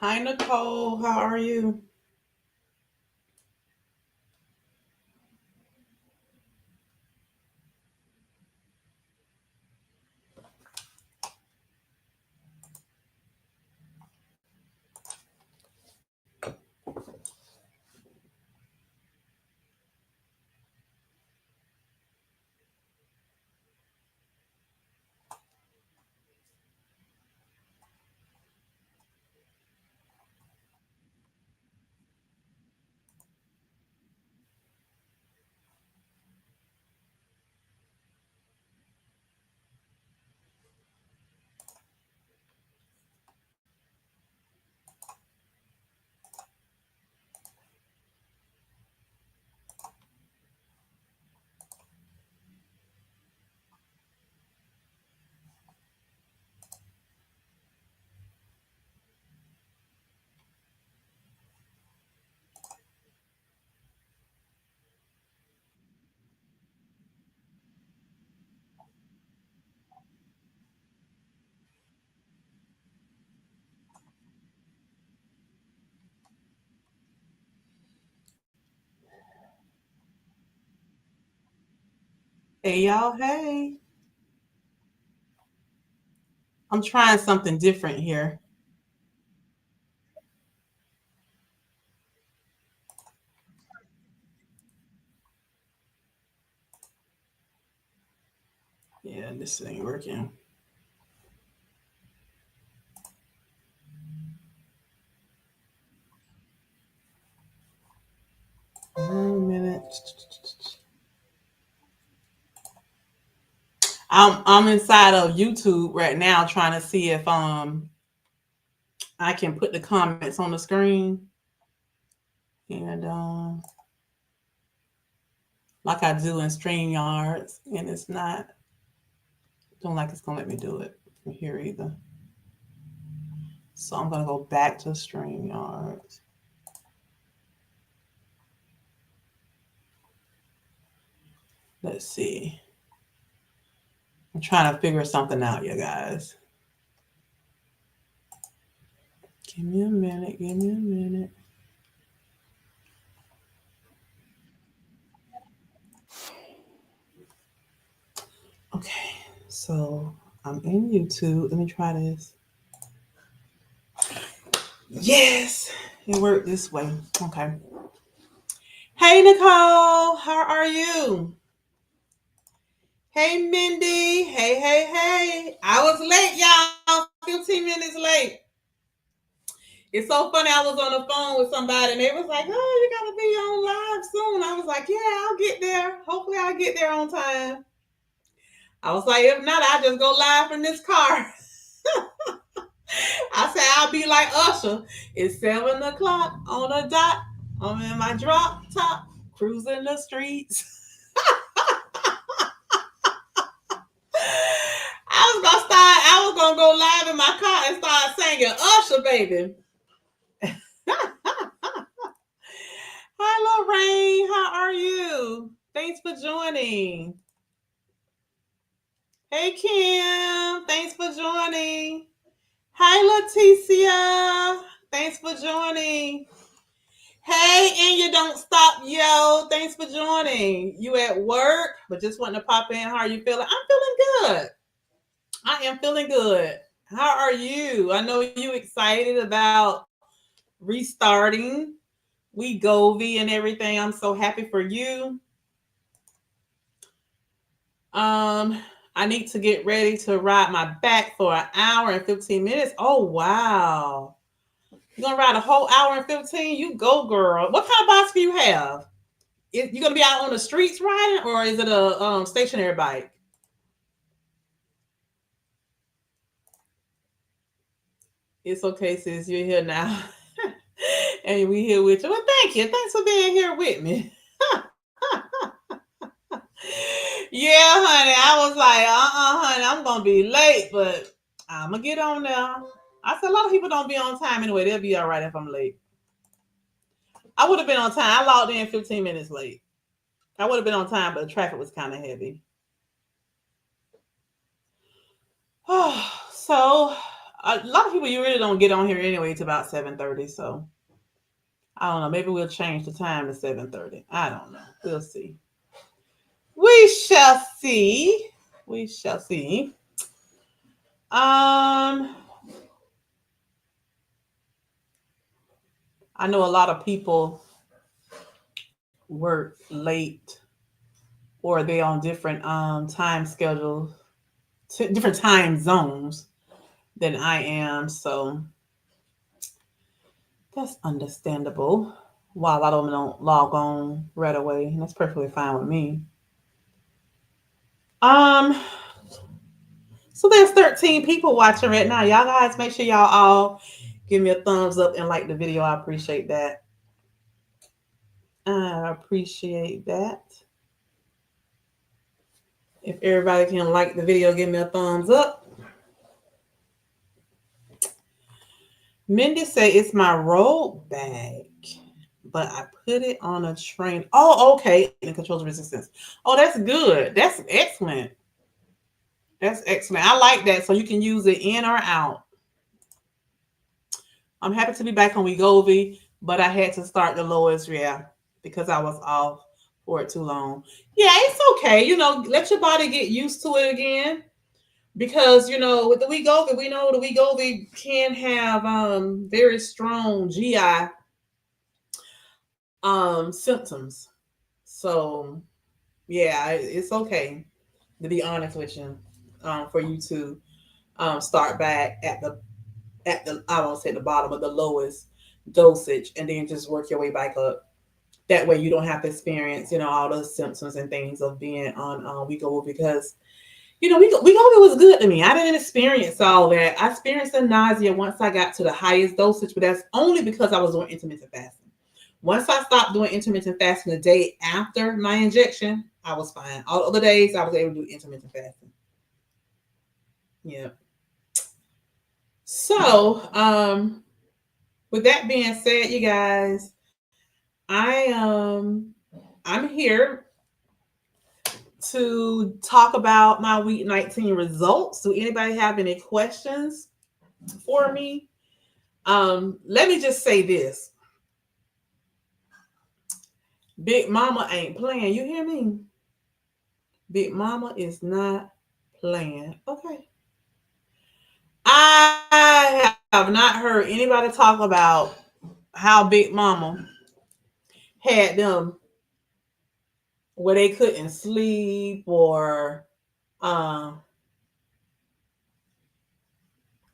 Hi, Nicole. How are you? Hey, y'all. Hey. I'm trying something different here. Yeah, this ain't working. 1 minute. I'm inside of YouTube right now trying to see if I can put the comments on the screen and like I do in StreamYards, and it's not. Don't like it's gonna let me do it from here either. So I'm gonna go back to StreamYards. Let's see. I'm trying to figure something out, you guys. Give me a minute. Give me a minute. Okay, so I'm in YouTube. Let me try this. Yes, it worked this way. Okay. Hey, Nicole, how are you? Hey, Mindy. Hey, hey, hey. I was late, y'all. 15 minutes late. It's so funny. I was on the phone with somebody and they was like, oh, you got to be on live soon. I was like, yeah, I'll get there. Hopefully, I'll get there on time. I was like, if not, I'll just go live from this car. I said I'll be like Usher. It's 7 o'clock on the dot. I'm in my drop top, cruising the streets. I was gonna go live in my car and start singing Usher, baby. Hi, Lorraine. How are you? Thanks for joining. Hey, Kim. Thanks for joining. Hi, Leticia. Thanks for joining. Hey, and you don't stop, yo. Thanks for joining. You at work, but just wanting to pop in. How are you feeling? I'm feeling good. I am feeling good. How are you? I know you excited about restarting Wegovy and everything. I'm so happy for you. Um, I need to get ready to ride my back for an hour and 15 minutes. Oh wow. You're gonna ride a whole hour and 15? You go, girl. What kind of bicycle you have? You gonna be out on the streets riding, or is it a stationary bike? It's okay, sis. You're here now, and we here with you. Well, thank you. Thanks for being here with me. Yeah, honey. I was like, honey, I'm gonna be late, but I'm gonna get on now. I said a lot of people don't be on time anyway. They'll be all right if I'm late. I would have been on time. I logged in 15 minutes late. I would have been on time, but the traffic was kind of heavy. So A lot of people, you really don't get on here anyway. It's about 7:30, so I don't know. Maybe we'll change the time to 7:30. I don't know. We'll see. We shall see. We shall see. I know a lot of people work late or they on different time schedules, different time zones than I am. So that's understandable. Why a lot of them don't log on right away, and that's perfectly fine with me. Um, so there's 13 people watching right now. Y'all guys, make sure y'all all give me a thumbs up and like the video. I appreciate that. I appreciate that. If everybody can like the video, give me a thumbs up. Mindy say it's my road bag, but I put it on a train. Oh, okay. And it controls resistance. Oh, that's good. That's excellent. That's excellent. I like that. So you can use it in or out. I'm happy to be back on Wegovy, but I had to start the lowest, yeah, because I was off for it too long. Yeah, it's okay. Let your body get used to it again. Because with the Wegovy, we know the Wegovy can have very strong GI symptoms. So yeah, it's okay, to be honest with you, for you to start back at the I won't say the bottom, but the lowest dosage, and then just work your way back up. That way you don't have to experience all those symptoms and things of being on Wegovy, because Wegovy was good to me. I didn't experience all that. I experienced the nausea once I got to the highest dosage, but that's only because I was doing intermittent fasting. Once I stopped doing intermittent fasting the day after my injection, I was fine. All other days, I was able to do intermittent fasting. Yeah. So, with that being said, you guys, I'm here to talk about my week 19 results. Do anybody have any questions for me? Let me just say this. Big Mama ain't playing. You hear me? Big Mama is not playing. Okay. I have not heard anybody talk about how Big Mama had them where they couldn't sleep, or let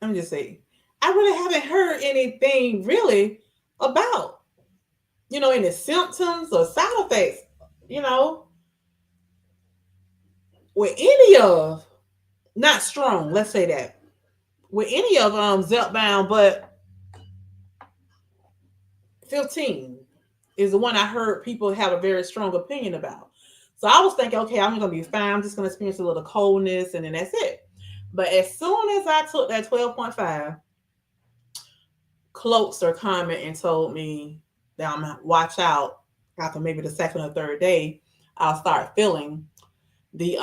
me just say, I really haven't heard anything really about any symptoms or side effects, with any of, not strong, let's say that, with any of Zepbound, but 15 is the one I heard people have a very strong opinion about. So I was thinking, okay, I'm gonna be fine. I'm just gonna experience a little coldness, and then that's it. But as soon as I took that 12.5, Cloakster comment and told me that I'm gonna watch out after maybe the second or third day, I'll start feeling the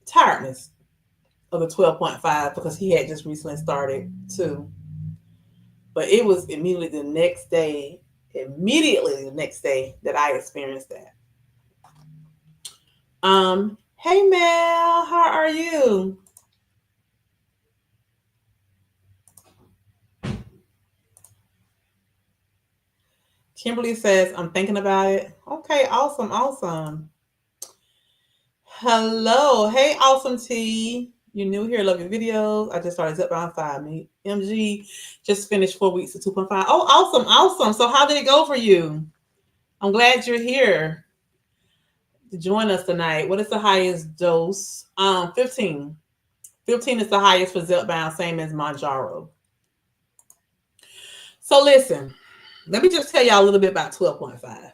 tiredness of the 12.5, because he had just recently started too. But it was immediately the next day that I experienced that. Hey Mel, how are you? Kimberly says, I'm thinking about it. Okay, awesome. Hello. Hey, Awesome T. You're new here. Love your videos. I just started Zepbound 5. MG just finished 4 weeks of 2.5. Oh, awesome. So how did it go for you? I'm glad you're here to join us tonight. What is the highest dose? 15. 15 is the highest for Zepbound, same as Manjaro. So listen, let me just tell y'all a little bit about 12.5.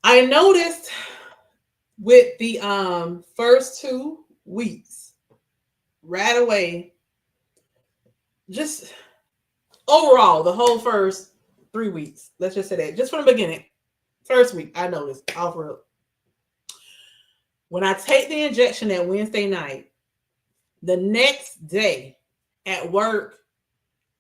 I noticed with the first 2 weeks, right away, just overall, the whole first 3 weeks, let's just say that, just from the beginning, first week, I noticed, when I take the injection that Wednesday night, The next day at work,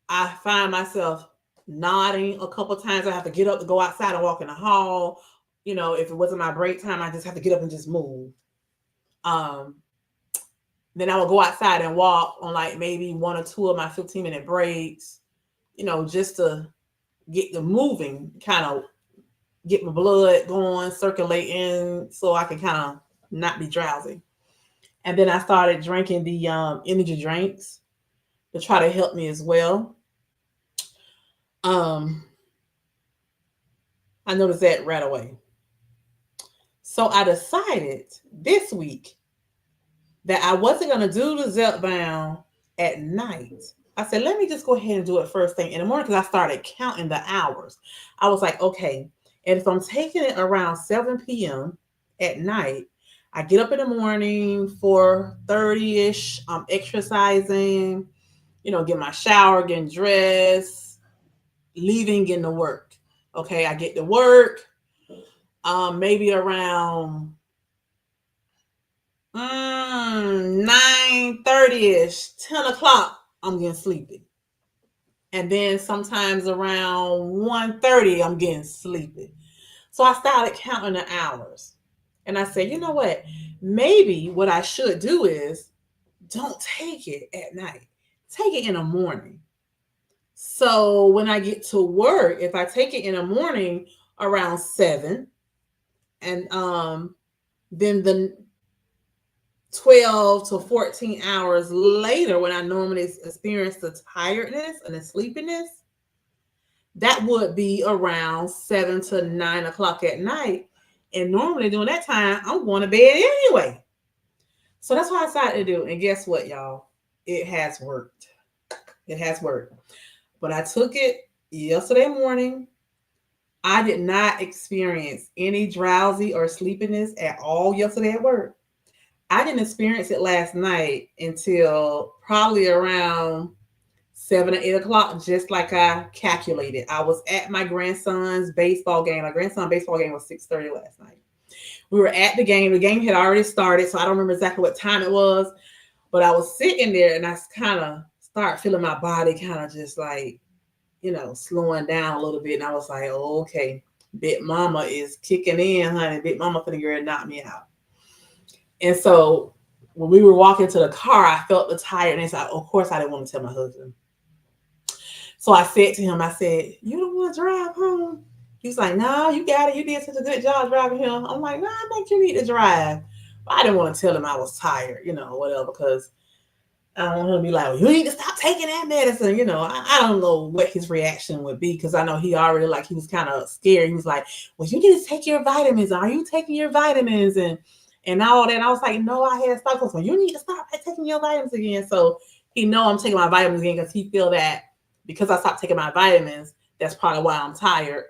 I find myself nodding a couple times. I have to get up to go outside and walk in the hall. If it wasn't my break time, I just have to get up and just move. Um, then I would go outside and walk on like maybe one or two of my 15-minute breaks, just to get the moving, kind of get my blood going, circulating, so I can kind of not be drowsy. And then I started drinking the energy drinks to try to help me as well. Um, I noticed that right away. So I decided this week that I wasn't going to do the Zepbound at night. I said, let me just go ahead and do it first thing in the morning, because I started counting the hours. I was like, okay, and if I'm taking it around 7 p.m. at night, I get up in the morning, 4:30ish, I'm exercising, get my shower, getting dressed, leaving, getting to work. Okay, I get to work, maybe around 9:30ish, 10 o'clock, I'm getting sleepy. And then sometimes around 1:30, I'm getting sleepy. So I started counting the hours. And I said, you know what? Maybe what I should do is don't take it at night. Take it in the morning. So when I get to work, if I take it in the morning around 7, and then the 12 to 14 hours later, when I normally experience the tiredness and the sleepiness, that would be around 7 to 9 o'clock at night. And normally during that time, I'm going to bed anyway. So that's what I decided to do. And guess what, y'all? It has worked. It has worked. But I took it yesterday morning. I did not experience any drowsy or sleepiness at all yesterday at work. I didn't experience it last night until probably around 7 or 8 o'clock, just like I calculated. I was at my grandson's baseball game. My grandson's baseball game was 6:30 last night. We were at the game. The game had already started, so I don't remember exactly what time it was. But I was sitting there, and I kind of started feeling my body kind of just like, slowing down a little bit. And I was like, oh, okay, Big Mama is kicking in, honey. Big Mama finna get knock me out. And so when we were walking to the car, I felt the tiredness. Of course, I didn't want to tell my husband. So I said to him, I said, you don't want to drive home? He was like, no, you got it. You did such a good job driving him. I'm like, no, I think you need to drive. But I didn't want to tell him I was tired, whatever, because I don't want him to be like, well, you need to stop taking that medicine. I don't know what his reaction would be, because I know he already, like, he was kind of scared. He was like, well, you need to take your vitamins. Are you taking your vitamins? And all that. And I was like, no, I had to stop. So you need to stop taking your vitamins again. So he know I'm taking my vitamins again, because he feel that because I stopped taking my vitamins, that's probably why I'm tired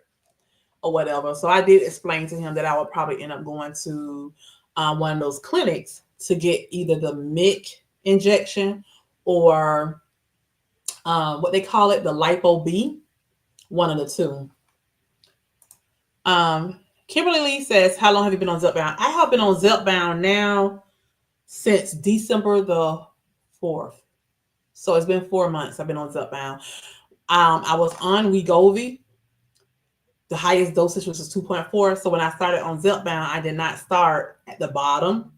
or whatever. So I did explain to him that I would probably end up going to one of those clinics to get either the MIC injection or what they call it, the Lipo B, one of the two. Kimberly Lee says, how long have you been on Zepbound? I have been on Zepbound now since December the 4th. So it's been 4 months I've been on Zepbound. I was on Wegovy. The highest dosage was 2.4. So when I started on Zepbound, I did not start at the bottom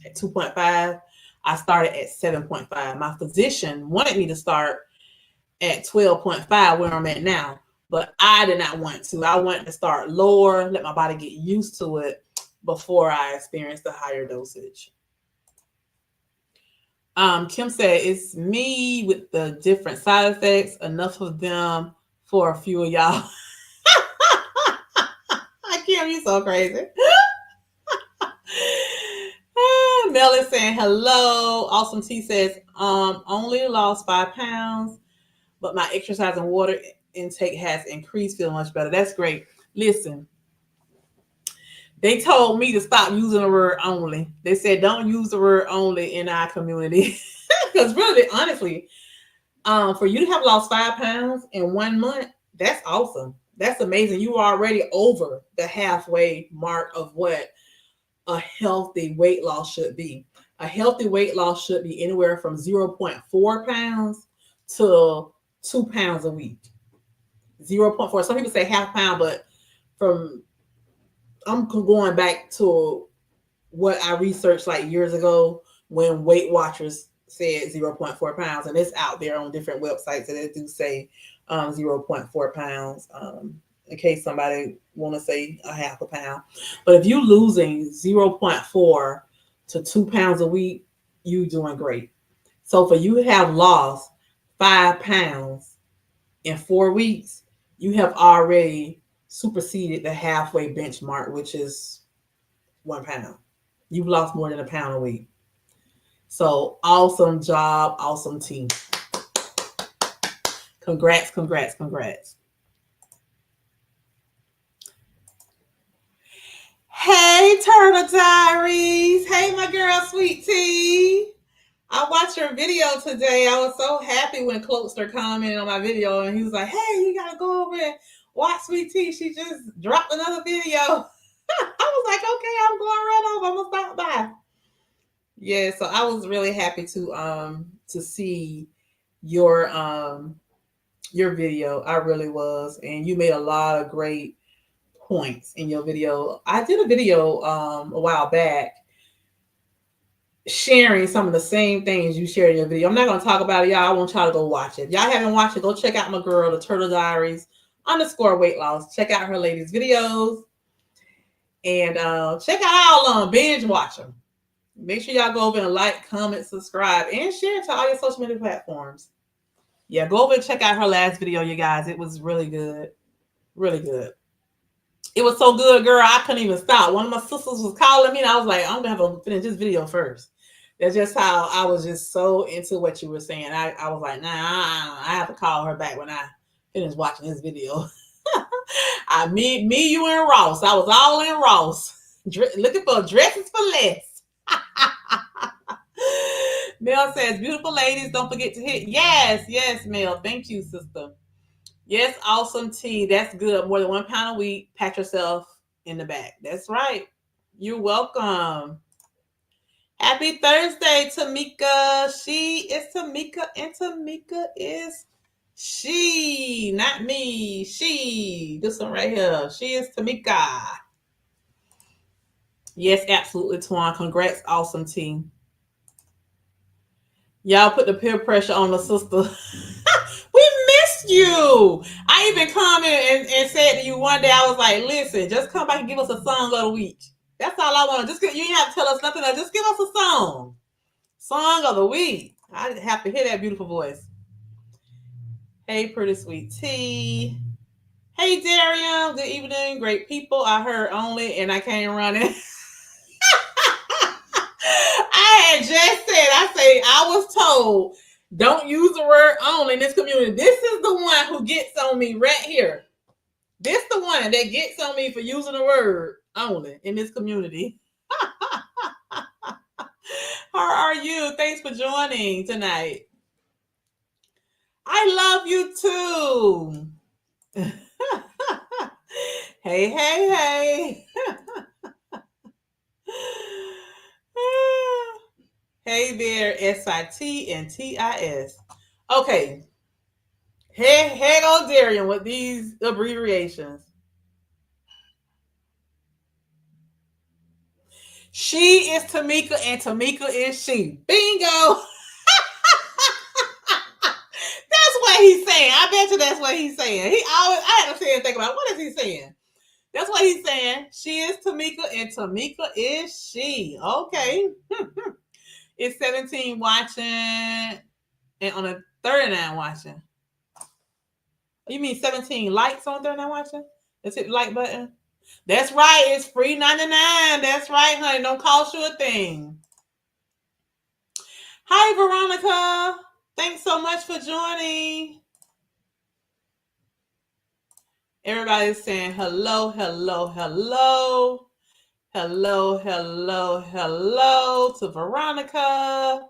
at 2.5. I started at 7.5. My physician wanted me to start at 12.5, where I'm at now, but I did not want to. I wanted to start lower, let my body get used to it before I experience the higher dosage. Kim said, it's me with the different side effects, enough of them for a few of y'all. Kim, you so crazy. Mel is saying hello. Awesome T says, only lost 5 pounds, but my exercise and water intake has increased, feel much better. That's great. Listen, they told me to stop using the word only. They said, don't use the word only in our community. Because really, honestly, for you to have lost 5 pounds in 1 month, that's awesome. That's amazing. You are already over the halfway mark of what a healthy weight loss should be. A healthy weight loss should be anywhere from 0.4 pounds to 2 pounds a week. 0.4. Some people say half pound, but from I'm going back to what I researched like years ago when Weight Watchers said 0.4 pounds, and it's out there on different websites that they do say 0.4 pounds. In case somebody want to say a half a pound, but if you losing 0.4 to 2 pounds a week, you doing great. So for you to have lost 5 pounds in 4 weeks, you have already superseded the halfway benchmark, which is 1 pound. You've lost more than a pound a week. So awesome job, awesome team. Congrats, congrats, congrats. Hey, Turtle Diaries. Hey, my girl, Sweet Tea. I watched your video today. I was so happy when Cloakster commented on my video and he was like, hey, you gotta go over and watch Sweet Tea. She just dropped another video. I was like, okay, I'm going right over. I'm gonna stop by. Yeah, so I was really happy to see your video. I really was. And you made a lot of great points in your video. I did a video a while back sharing some of the same things you shared in your video. I'm not going to talk about it, y'all. I want y'all to go watch it. If y'all haven't watched it, go check out my girl, the Turtle Diaries _ weight loss. Check out her latest videos and check out all of them. Binge watch them. Make sure y'all go over and like, comment, subscribe, and share to all your social media platforms. Yeah, go over and check out her last video, you guys. It was really good. Really good. It was so good, girl. I couldn't even stop. One of my sisters was calling me, and I was like, I'm going to have to finish this video first. That's just how I was just so into what you were saying. I was like, nah, I have to call her back when I finish watching this video. Me, you, and Ross. I was all in Ross. Looking for dresses for less. Mel says, beautiful ladies, don't forget to hit. Yes, Mel. Thank you, sister. Yes, awesome tea. That's good. More than 1 pound a week. Pat yourself in the back. That's right. You're welcome. Happy Thursday, Tamika. She is Tamika, and Tamika is she, not me. She. This one right here. She is Tamika. Yes, absolutely, Twan. Congrats, awesome team. Y'all put the peer pressure on the sister. We missed you. I even commented and said to you one day, I was like, listen, just come back and give us a song of the week. That's all I want. You didn't have to tell us nothing else. Just give us a song. Song of the week. I have to hear that beautiful voice. Hey, pretty sweet tea. Hey, Darian. Good evening. Great people. I heard only and I came running. I had just said, I was told, don't use the word only in this community. This is the one who gets on me right here. This the one that gets on me for using the word only in this community. How are you? Thanks for joining tonight. I love you too. Hey. Hey there, SIT and TIS. Okay. Hey, go Darian with these abbreviations. She is Tamika and Tamika is she. Bingo. That's what he's saying. I bet you that's what he's saying. I had to sit and think about what is he saying. That's what he's saying. She is Tamika and Tamika is she. Okay. It's 17 watching and on a 39 watching. You mean 17 likes on 39 watching? Let's hit the like button. That's right. It's free 99. That's right, honey. Don't cost you a thing. Hi, Veronica. Thanks so much for joining. Everybody's saying hello. Hello to Veronica.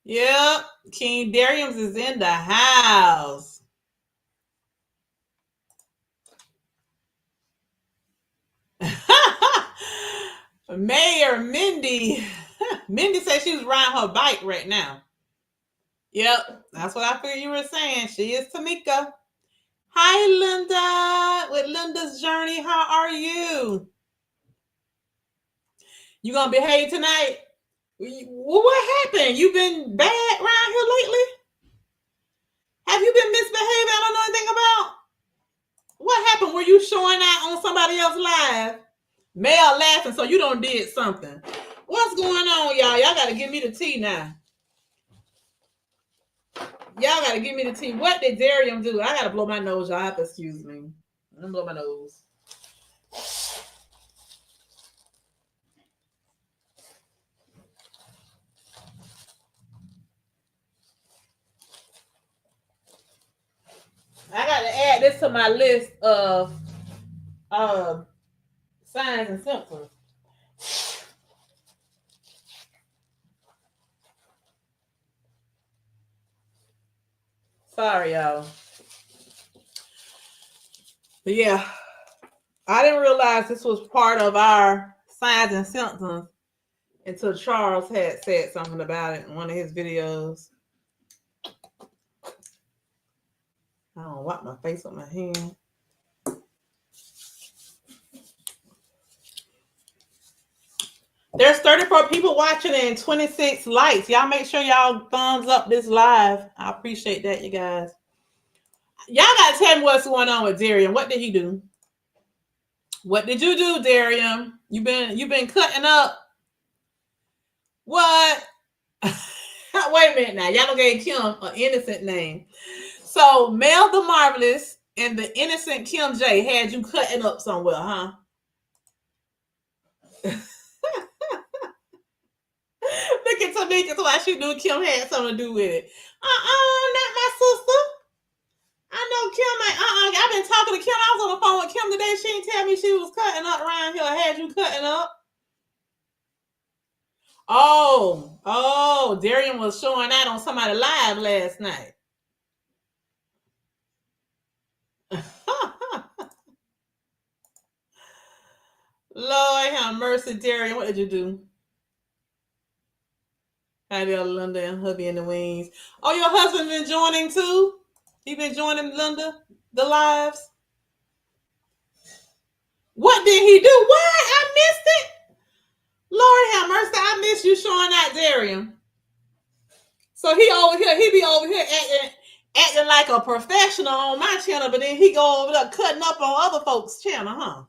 Yep. King Darius is in the house. Mayor Mindy. Mindy said she was riding her bike right now. Yep, that's what I figured you were saying. She is Tamika. Hi, Linda, with Linda's Journey. How are you? You gonna behave tonight? What happened? You been bad around here lately? Have you been misbehaving? I don't know anything about. What happened? Were you showing out on somebody else's live? Mel laughing, so you done did something. What's going on, y'all? Y'all gotta give me the tea now. Y'all gotta give me the tea. What did Darium do? I gotta blow my nose. Y'all have to excuse me. I'm gonna blow my nose. I gotta add this to my list of signs and symptoms. Sorry, y'all. But yeah, I didn't realize this was part of our signs and symptoms until Charles had said something about it in one of his videos. I don't wipe my face with my hand. There's 34 people watching and 26 likes. Y'all make sure y'all thumbs up this live. I appreciate that, you guys. Y'all gotta tell me what's going on with Darium. What did he do? What did you do, Darium? You been cutting up. What? Wait a minute now. Y'all don't give Kim an innocent name. So Mel the Marvelous and the innocent Kim J had you cutting up somewhere, huh? Look at Tamika, so why she knew Kim had something to do with it. Not my sister. I know Kim ain't, I've been talking to Kim. I was on the phone with Kim today. She didn't tell me she was cutting up around here. Had you cutting up? Oh, Darian was showing out on somebody live last night. Lord have mercy, Darian. What did you do? Hi there, Linda and hubby in the wings. Oh, your husband been joining too? He been joining Linda, the lives? What did he do? What? I missed it. Lord have mercy, I missed you showing out, Darian. So he be over here acting like a professional on my channel, but then he go over there cutting up on other folks' channel, huh?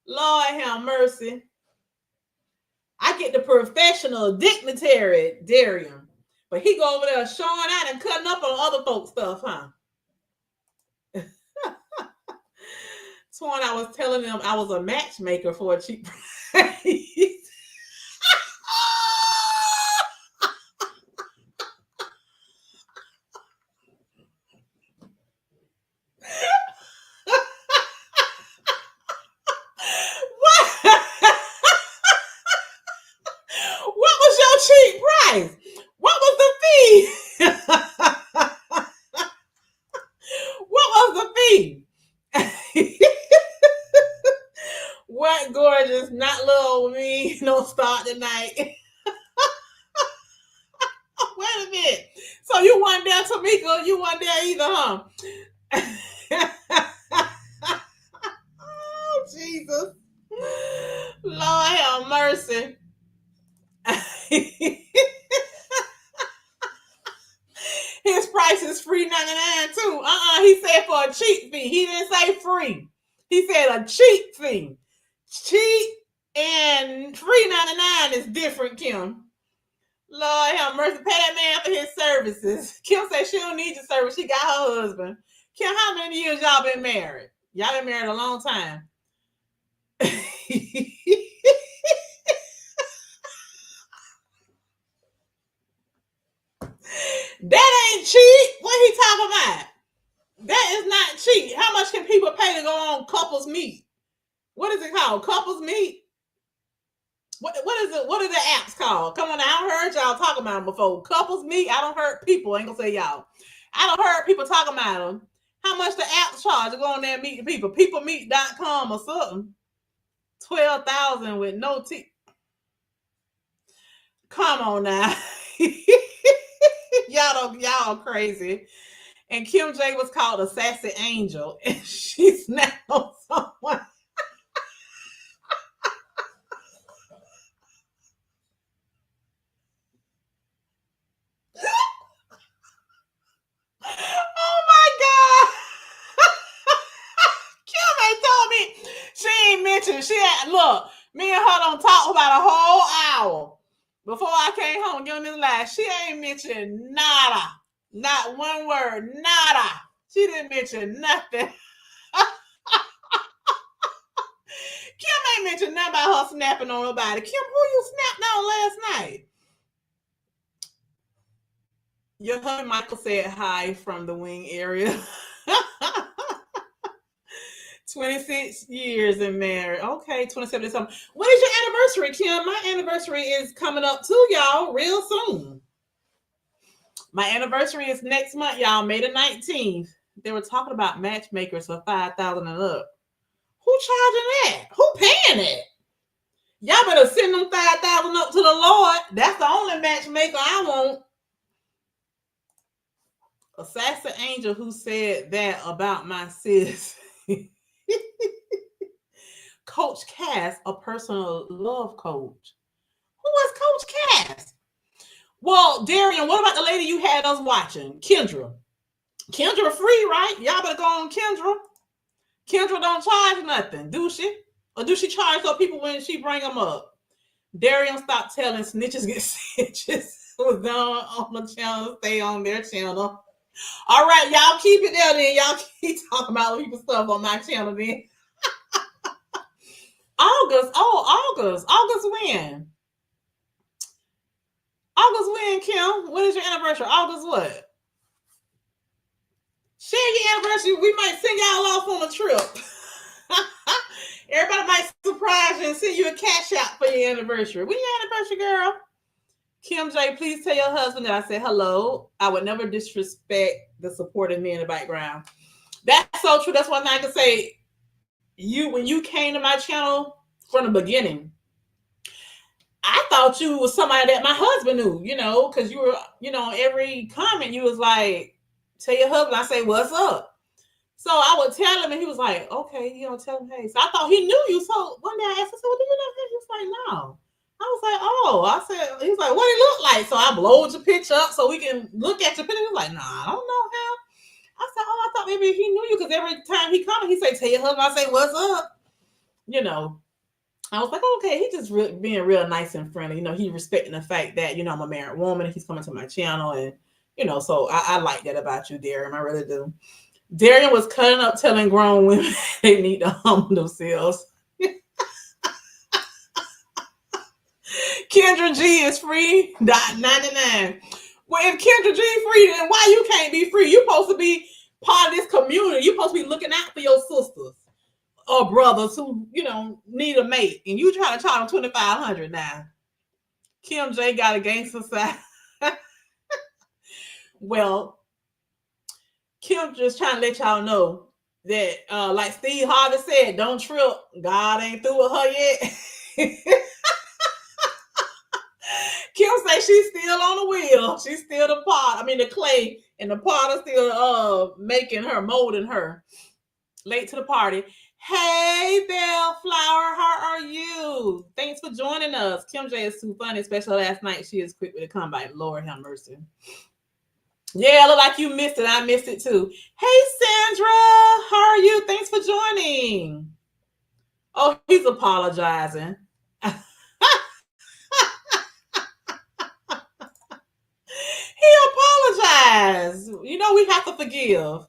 Lord have mercy. I get the professional dignitary Darian, but he go over there showing out and cutting up on other folks' stuff, huh? Sworn I was telling them I was a matchmaker for a cheap price. What was your cheap price? What was the fee? What was the fee? What gorgeous, not little me, don't start tonight. Wait a minute. So you weren't there, Tamika? You weren't there either, huh? Oh, Jesus. Lord have mercy. His price is $3.99 too. He said for a cheap fee. He didn't say free. He said a cheap fee. Cheap and $3.99 is different, Kim. Lord have mercy. Pay that man for his services. Kim said she don't need your service. She got her husband. Kim, how many years y'all been married? Y'all been married a long time. That ain't cheap. What he talking about? That is not cheap. How much can people pay to go on couples meet? What is it called? Couples meet? What is it? What are the apps called? Come on, I don't heard y'all talking about them before. Couples meet. I don't heard people. I ain't gonna say y'all. I don't heard people talking about them. How much the apps charge to go on there and meet the people? Peoplemeet.com or something. 12,000 with no T. Come on now. Y'all crazy. And Kim J was called a sassy angel, and she snapped on someone. Oh my God. Kim ain't told me. She ain't mentioned. She had, look, me and her don't talk about a whole hour before I came home and give him this live. She ain't mentioned nada. Not one word. Nada. She didn't mention nothing. Kim ain't mentioned nothing about her snapping on nobody. Kim, who you snapped on last night? Your husband Michael said hi from the wing area. 26 years and married. Okay, 27 or something. When is your anniversary, Kim? My anniversary is coming up too, y'all, real soon. My anniversary is next month, y'all, May the 19th. They were talking about matchmakers for 5,000 and up. Who charging that? Who paying it? Y'all better send them 5,000 up to the Lord. That's the only matchmaker I want. A sassy angel who said that about my sis. Coach Cass, a personal love coach. Who is Coach Cass? Well, Darian, what about the lady you had us watching? Kendra. Kendra free, right? Y'all better go on Kendra. Kendra don't charge nothing, do she? Or do she charge those people when she bring them up? Darian, stop telling snitches get stitches. Was done on the channel. Stay on their channel. All right, y'all keep it there then. Y'all keep talking about people stuff on my channel then. August. Oh, August. August when? August when, Kim? When is your anniversary? August what? Share your anniversary. We might send y'all off on a trip. Everybody might surprise you and send you a cash out for your anniversary. When your anniversary, girl? Kim J, please tell your husband that I said hello. I would never disrespect the supporting me in the background. That's so true. That's one thing I can say. When you came to my channel from the beginning, I thought you was somebody that my husband knew, because you were, every comment you was like, tell your husband. I say, what's up? So I would tell him, and he was like, okay, tell him, hey. So I thought he knew you. So one day I asked him, well, do you know him? He was like, no. I was like, oh. I said, he was like, what did he look like? So I blowed your picture up so we can look at your picture. He was like, nah, I don't know him. I said, oh, I thought maybe he knew you, because every time he come, he say, tell your husband. I say, what's up? I was like, okay, he's just being real nice and friendly. He respecting the fact that, I'm a married woman and he's coming to my channel. And, so I like that about you, Darian. I really do. Darian was cutting up telling grown women they need to humble themselves. Kendra G is free. $99. Well, if Kendra G free, then why you can't be free? You're supposed to be part of this community. You're supposed to be looking out for your sisters or brothers who, need a mate. And you trying to charge them $2,500 now. Kim J got a gangster side. Well, Kim just trying to let y'all know that, like Steve Harvey said, don't trip. God ain't through with her yet. Kim say she's still on the wheel. She's still the clay, and the pot is still making her, molding her. Late to the party. Hey, Bellflower, how are you? Thanks for joining us. Kim J is too funny, especially last night. She is quick with a comeback. Lord have mercy. Yeah, look like you missed it. I missed it too. Hey, Sandra, how are you? Thanks for joining. Oh, he's apologizing. He apologized. We have to forgive.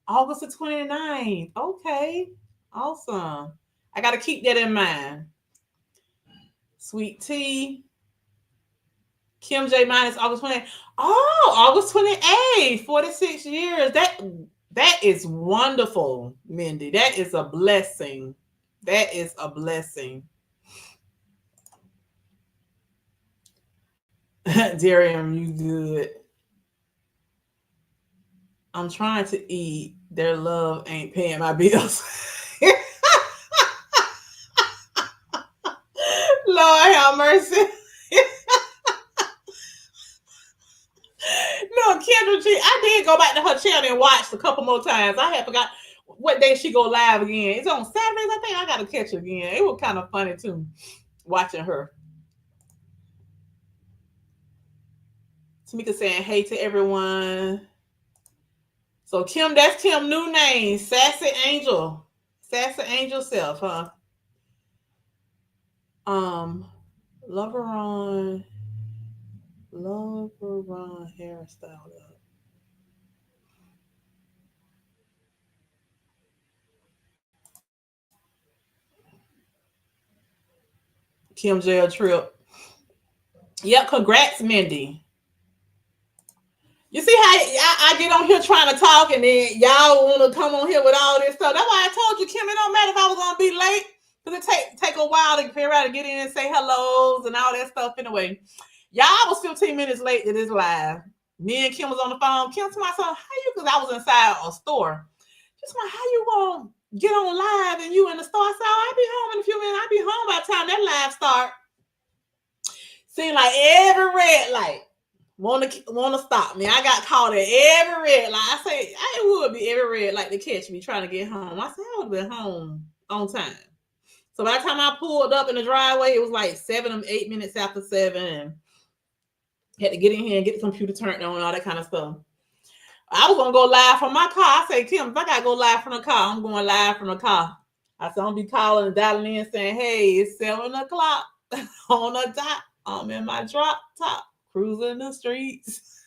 August the 29th. Okay. Awesome. I got to keep that in mind. Sweet tea. Kim J minus August 28th. Oh, August 28th. 46 years. That is wonderful, Mindy. That is a blessing. That is a blessing. Darian, you good. I'm trying to eat. Their love ain't paying my bills. Lord have mercy. Sandra G. I did go back to her channel and watch a couple more times. I had forgot what day she go live again. It's on Saturdays, I think. I gotta catch her again. It was kind of funny too, watching her. Tamika saying hey to everyone. So Kim, that's Kim's new name, Sassy Angel. Sassy Angel self, huh? Um, Loveron hairstyle. Kim jail trip. Yep, congrats, Mindy. You see how I get on here trying to talk and then y'all want to come on here with all this stuff. That's why I told you, Kim, it don't matter if I was going to be late because it take a while to figure out to get in and say hellos and all that stuff anyway. Y'all was 15 minutes late to this live. Me and Kim was on the phone. Kim to myself, how you, because I was inside a store. Just my, how you going to get on live and you in the store? I said, oh, I'll be home in a few minutes. I'll be home by the time that live start. Seemed like every red light want to stop me. I got caught at every red light. I say I would be every red light to catch me trying to get home. I said I would have been home on time. So by the time I pulled up in the driveway, it was like 7 or 8 minutes after 7, and had to get in here and get the computer turned on and all that kind of stuff. I was gonna go live from my car. I say, Kim, if I gotta go live from the car, I'm going live from the car. I said, I'm be calling and dialing in saying, hey, it's 7 o'clock on the dot. I'm in my drop top, cruising the streets.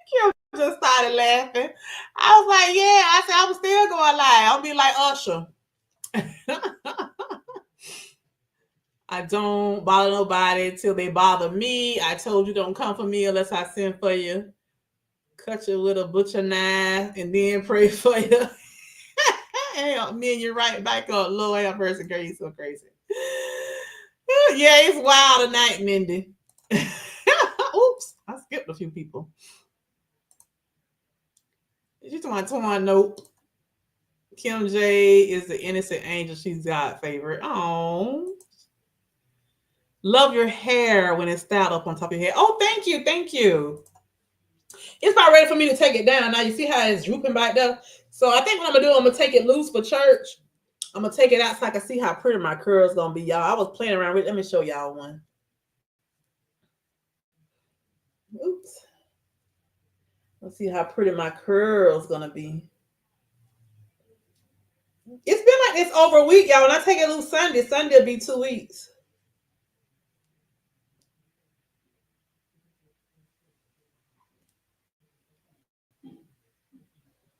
Kim just started laughing. I was like, yeah. I said, I'm still going live. I'll be like Usher. I don't bother nobody till they bother me. I told you don't come for me unless I send for you. Cut you with a butcher knife and then pray for you. And me and you right back up. Lord have mercy, grace, so crazy. Yeah, it's wild tonight, Mindy. Oops, I skipped a few people. You talking about torn note? Kim J is the innocent angel. She's God's favorite. Oh, love your hair when it's styled up on top of your head. Oh, thank you, thank you. It's not ready for me to take it down. Now you see how it's drooping back there. So I think what I'm gonna do, I'm gonna take it loose for church. I'm gonna take it out so I can see how pretty my curls gonna be, y'all. I was playing around with it. Let me show y'all one. Oops. Let's see how pretty my curls gonna be. It's been like this over a week, y'all. When I take it loose Sunday will be 2 weeks.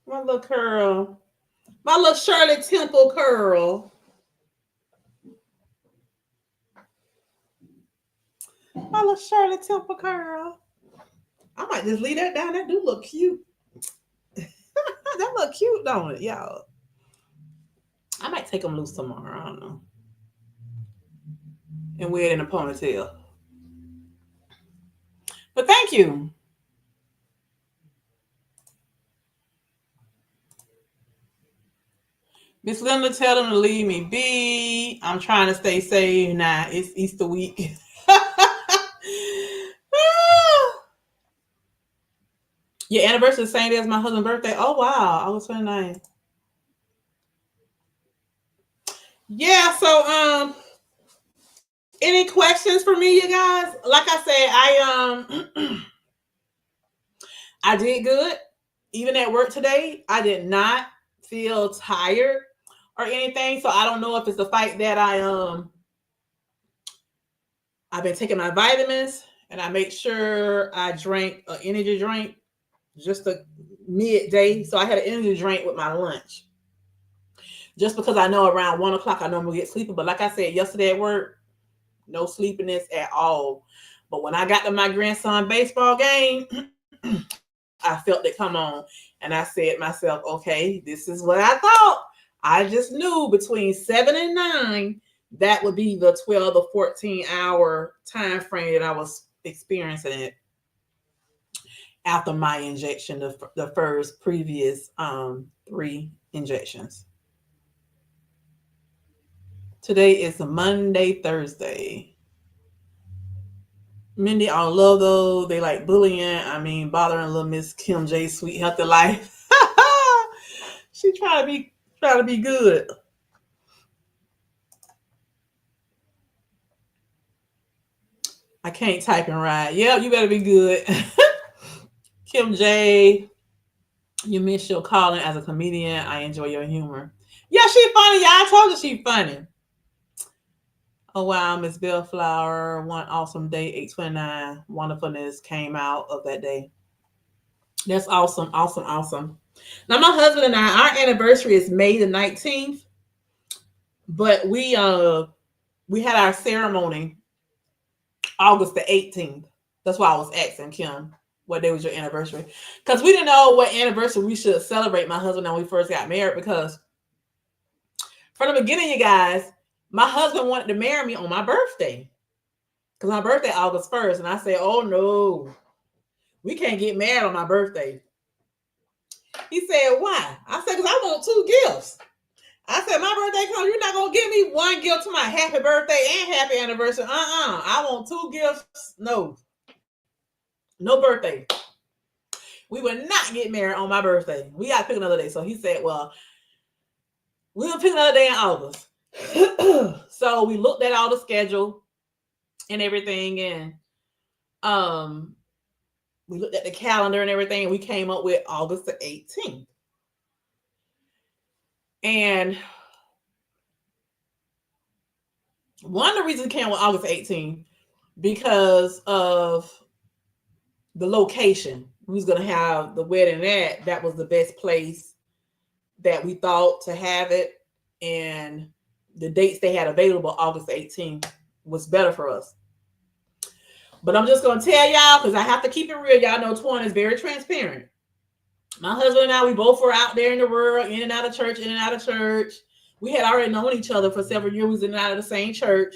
My little curl. My little Shirley Temple curl. My little Shirley Temple curl. I might just leave that down. That do look cute. That look cute, don't it, y'all? I might take them loose tomorrow. I don't know. And wear it in a ponytail. But thank you. Miss Linda, tell them to leave me be. I'm trying to stay safe now. It's Easter week. Your anniversary is the same day as my husband's birthday. Oh wow, August 29th. Yeah, so any questions for me, you guys? Like I said, I did good. Even at work today, I did not feel tired or anything. So I don't know if it's the fact that I've been taking my vitamins and I make sure I drank an energy drink just a midday. So I had an energy drink with my lunch. Just because I know around 1 o'clock I normally get sleepy. But like I said yesterday at work, no sleepiness at all. But when I got to my grandson baseball game, I felt it come on. And I said to myself, okay, this is what I thought. I just knew between 7 and 9, that would be the 12 to 14 hour time frame that I was experiencing it after my injection, the first previous 3 injections. Today is Monday, Thursday. Mindy, I don't love those. They like bullying. I mean, bothering little Miss Kim J. Sweet Healthy Life. She try to be good. I can't type and write. Yeah, you better be good. Kim J. You miss your calling as a comedian. I enjoy your humor. Yeah, she funny. Yeah, I told you she funny. Oh wow, Miss Bellflower. One awesome day, 829. Wonderfulness came out of that day. That's awesome, awesome, awesome. Now my husband and I, our anniversary is May the 19th, but we had our ceremony August the 18th. That's why I was asking Kim what day was your anniversary. Because we didn't know what anniversary we should celebrate, my husband, when we first got married, because from the beginning, you guys, my husband wanted to marry me on my birthday. Because my birthday August 1st. And I said, oh no, we can't get married on my birthday. He said, why? I said, because I want two gifts. I said, my birthday comes, you're not going to give me one gift to my happy birthday and happy anniversary. I want two gifts. No. No birthday. We would not get married on my birthday. We got to pick another day. So he said, well, we'll pick another day in August. So we looked at all the schedule and everything, and we looked at the calendar and everything, and we came up with August the 18th. And one of the reasons we came with August 18th because of the location. We was gonna have the wedding at. That was the best place that we thought to have it, and the dates they had available, August 18th, was better for us. But I'm just gonna tell y'all, because I have to keep it real. Y'all know Twan is very transparent. My husband and I, we both were out there in the world, in and out of church, in and out of church. We had already known each other for several years. We was in and out of the same church,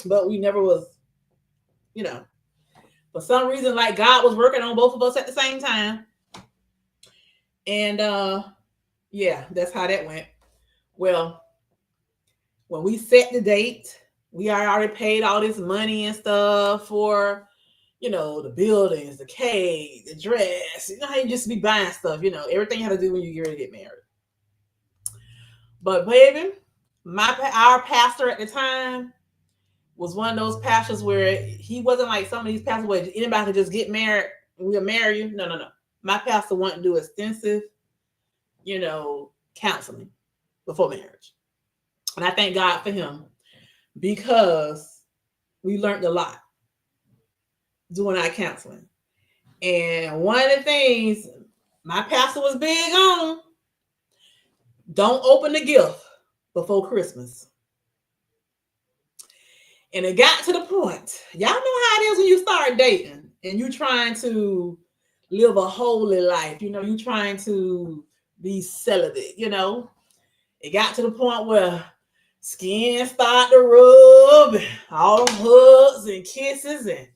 but we never was, for some reason, like God was working on both of us at the same time. And yeah, that's how that went. Well, when we set the date, we already paid all this money and stuff for, the buildings, the cake, the dress. You know how you just be buying stuff, everything you have to do when you get ready to get married. But baby, our pastor at the time was one of those pastors where he wasn't like some of these pastors where anybody could just get married and we'll marry you. No. My pastor wanted to do extensive, counseling before marriage. And I thank God for him, because we learned a lot doing our counseling. And one of the things my pastor was big on, don't open the gift before Christmas. And it got to the point, y'all know how it is when you start dating and you're trying to live a holy life. You're trying to be celibate, It got to the point where skin start to rub, all them hugs and kisses, and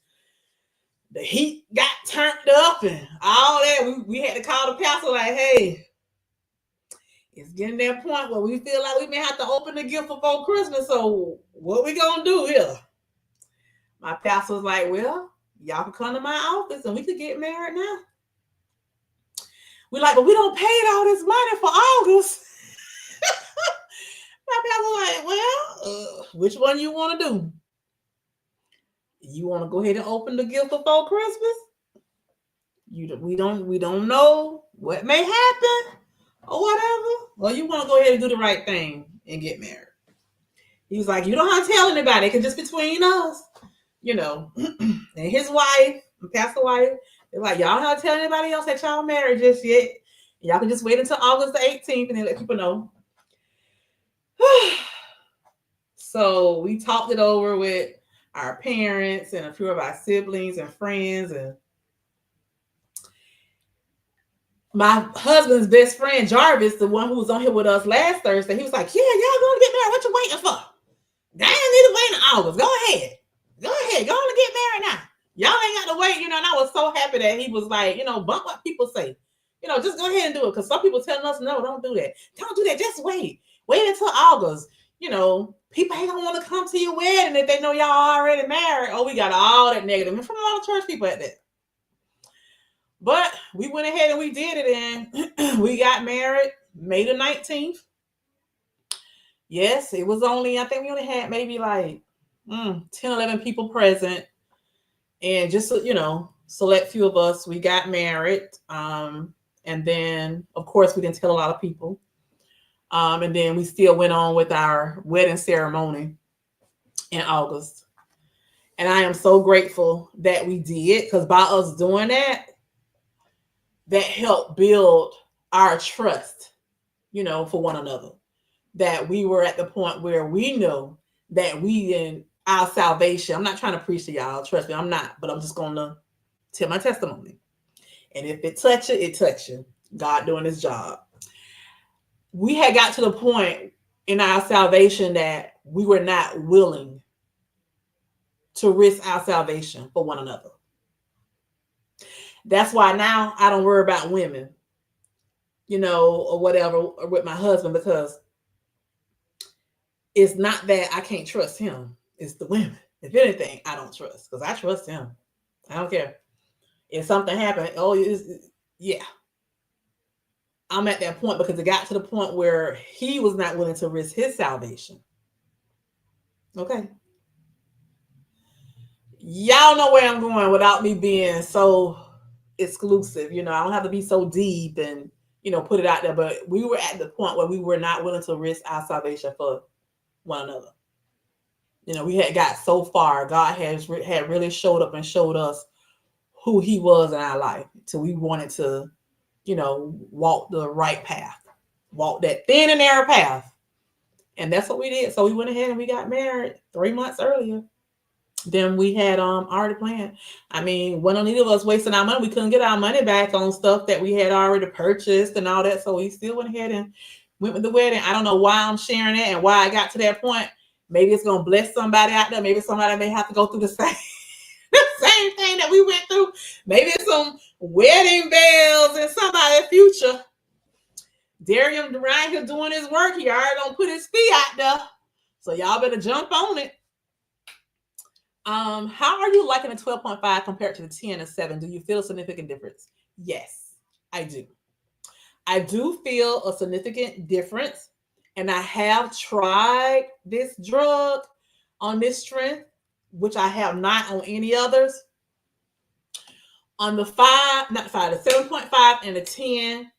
the heat got turned up and all that. We had to call the pastor like, hey, it's getting that point where we feel like we may have to open the gift before Christmas. So what we gonna do here? My pastor was like, well, y'all can come to my office and we could get married now. We're like, but we don't pay all this money for August. My pastor was like, well, which one you want to do? You want to go ahead and open the gift before Christmas? We don't know what may happen or whatever. Or you want to go ahead and do the right thing and get married? He was like, you don't have to tell anybody, because just between us, and his wife, pastor wife, they're like, y'all don't have to tell anybody else that y'all married just yet. Y'all can just wait until August the 18th and then let people know. So we talked it over with our parents and a few of our siblings and friends, and my husband's best friend Jarvis, the one who was on here with us last Thursday, he was like, yeah, y'all going to get married. What you waiting for? Y'all ain't need to wait in August. Go ahead. Go on and get married now. Y'all ain't got to wait, and I was so happy that he was like, bump what people say. Just go ahead and do it, because some people telling us, no, don't do that. Don't do that. Just wait. Wait until August. people ain't gonna want to come to your wedding if they know y'all already married. Oh, we got all that negative, and from a lot of church people at that. But we went ahead and we did it, and we got married May the 19th. Yes, it was only, I think we only had maybe like 10, 11 people present. And just, select few of us, we got married. And then, of course, we didn't tell a lot of people. And then we still went on with our wedding ceremony in August. And I am so grateful that we did, because by us doing that, that helped build our trust, for one another. That we were at the point where we know that we in our salvation. I'm not trying to preach to y'all, trust me, I'm not, but I'm just gonna tell my testimony. And if it touch you, it touch you. God doing his job. We had got to the point in our salvation that we were not willing to risk our salvation for one another. That's why now I don't worry about women, or whatever, or with my husband, because it's not that I can't trust him. It's the women. If anything, I don't trust, because I trust him. I don't care. If something happened, yeah. I'm at that point because it got to the point where he was not willing to risk his salvation. Okay. Y'all know where I'm going without me being so exclusive. I don't have to be so deep and, put it out there. But we were at the point where we were not willing to risk our salvation for one another. We had got so far. God had really showed up and showed us who he was in our life. So we wanted to, walk the right path, walk that thin and narrow path. And that's what we did. So we went ahead and we got married 3 months earlier than we had already planned. I mean, when neither of us wasting our money, we couldn't get our money back on stuff that we had already purchased and all that. So we still went ahead and went with the wedding. I don't know why I'm sharing it and why I got to that point. Maybe it's going to bless somebody out there. Maybe somebody may have to go through the same thing that we went through. Maybe it's some wedding bells in somebody's future. Darian right here doing his work. He already don't put his fee out there. So y'all better jump on it. How are you liking the 12.5 compared to the 10 and 7? Do you feel a significant difference? Yes, I do. I do feel a significant difference. And I have tried this drug on this strength, which I have not on any others. On the 7.5 and the 10,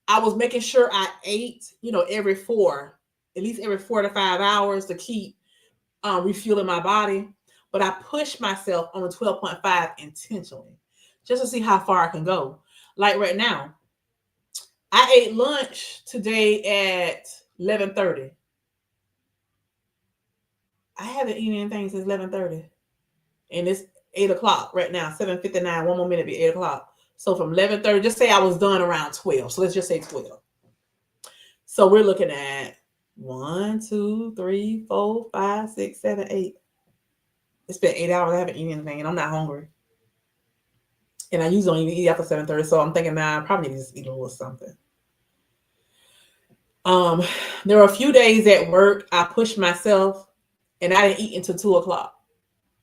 I was making sure I ate, at least every 4 to 5 hours to keep refueling my body. But I pushed myself on the 12.5 intentionally just to see how far I can go. Like right now, I ate lunch today at 11:30. I haven't eaten anything since 11:30. And it's 8 o'clock right now, 7:59. One more minute, be 8 o'clock. So from 11:30, just say I was done around 12. So let's just say 12. So we're looking at 1, 2, 3, 4, 5, 6, 7, 8. It's been 8 hours. I haven't eaten anything, and I'm not hungry. And I usually don't even eat after 7:30. So I'm thinking, I probably need to just eat a little something. There were a few days at work I pushed myself, and I didn't eat until 2 o'clock.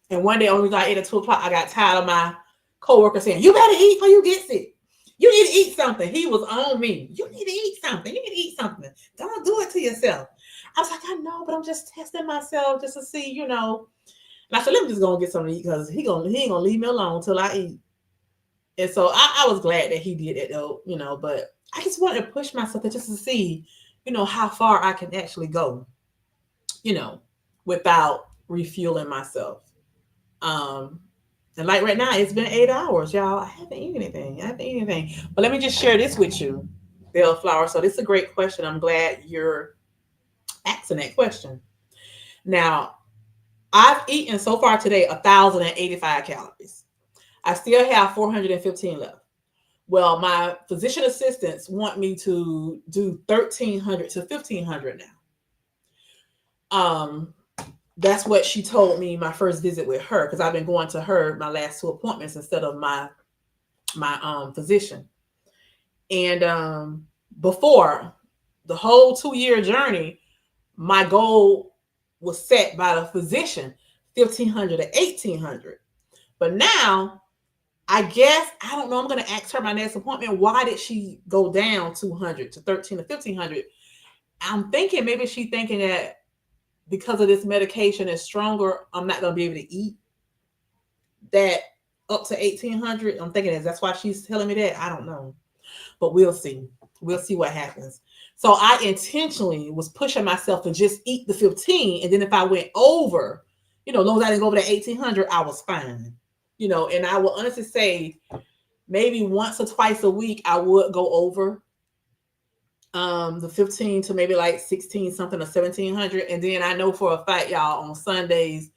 And one day, only I ate at 2 o'clock, I got tired of my coworker saying, "You better eat before you get sick. You need to eat something." He was on me. "You need to eat something. You need to eat something. Don't do it to yourself." I was like, "I know, but I'm just testing myself just to see, And I said, "Let me just go and get something to eat, because he ain't gonna leave me alone until I eat." And so I was glad that he did it though, but I just wanted to push myself just to see, how far I can actually go, without refueling myself. And like right now, it's been 8 hours, y'all. I haven't eaten anything. But let me just share this with you, Bellflower. So this is a great question. I'm glad you're asking that question. Now, I've eaten so far today 1,085 calories. I still have 415 left. Well, my physician assistants want me to do 1,300 to 1,500 now. That's what she told me my first visit with her, because I've been going to her my last 2 appointments instead of my physician. And before the whole 2-year journey, my goal was set by the physician, 1,500 to 1,800. But now, I guess, I don't know, I'm going to ask her my next appointment, why did she go down 200 to 13 to 1,500? I'm thinking maybe she's thinking that because of this medication is stronger, I'm not going to be able to eat that up to 1,800. I'm thinking that's why she's telling me that. I don't know. But we'll see. We'll see what happens. So I intentionally was pushing myself to just eat the 15. And then if I went over, as long as I didn't go over that 1,800, I was fine. And I will honestly say maybe once or twice a week, I would go over the 15 to maybe like 16 something or 1,700. And then I know for a fact, y'all, on Sundays,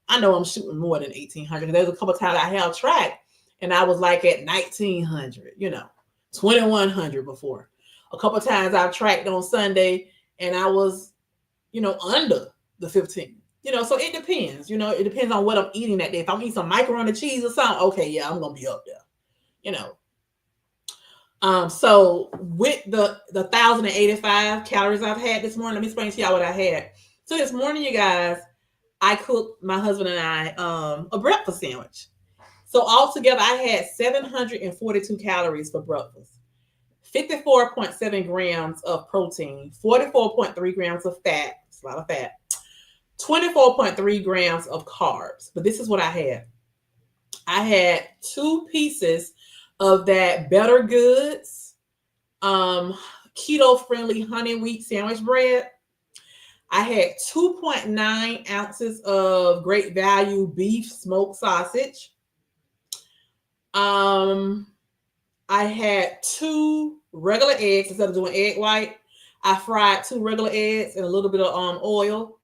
I know I'm shooting more than 1,800. There's a couple of times I held track and I was like at 1,900, 2,100 before. A couple of times I've tracked on Sunday and I was, under the 15. So it depends. It depends on what I'm eating that day. If I'm eating some macaroni and cheese or something, okay, yeah, I'm gonna be up there. So with the 1,085 calories I've had this morning, let me explain to y'all what I had. So this morning, you guys, I cooked, my husband and I, a breakfast sandwich. So altogether, I had 742 calories for breakfast, 54.7 grams of protein, 44.3 grams of fat, it's a lot of fat, 24.3 grams of carbs. But this is what I had. I had 2 pieces of that Better Goods keto-friendly honey wheat sandwich bread. I had 2.9 ounces of Great Value beef smoked sausage. I had 2 regular eggs instead of doing egg white. I fried 2 regular eggs in a little bit of oil.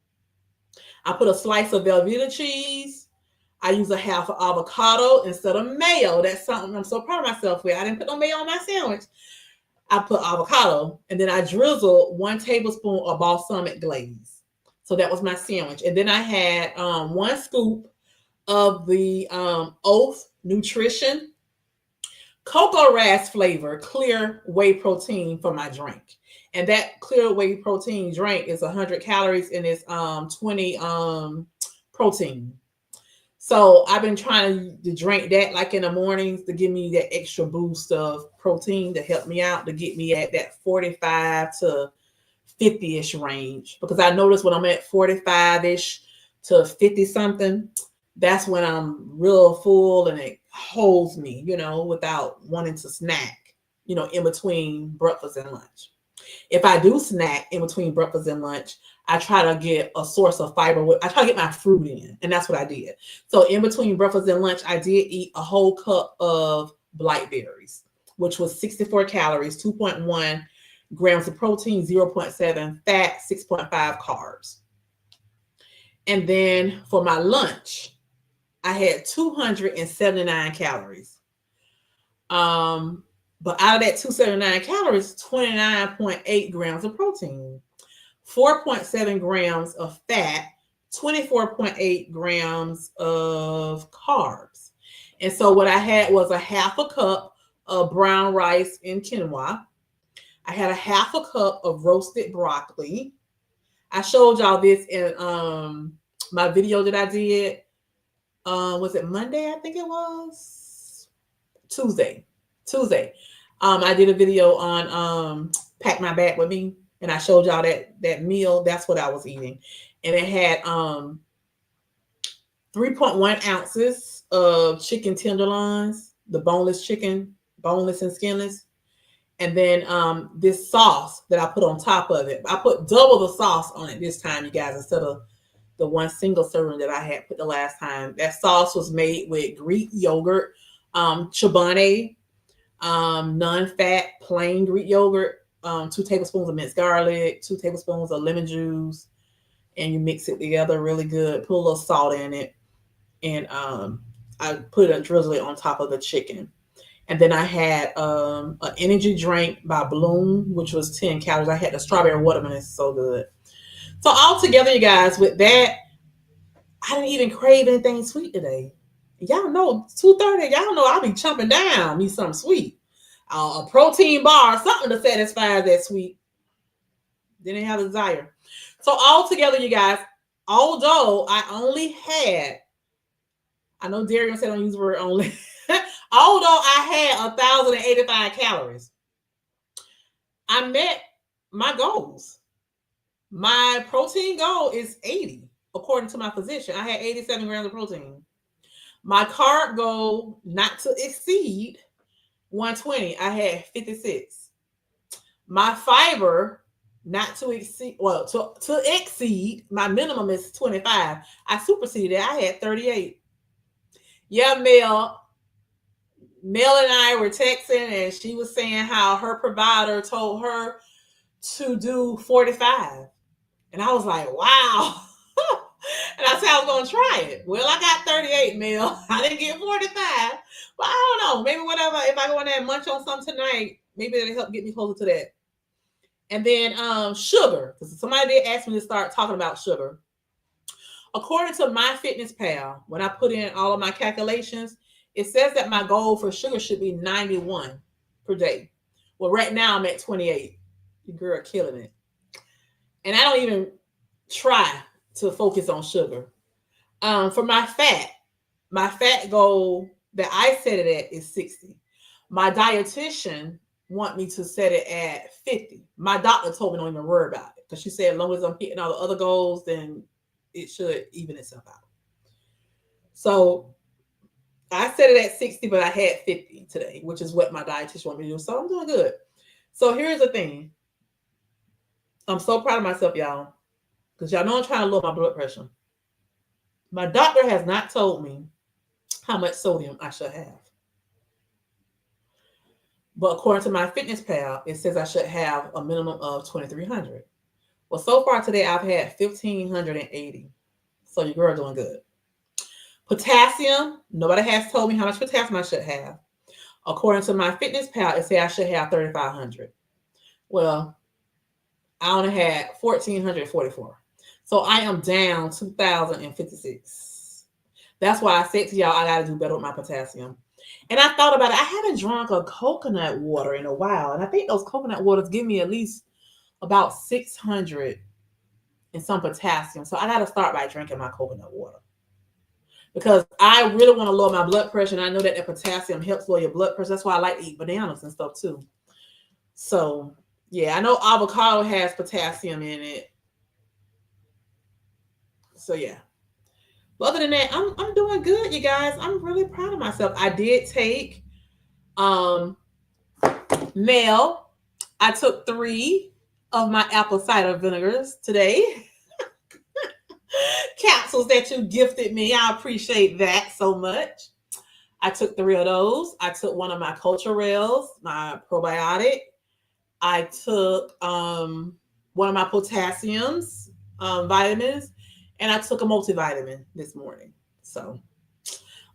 I put a slice of Velveeta cheese. I use a half of avocado instead of mayo. That's something I'm so proud of myself with. I didn't put no mayo on my sandwich. I put avocado, and then I drizzled 1 tablespoon of balsamic glaze. So that was my sandwich. And then I had 1 scoop of the Oath Nutrition cocoa rash flavor clear whey protein for my drink. And that clear whey protein drink is 100 calories and it's 20 protein. So I've been trying to drink that like in the mornings to give me that extra boost of protein to help me out, to get me at that 45 to 50-ish range. Because I notice when I'm at 45-ish to 50 something, that's when I'm real full and it holds me, without wanting to snack, in between breakfast and lunch. If I do snack in between breakfast and lunch, I try to get a source of fiber. I try to get my fruit in, and that's what I did. So in between breakfast and lunch, I did eat a whole cup of blackberries, which was 64 calories, 2.1 grams of protein, 0.7 fat, 6.5 carbs. And then for my lunch, I had 279 calories. But out of that 279 calories, 29.8 grams of protein, 4.7 grams of fat, 24.8 grams of carbs. And so what I had was a half a cup of brown rice and quinoa. I had a half a cup of roasted broccoli. I showed y'all this in my video that I did. Was it Monday? I think it was Tuesday. I did a video on Pack My Bag With Me, and I showed y'all that meal. That's what I was eating. And it had 3.1 ounces of chicken tenderloins, the boneless chicken, boneless and skinless. And then this sauce that I put on top of it. I put double the sauce on it this time, you guys, instead of the 1 single serving that I had put the last time. That sauce was made with Greek yogurt, Chobani, non-fat plain Greek yogurt, 2 tablespoons of minced garlic, 2 tablespoons of lemon juice, and you mix it together really good. Put a little salt in it, and I put a drizzle it on top of the chicken. And then I had an energy drink by Bloom, which was 10 calories. I had the strawberry watermelon. It's so good. So all together, you guys, with that, I didn't even crave anything sweet today. Y'all know, 2:30, y'all know I'll be chomping down me something sweet. A protein bar, something to satisfy that sweet. Didn't have a desire. So altogether, you guys, although I know Darian said don't use the word only. Although I had 1,085 calories, I met my goals. My protein goal is 80, according to my physician. I had 87 grams of protein. My carb goal, not to exceed 120, I had 56. My fiber, not to exceed, well, to exceed, my minimum is 25. I superseded. I had 38. Yeah, Mel and I were texting, and she was saying how her provider told her to do 45. And I was like, wow. And I said I was going to try it. Well, I got 38, Mel. I didn't get 45. But I don't know. Maybe whatever. If I go in there and munch on something tonight, maybe it'll help get me closer to that. And then sugar. Because somebody did ask me to start talking about sugar. According to MyFitnessPal, when I put in all of my calculations, it says that my goal for sugar should be 91 per day. Well, right now I'm at 28. Your girl killing it. And I don't even try to focus on sugar. For my fat goal that I set it at is 60. My dietitian want me to set it at 50. My doctor told me don't even worry about it, because she said as long as I'm hitting all the other goals, then it should even itself out. So I set it at 60, but I had 50 today, which is what my dietitian want me to do. So I'm doing good. So here's the thing. I'm so proud of myself, y'all, because y'all know I'm trying to lower my blood pressure. My doctor has not told me how much sodium I should have. But according to MyFitnessPal, it says I should have a minimum of 2,300. Well, so far today, I've had 1,580. So your girl doing good. Potassium, nobody has told me how much potassium I should have. According to MyFitnessPal, it says I should have 3,500. Well, I only had 1,444. So I am down 2,056. That's why I said to y'all, I got to do better with my potassium. And I thought about it. I haven't drunk a coconut water in a while. And I think those coconut waters give me at least about 600 and some potassium. So I got to start by drinking my coconut water, because I really want to lower my blood pressure. And I know that the potassium helps lower your blood pressure. That's why I like to eat bananas and stuff too. So yeah, I know avocado has potassium in it. So yeah. But other than that, I'm doing good, you guys. I'm really proud of myself. I did take Mel. I took 3 of my apple cider vinegars today. Capsules that you gifted me. I appreciate that so much. I took 3 of those. I took one of my culture rails, my probiotic. I took one of my potassiums, vitamins, and I took a multivitamin this morning. So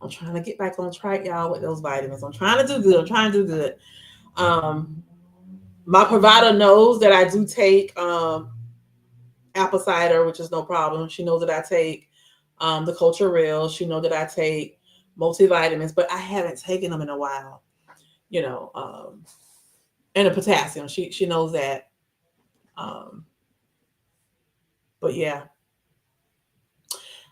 I'm trying to get back on track, y'all, with those vitamins. I'm trying to do good. My provider knows that I do take apple cider, which is no problem. She knows that I take the culture rail. She knows that I take multivitamins, but I haven't taken them in a while, you know, and the potassium. She knows that. But yeah,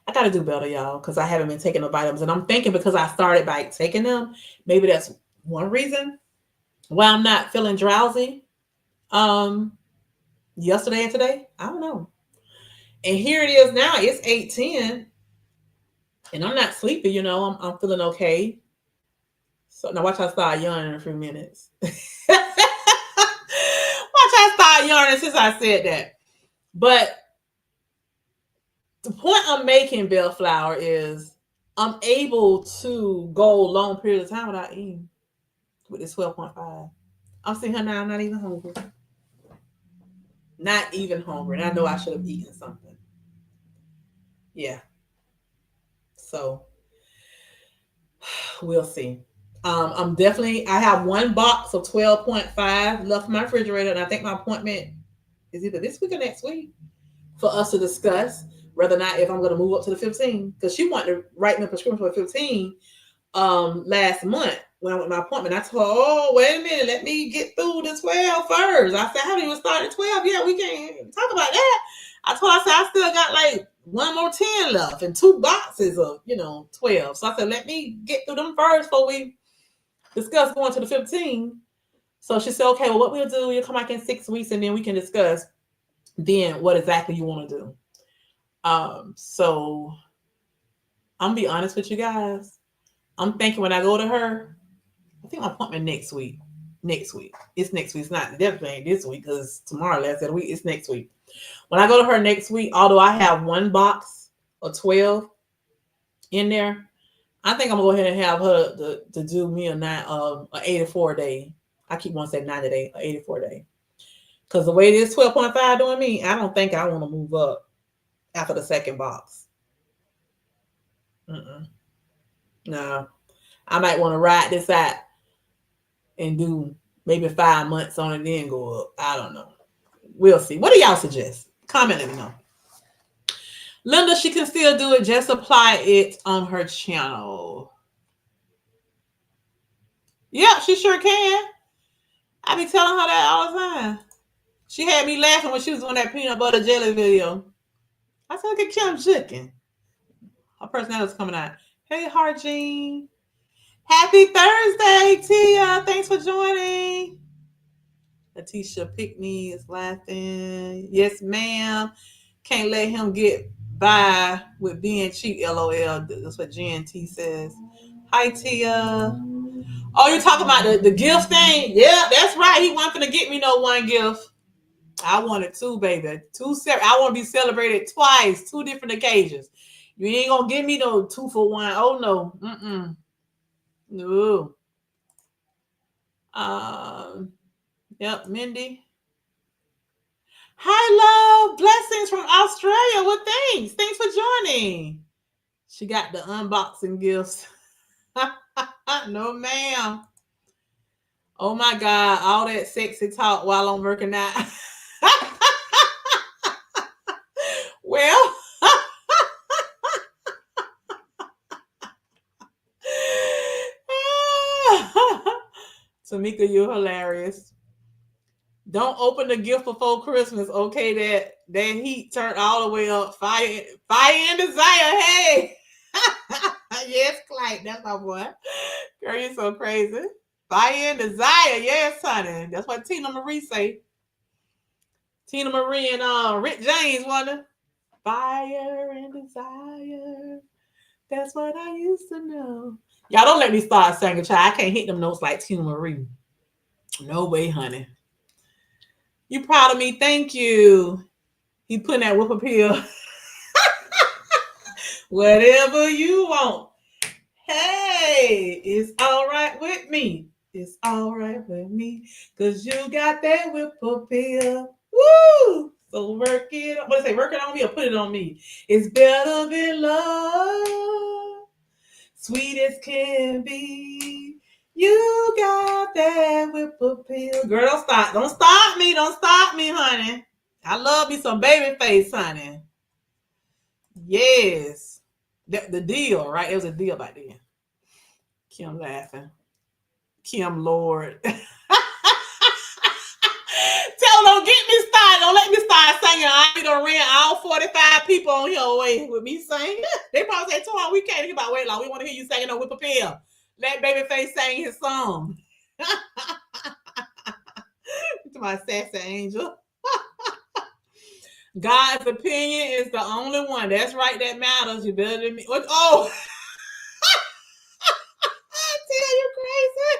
I got to do better, y'all, because I haven't been taking the vitamins. And I'm thinking because I started by taking them, maybe that's one reason why I'm not feeling drowsy yesterday and today. I don't know. And here it is now. It's 8:10, and I'm not sleepy. You know, I'm feeling okay. So now watch I start yawning in a few minutes. Watch I start yawning since I said that. But the point I'm making, Bellflower, is I'm able to go long periods of time without eating with this 12.5. I'm sitting here now, I'm not even hungry. Not even hungry. And I know I should have eaten something. Yeah. So we'll see. I have one box of 12.5 left in my refrigerator, and I think my appointment is either this week or next week for us to discuss whether or not if I'm going to move up to the 15, because she wanted to write me a prescription for 15 last month when I went to my appointment. I told her, oh, wait a minute, let me get through the 12 first. I said, I haven't even started 12 yet. We can't talk about that. I told her, I said, I still got like one more 10 left and 2 boxes of, 12. So I said, let me get through them first before we discuss going to the 15. So she said, okay, well, what we'll do, you'll come back in 6 weeks and then we can discuss then what exactly you want to do. So I'm gonna be honest with you guys. I'm thinking when I go to her, I think my appointment next week. Next week. It's next week. It's not definitely ain't this week because tomorrow last of the week. It's next week. When I go to her next week, although I have one box of 12 in there, I think I'm gonna go ahead and have her to do me an 84 day. I keep wanting to say 90 day, 84 day. Because the way this 12.5 doing me, I don't think I want to move up after the second box. No, I might want to ride this out and do maybe 5 months on it, then go up. I don't know. We'll see. What do y'all suggest? Comment, let me know. Linda, she can still do it. Just apply it on her channel. Yeah, she sure can. I be telling her that all the time. She had me laughing when she was doing that peanut butter jelly video. I said, look at Kim chicken. Her personality's coming out. Hey, Harjean. Happy Thursday, Tia. Thanks for joining. Letitia Pickney is laughing. Yes, ma'am. Can't let him get by with being cheap, LOL. That's what Jen T says. Hi, Tia. Oh, you talking about the gift thing? Yeah, that's right. He wasn't gonna get me no one gift. I wanted 2, baby. 2 separate. I want to be celebrated twice, 2 different occasions. You ain't gonna give me no 2 for 1. Oh no. No. Yep, Mindy. Hi, love. Blessings from Australia. Well, thanks. Thanks for joining. She got the unboxing gifts. No, ma'am. Oh my God. All that sexy talk while I'm working out. Well, Tamika, you're hilarious. Don't open the gift before Christmas. Okay, that heat turned all the way up. Fire and desire. Hey. Yes, Clyde. That's my boy. Girl, you're so crazy. Fire and desire. Yes, honey. That's what Tina Marie say. Tina Marie and Rick James wonder. Fire and desire. That's what I used to know. Y'all don't let me start singing, child. I can't hit them notes like Tina Marie. No way, honey. You proud of me? Thank you. He putting that whip appeal. Whatever you want. Hey, it's all right with me. It's all right with me. Because you got that whip appeal. Woo! So work it. What say? Work it on me or put it on me. It's better than love. Sweet as can be. You got that whip appeal. Girl, don't stop. Don't stop me. Don't stop me, honey. I love me some baby face, honey. Yes. The deal, right? It was a deal back then. Kim laughing. Kim Lord. Tell her don't get me started. Don't let me start singing. I ain't gonna ran all 45 people on here away with me singing. They probably say, Torn, we can't hear about weight loss. We want to hear you singing on Whip Appeal. Let Babyface sing his song. To my sassy angel. God's opinion is the only one. That's right, that matters. You better than me. Oh! Tia, you crazy.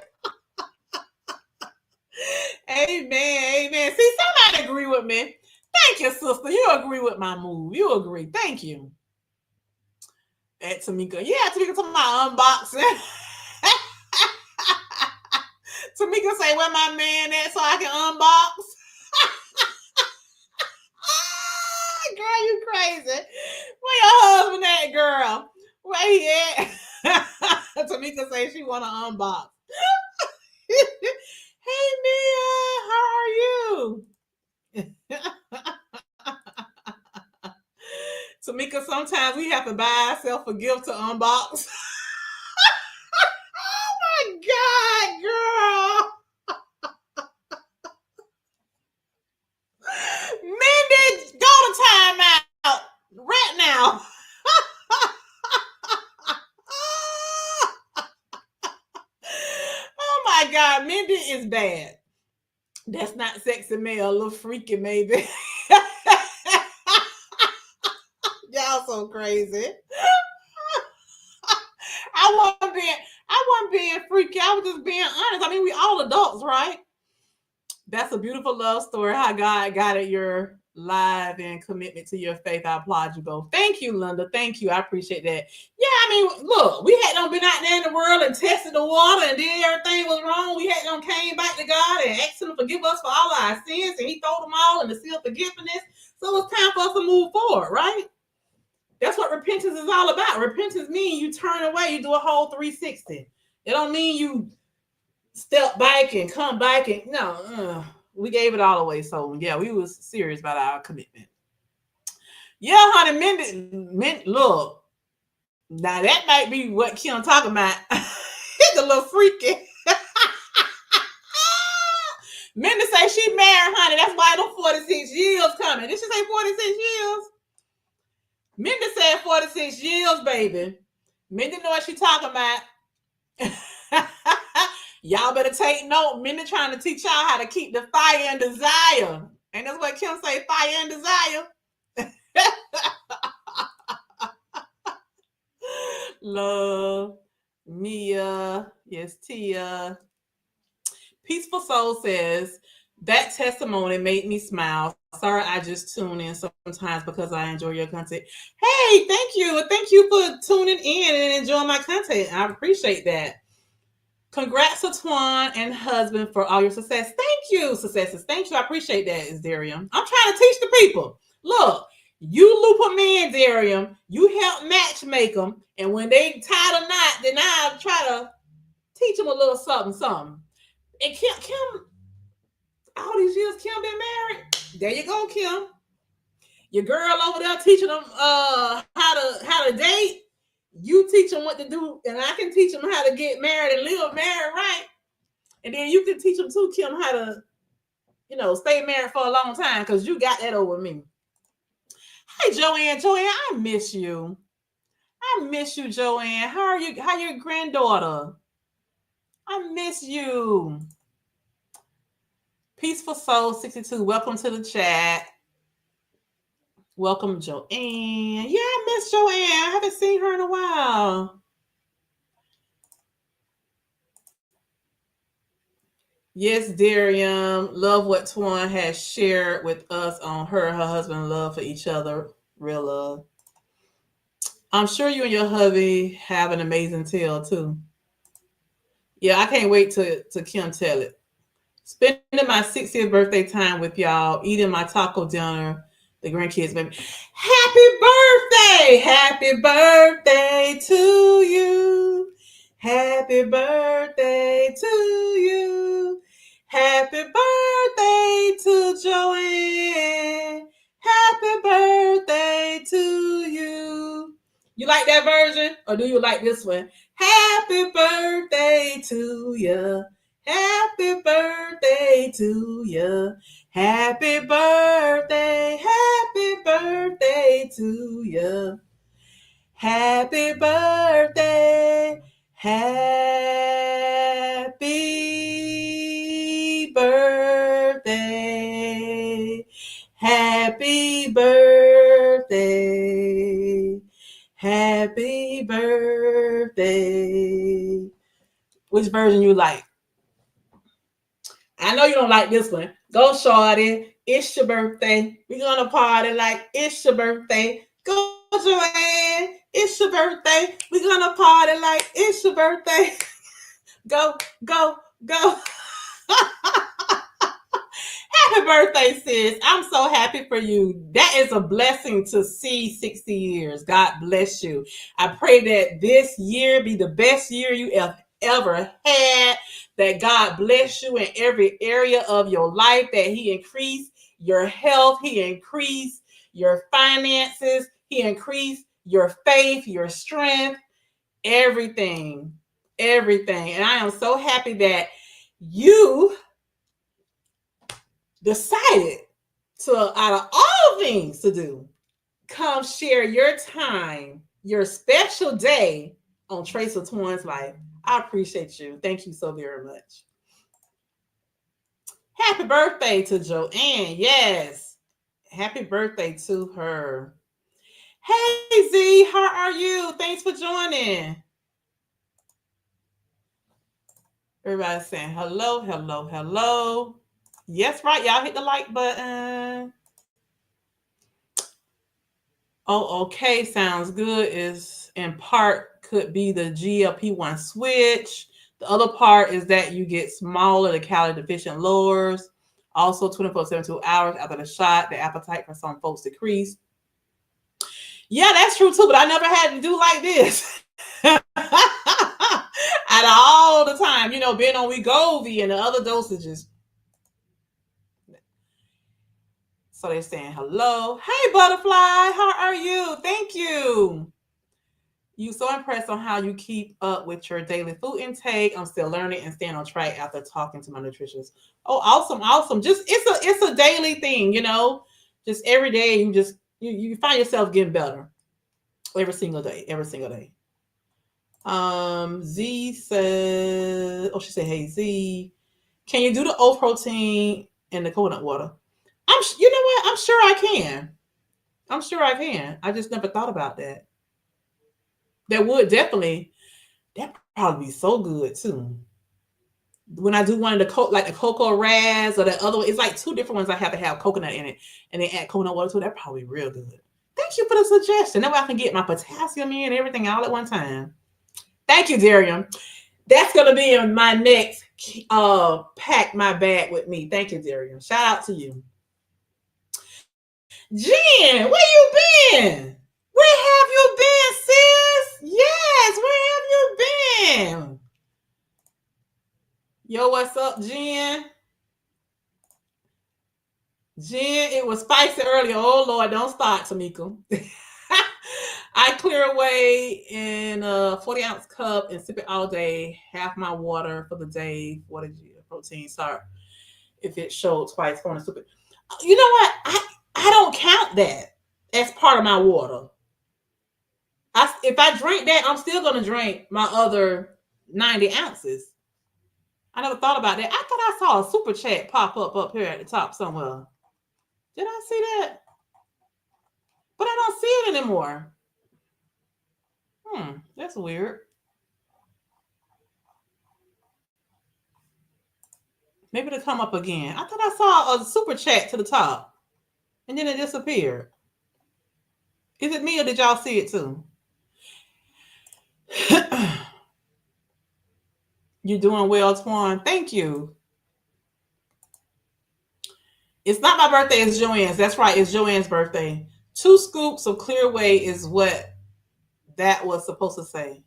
Amen. See, somebody agree with me. Thank you, sister. You agree with my move. You agree. Thank you. At Tamika. Yeah, Tamika talking about unboxing. Tamika say, where my man at so I can unbox? Girl, you crazy. Where your husband at, girl? Where he at? Tamika say she want to unbox. Hey, Mia, how are you? Tamika, sometimes we have to buy ourselves a gift to unbox. Oh my God, girl. Mindy, go to time God, Mindy is bad. That's not sexy male, a little freaky maybe. Y'all so crazy. I wasn't being freaky. I was just being honest. I mean, we all adults, right? That's a beautiful love story. How God guided your life and commitment to your faith. I applaud you both. Thank you, Linda. Thank you. I appreciate that. Yeah, I mean, look, we had done been out there in the world and tested the water and did everything was wrong. We had done came back to God and asked Him to forgive us for all our sins, and He told them all in the seal of forgiveness. So it's time for us to move forward, right? That's what repentance is all about. Repentance means you turn away, you do a whole 360. It don't mean you step back and come back and no, we gave it all away. So yeah, we was serious about our commitment. Yeah, honey, look, now that might be what Kim talking about. It's a little freaky. Mindy say she married, honey. That's why them 46 years coming. Did she say 46 years? Mindy said 46 years, baby. Mindy know what she talking about. Y'all better take note. Mindy trying to teach y'all how to keep the fire and desire. And that's what Kim say, fire and desire. Love, Mia, yes, Tia. Peaceful Soul says, that testimony made me smile. Sorry, I just tune in sometimes because I enjoy your content. Hey, thank you. Thank you for tuning in and enjoying my content. I appreciate that. Congrats to Twan and husband for all your success. Thank you, successes. Thank you. I appreciate that, Darium. I'm trying to teach the people. Look, you loop them in, Darium. You help match make them. And when they tie the knot, then I'll try to teach them a little something. And Kim, all these years Kim been married. There you go, Kim. Your girl over there teaching them how to date. You teach them what to do, and I can teach them how to get married and live married right. And then you can teach them too, Kim, how to, stay married for a long time because you got that over me. Hi, Joanne. Joanne, I miss you. I miss you, Joanne. How are you? How your granddaughter? I miss you. Peaceful Soul 62. Welcome to the chat. Welcome, Joanne. Yeah, I miss Joanne. I haven't seen her in a while. Yes, Darium. Love what Twan has shared with us on her husband love for each other. Real love. I'm sure you and your hubby have an amazing tale too. Yeah, I can't wait to Kim tell it. Spending my 60th birthday time with y'all, eating my taco dinner, the grandkids, baby. Happy birthday! Happy birthday to you. Happy birthday to you. Happy birthday to Joanne. Happy birthday to you. You like that version? Or do you like this one? Happy birthday to you. Happy birthday to you. Happy birthday. Happy birthday to you. Happy birthday. Happy birthday. Happy birthday. Happy birthday. Which version you like? I know you don't like this one. Go, shorty. It's your birthday. We're going to party like it's your birthday. Go, Joanne. It's your birthday. We're going to party like it's your birthday. Go, go, go. Happy birthday, sis. I'm so happy for you. That is a blessing to see 60 years. God bless you. I pray that this year be the best year you ever had, that God bless you in every area of your life, that He increase your health, He increase your finances, He increase your faith, your strength, everything. And I am so happy that you decided to, out of all things to do, come share your time, your special day on Trace of Twan's life. I appreciate you. Thank you so very much. Happy birthday to Joanne. Yes. Happy birthday to her. Hey Z, how are you? Thanks for joining. Everybody's saying hello, hello, hello. Yes, right. Y'all hit the like button. Oh, okay. Sounds good. Is in part could be the GLP-1 switch. The other part is that you get smaller, the calorie deficient lowers. Also, 24/7, 2 hours after the shot, the appetite for some folks decrease. Yeah, that's true too, but I never had to do like this. Out of all the time, being on Wegovy and the other dosages. So they're saying hello. Hey, butterfly, how are you? Thank you. You so impressed on how you keep up with your daily food intake. I'm still learning and staying on track after talking to my nutritionist. Oh, awesome, awesome. Just it's a daily thing, Just every day you find yourself getting better. Every single day. Every single day. Z says, she said, hey Z, can you do the oat protein and the coconut water? You know what? I'm sure I can. I'm sure I can. I just never thought about that. That would definitely, that probably be so good too. When I do one of the like the cocoa raz or the other one, it's like two different ones I have to have coconut in it, and then add coconut water to it. That probably real good. Thank you for the suggestion. That way I can get my potassium in and everything all at one time. Thank you, Darian. That's gonna be in my next pack my bag with me. Thank you, Darian. Shout out to you. Jen, where you been? Where have you been, sis? Yes, where have you been? Yo, what's up, Jen? Jen, it was spicy earlier. Oh, Lord, don't start, Tamika. I clear away in a 40-ounce cup and sip it all day. Half my water for the day. What did you protein? Sorry. If it showed twice, going to sip it. You know what? I don't count that as part of my water. If I drink that, I'm still going to drink my other 90 ounces. I never thought about that. I thought I saw a super chat pop up here at the top somewhere. Did I see that? But I don't see it anymore. That's weird. Maybe it'll come up again. I thought I saw a super chat to the top. And then it disappeared. Is it me or did y'all see it too? You're doing well, Twan. Thank you. It's not my birthday, it's Joanne's. That's right, it's Joanne's birthday. 2 scoops of clear whey is what that was supposed to say.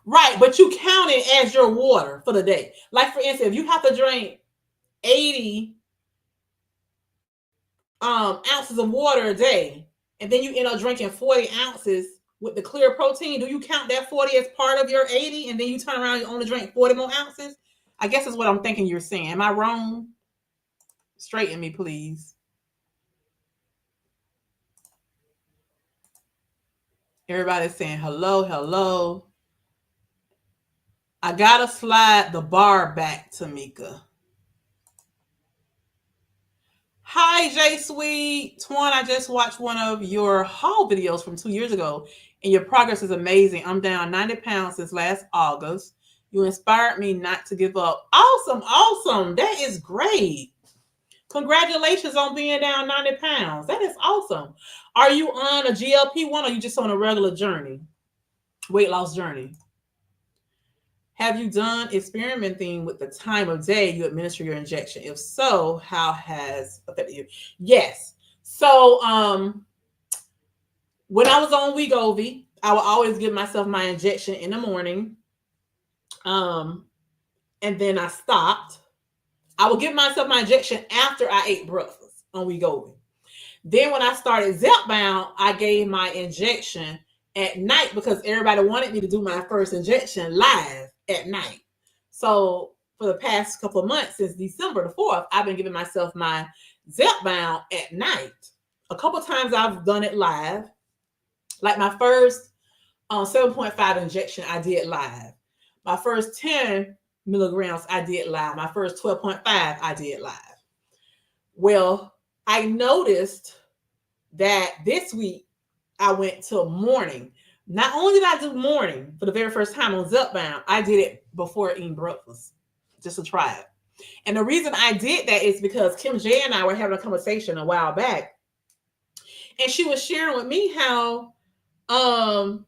Right, but you count it as your water for the day. Like, for instance, if you have to drink 80 ounces of water a day, and then you end up drinking 40 ounces with the clear protein, do you count that 40 as part of your 80, and then you turn around and only drink 40 more ounces? I guess that's what I'm thinking you're saying. Am I wrong? Straighten me, please. Everybody's saying hello, hello. I gotta slide the bar back, Tamika. Hi, J Sweet. Twan, I just watched one of your haul videos from 2 years ago, and your progress is amazing. I'm down 90 pounds since last August. You inspired me not to give up. Awesome, awesome. That is great. Congratulations on being down 90 pounds. That is awesome. Are you on a GLP-1 or are you just on a regular journey? Weight loss journey? Have you done experimenting with the time of day you administer your injection? If so, how has affected you? Yes. So when I was on Wegovy, I would always give myself my injection in the morning. And then I stopped. I would give myself my injection after I ate breakfast on Wegovy. Then when I started Zepbound, I gave my injection at night because everybody wanted me to do my first injection live at night. So for the past couple of months, since December the 4th, I've been giving myself my Zepbound at night. A couple of times I've done it live. Like my first 7.5 injection, I did live. My first 10 milligrams, I did live. My first 12.5, I did live. Well, I noticed that this week I went to morning. Not only did I do morning for the very first time on Zepbound, I did it before eating breakfast just to try it. And the reason I did that is because Kim J and I were having a conversation a while back, and she was sharing with me how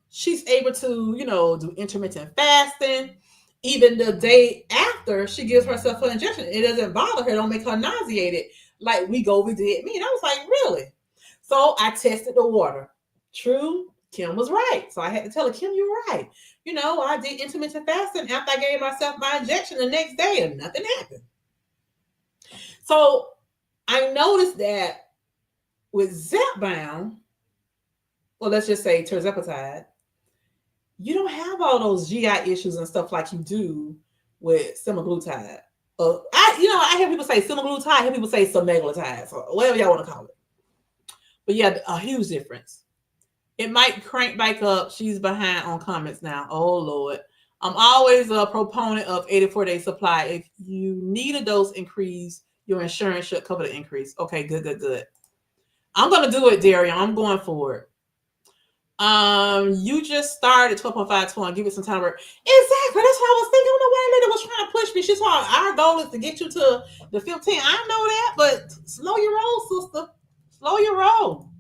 she's able to, do intermittent fasting. Even the day after she gives herself her injection, it doesn't bother her, don't make her nauseated like Wegovy did me. And I was like, really? So I tested the water. True, Kim was right. So I had to tell her, Kim, you're right. I did intermittent fasting after I gave myself my injection the next day and nothing happened. So I noticed that with Zepbound, well, let's just say terzepatide, you don't have all those GI issues and stuff like you do with semaglutide. I hear people say semaglutide, I hear people say semaglutide, or whatever y'all want to call it. But yeah, a huge difference. It might crank back up. She's behind on comments now. Oh, Lord. I'm always a proponent of 84-day supply. If you need a dose increase, your insurance should cover the increase. Okay, good. I'm going to do it, Darian. I'm going for it. You just started 12.5 give it some time to work. Exactly. That's what I was thinking. I don't know why lady was trying to push me. She's like, our goal is to get you to the 15. I know that, but slow your roll, sister. Slow your roll.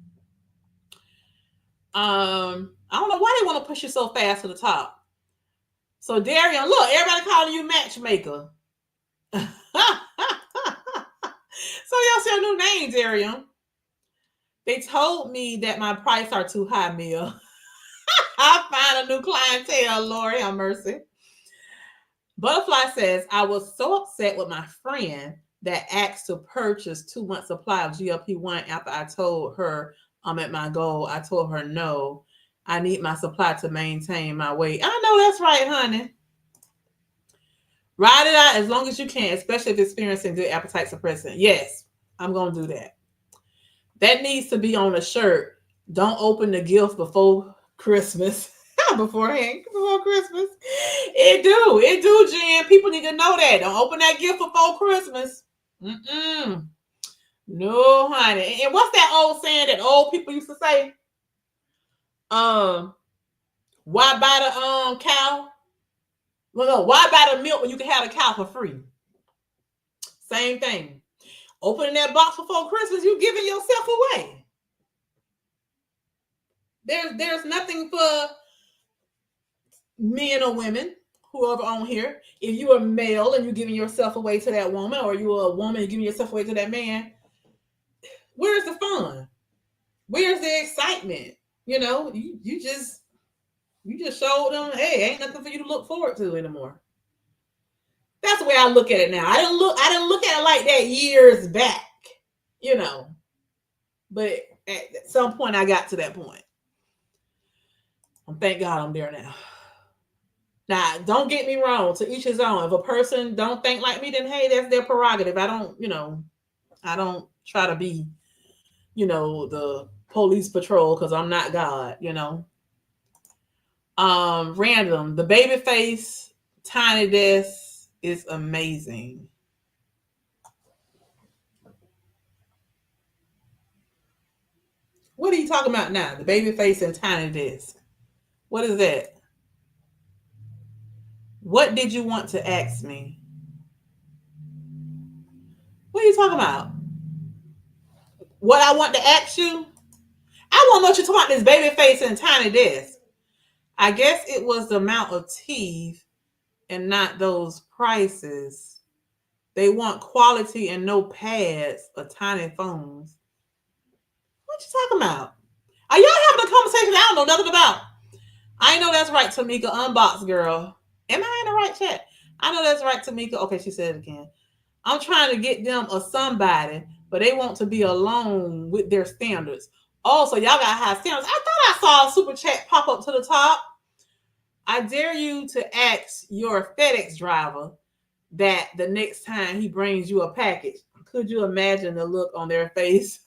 I don't know why they want to push you so fast to the top. So Darian, look, everybody calling you matchmaker. So y'all see a new name, Darian. They told me that my prices are too high, Mia. I find a new clientele, Lord have mercy. Butterfly says, I was so upset with my friend that asked to purchase 2 months supply of GLP-1 after I told her I'm at my goal. I told her no. I need my supply to maintain my weight. I know that's right, honey. Ride it out as long as you can, especially if experiencing good appetite suppressant. Yes, I'm going to do that. That needs to be on a shirt. Don't open the gift before Christmas. before Christmas. It do, Jen. People need to know that. Don't open that gift before Christmas. No, honey. And what's that old saying that old people used to say? Why buy the cow? Well, no, why buy the milk when you can have the cow for free? Same thing. Opening that box before Christmas, you giving yourself away. There's nothing for men or women, whoever on here. If you're a male and you're giving yourself away to that woman, or you're a woman and giving yourself away to that man, where's the fun? Where's the excitement? You just showed them, hey, ain't nothing for you to look forward to anymore. That's the way I look at it now. I didn't look at it like that years back, But at some point I got to that point. Thank God I'm there now. Now, don't get me wrong, to each his own. If a person don't think like me, then hey, that's their prerogative. I don't try to be, the police patrol because I'm not God, Random. The baby face tiny desk is amazing. What are you talking about now? The baby face and tiny desk. What is that? What did you want to ask me? What are you talking about? What I want to ask you? I want to know what you're talking about, this baby face and tiny desk. I guess it was the amount of teeth and not those prices. They want quality and no pads or tiny phones. What you talking about? Are y'all having a conversation I don't know nothing about? I know that's right, Tamika. Unbox girl. Am I in the right chat? I know that's right, Tamika. Okay, she said it again. I'm trying to get them a somebody, but they want to be alone with their standards. Oh, so y'all got high standards. I thought I saw a super chat pop up to the top. I dare you to ask your FedEx driver that the next time he brings you a package. Could you imagine the look on their face?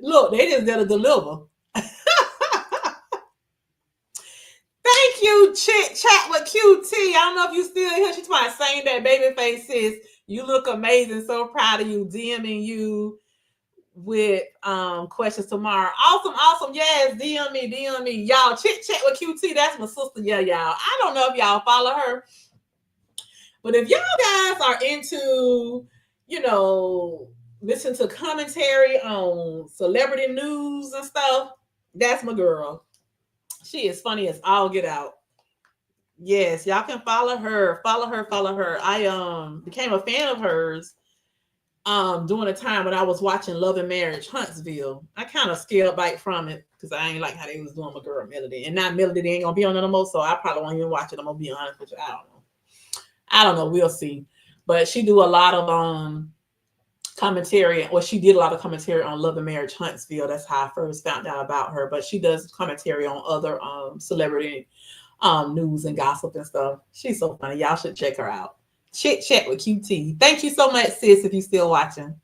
Look, they just gotta deliver. Thank you, chit chat with QT. I don't know if you still here. She's trying to sing that baby face, sis. You look amazing. So proud of you. DMing you with questions tomorrow. Awesome. Yes, DM me. Y'all, chit chat with QT. That's my sister. Yeah, y'all. I don't know if y'all follow her, but if y'all guys are into, listen to commentary on celebrity news and stuff, that's my girl. She is funny as all get out. Yes, y'all can follow her. I became a fan of hers during a time when I was watching Love and Marriage Huntsville. I kind of scaled back from it because I ain't like how they was doing my girl Melody. And now Melody ain't gonna be on it no more, so I probably won't even watch it. I'm gonna be honest with you. I don't know. We'll see. But she do a lot of commentary. Well, she did a lot of commentary on Love and Marriage Huntsville. That's how I first found out about her. But she does commentary on other celebrity news and gossip and stuff. She's so funny. Y'all should check her out. Chit chat with QT. Thank you so much, sis, if you're still watching.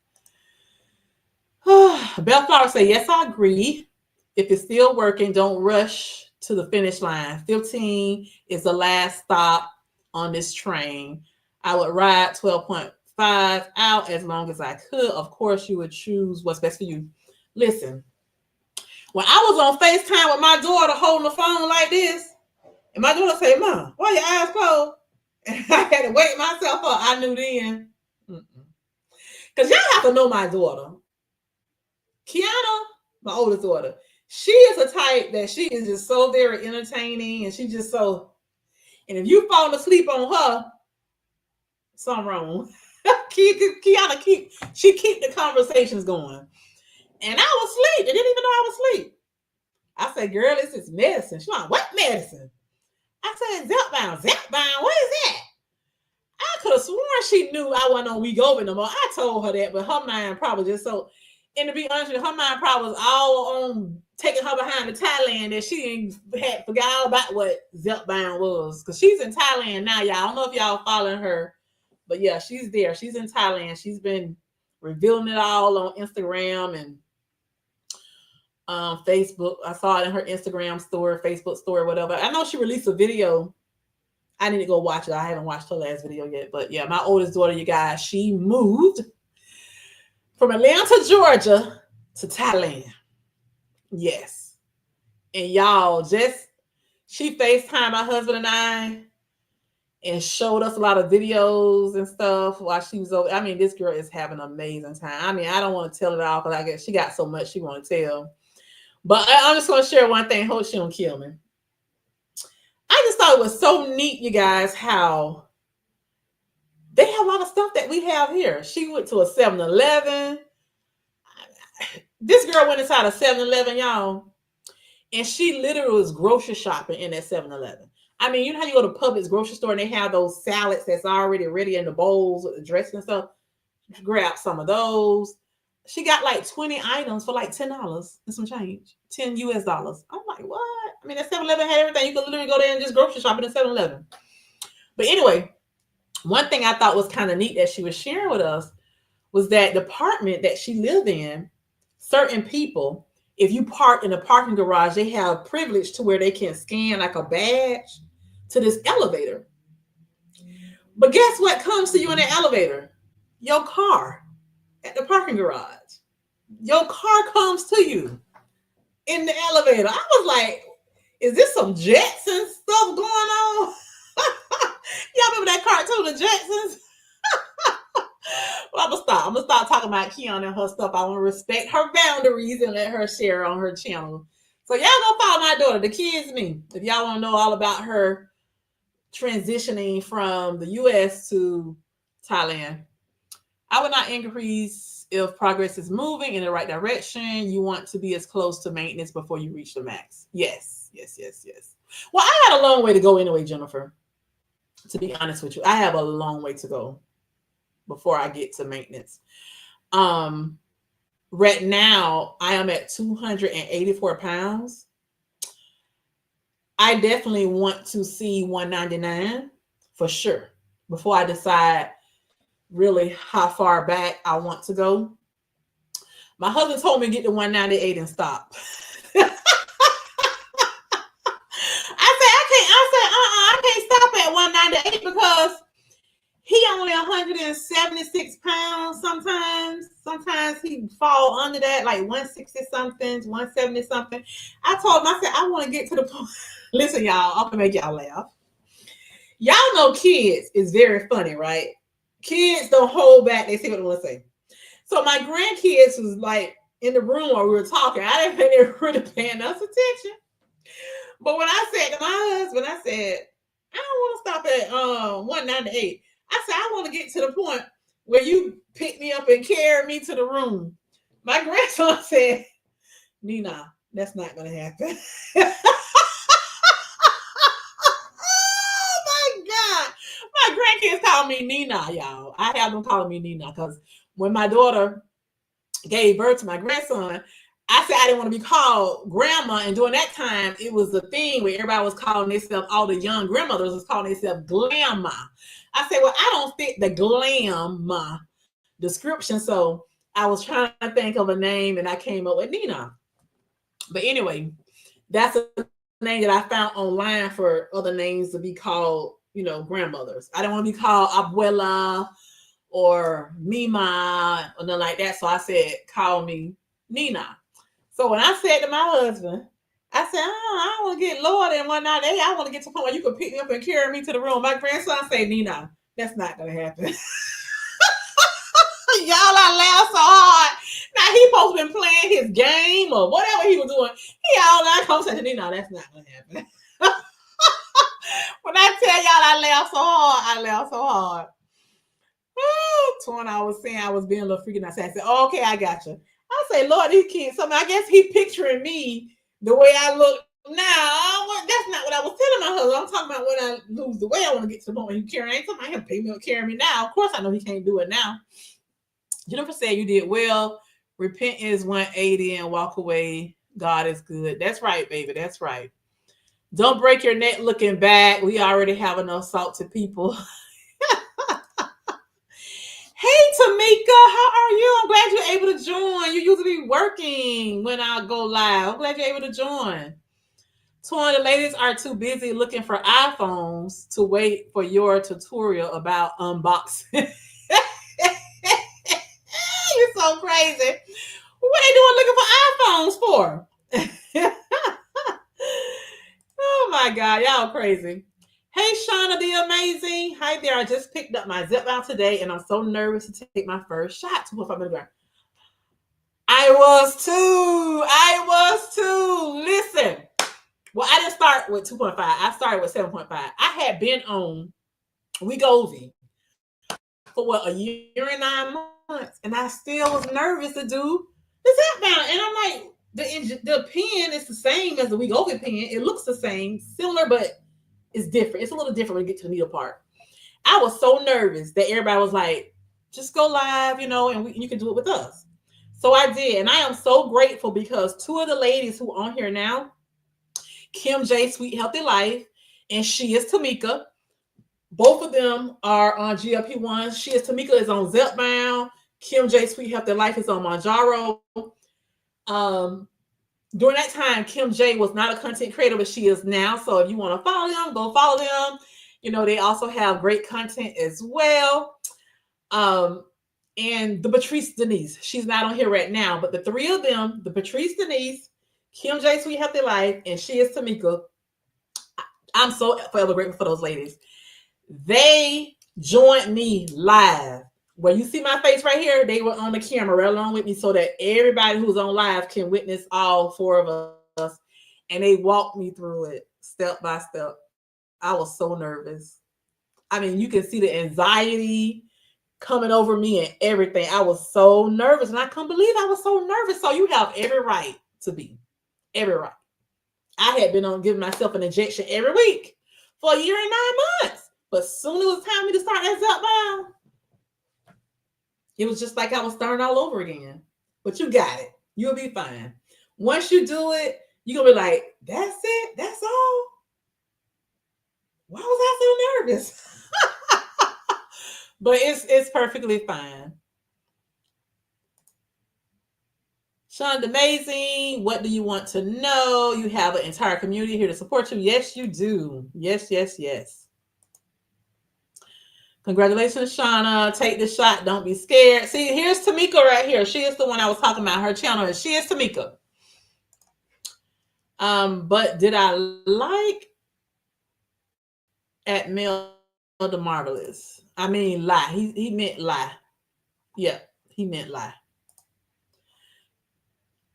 Bellflower say, yes, I agree. If it's still working, don't rush to the finish line. 15 is the last stop on this train. I would ride 12.5 out as long as I could. Of course, you would choose what's best for you. Listen, when I was on FaceTime with my daughter holding the phone like this, and my daughter said, Mom, why your eyes closed? And I had to wake myself up. I knew then. Because y'all have to know my daughter. Kiana, my oldest daughter, she is a type that she is just so very entertaining, and she just so, and if you fall asleep on her, something wrong. Kiana keep the conversations going. And I was asleep. They didn't even know I was asleep. I said, girl, this is medicine. She's like, what medicine? I said, Zepbound. Zepbound, what is that? I could have sworn she knew I wasn't on Wegovy no more. I told her that, but her mind probably just so, and to be honest with you, her mind probably was all on taking her behind to Thailand that she had forgot all about what Zepbound was. Because she's in Thailand now, y'all. I don't know if y'all following her, but yeah, she's there. She's in Thailand. She's been revealing it all on Instagram and Facebook. I saw it in her Instagram story, Facebook story, whatever. I know she released a video. I need to go watch it. I haven't watched her last video yet. But yeah, my oldest daughter, you guys, she moved from Atlanta, Georgia to Thailand. Yes. And y'all, she FaceTimed my husband and I and showed us a lot of videos and stuff while she was over. I mean, this girl is having an amazing time. I mean, I don't want to tell it all because I guess she got so much she want to tell. But I'm just going to share one thing. Hope she don't kill me. I just thought it was so neat, you guys, how they have a lot of stuff that we have here. She went to a 7-Eleven. This girl went inside a 7-Eleven, y'all, and she literally was grocery shopping in that 7-Eleven. I mean, you know how you go to Publix grocery store and they have those salads that's already ready in the bowls with the dressing and stuff? Grab some of those. She got like 20 items for like $10 and some change. $10 US. I'm like, what? I mean, that 7-Eleven had everything. You could literally go there and just grocery shop at 7-Eleven. But anyway, one thing I thought was kind of neat that she was sharing with us was that the apartment that she lived in, certain people, if you park in a parking garage, they have privilege to where they can scan like a badge to this elevator. But guess what comes to you in the elevator? Your car at the parking garage. Your car comes to you in the elevator. I was like, is this some Jetsons stuff going on? Y'all remember that cartoon, the Jetsons? Well, I'm gonna stop talking about Kiana and her stuff. I want to respect her boundaries and let her share on her channel. So y'all go follow my daughter, the kids me. If y'all want to know all about her transitioning from the US to Thailand. I would not increase if progress is moving in the right direction. You want to be as close to maintenance before you reach the max. Yes. Well, I had a long way to go anyway, Jennifer. To be honest with you, I have a long way to go before I get to maintenance. Right now, I am at 284 pounds. I definitely want to see 199 for sure before I decide really how far back I want to go. My husband told me to get to 198 and stop. I said, at 198 because he only 176 pounds sometimes. Sometimes he fall under that, like 160 something, 170 something. I told him, I said, I want to get to the point. Listen, y'all, I'm gonna make y'all laugh. Y'all know kids is very funny, right? Kids don't hold back. They say what they want to say. So my grandkids was like in the room while we were talking. I didn't think they were really paying us attention. But when I said to my husband, I said, I don't want to stop at 198. I said, I want to get to the point where you pick me up and carry me to the room. My grandson said, Nina, that's not going to happen. Oh my God. My grandkids call me Nina, y'all. I have them calling me Nina because when my daughter gave birth to my grandson, I said I didn't want to be called grandma. And during that time, it was a thing where everybody was calling themselves, all the young grandmothers was calling themselves glamma. I said, well, I don't fit the glamma description. So I was trying to think of a name and I came up with Nina. But anyway, that's a name that I found online for other names to be called, grandmothers. I don't want to be called abuela or Mima or nothing like that. So I said, call me Nina. So when I said to my husband, I said, I don't want to get lower than 198. I want to get to the point where you can pick me up and carry me to the room. My grandson said, Nina, that's not going to happen. Y'all, I laughed so hard. Now he supposed to be playing his game or whatever he was doing. He all that comes to Nina, that's not going to happen. When I tell y'all I laughed so hard. When I was saying I was being a little freaking. I said, okay, I got you. I say, Lord, these kids. So I guess he picturing me the way I look now. That's not what I was telling my husband. I'm talking about when I lose the weight. I want to get to the point where you carry. I ain't talking about him pay me or carry me now. Of course, I know he can't do it now. Jennifer said you did well. Repent is 180 and walk away. God is good. That's right, baby. That's right. Don't break your neck looking back. We already have enough salty people. Hey, Tamika, how are you? I'm glad you're able to join. You usually be working when I go live. I'm glad you're able to join. Two of the ladies are too busy looking for iPhones to wait for your tutorial about unboxing. You're so crazy. What are they doing looking for iPhones for? Oh my God, y'all crazy. Hey, Shauna the Amazing. Hi there. I just picked up my Zepbound today, and I'm so nervous to take my first shot. 2.5 milligrams. I was too. Listen. Well, I didn't start with 2.5. I started with 7.5. I had been on Wegovy for a year and 9 months, and I still was nervous to do the Zepbound. And I'm like, the pen is the same as the Wegovy pen. It looks the same, similar, but it's different. It's a little different when you get to the needle part. I was so nervous that everybody was like, just go live, and you can do it with us. So I did. And I am so grateful because two of the ladies who are on here now, Kim J, Sweet Healthy Life, and she is Tamika. Both of them are on GLP-1. Tamika is on Zepbound. Kim J, Sweet Healthy Life is on Manjaro. During that time, Kim J was not a content creator, but she is now. So if you want to follow them, go follow them. They also have great content as well. And the Patrice Denise, she's not on here right now, but the three of them, the Patrice Denise, Kim J, Sweet Healthy Life, and she is Tamika. I'm so forever grateful for those ladies. They joined me live. Where you see my face right here, they were on the camera right along with me so that everybody who's on live can witness all four of us. And they walked me through it step by step. I was so nervous. I mean, you can see the anxiety coming over me and everything. I was so nervous, and I couldn't believe I was so nervous. So you have every right to be. Every right. I had been on giving myself an injection every week for a year and 9 months. But soon it was time for me to start that Zepbound. It was just like I was starting all over again. But you got it. You'll be fine. Once you do it, you're going to be like, that's it? That's all? Why was I so nervous? But it's perfectly fine. Sean Amazing, what do you want to know? You have an entire community here to support you. Yes, you do. Yes, yes, yes. Congratulations, Shauna. Take the shot. Don't be scared. See, here's Tamika right here. She is the one I was talking about. Her channel is She Is Tamika. But did I like at Mel the Marvelous? I mean, lie. He meant lie. Yep, he meant lie.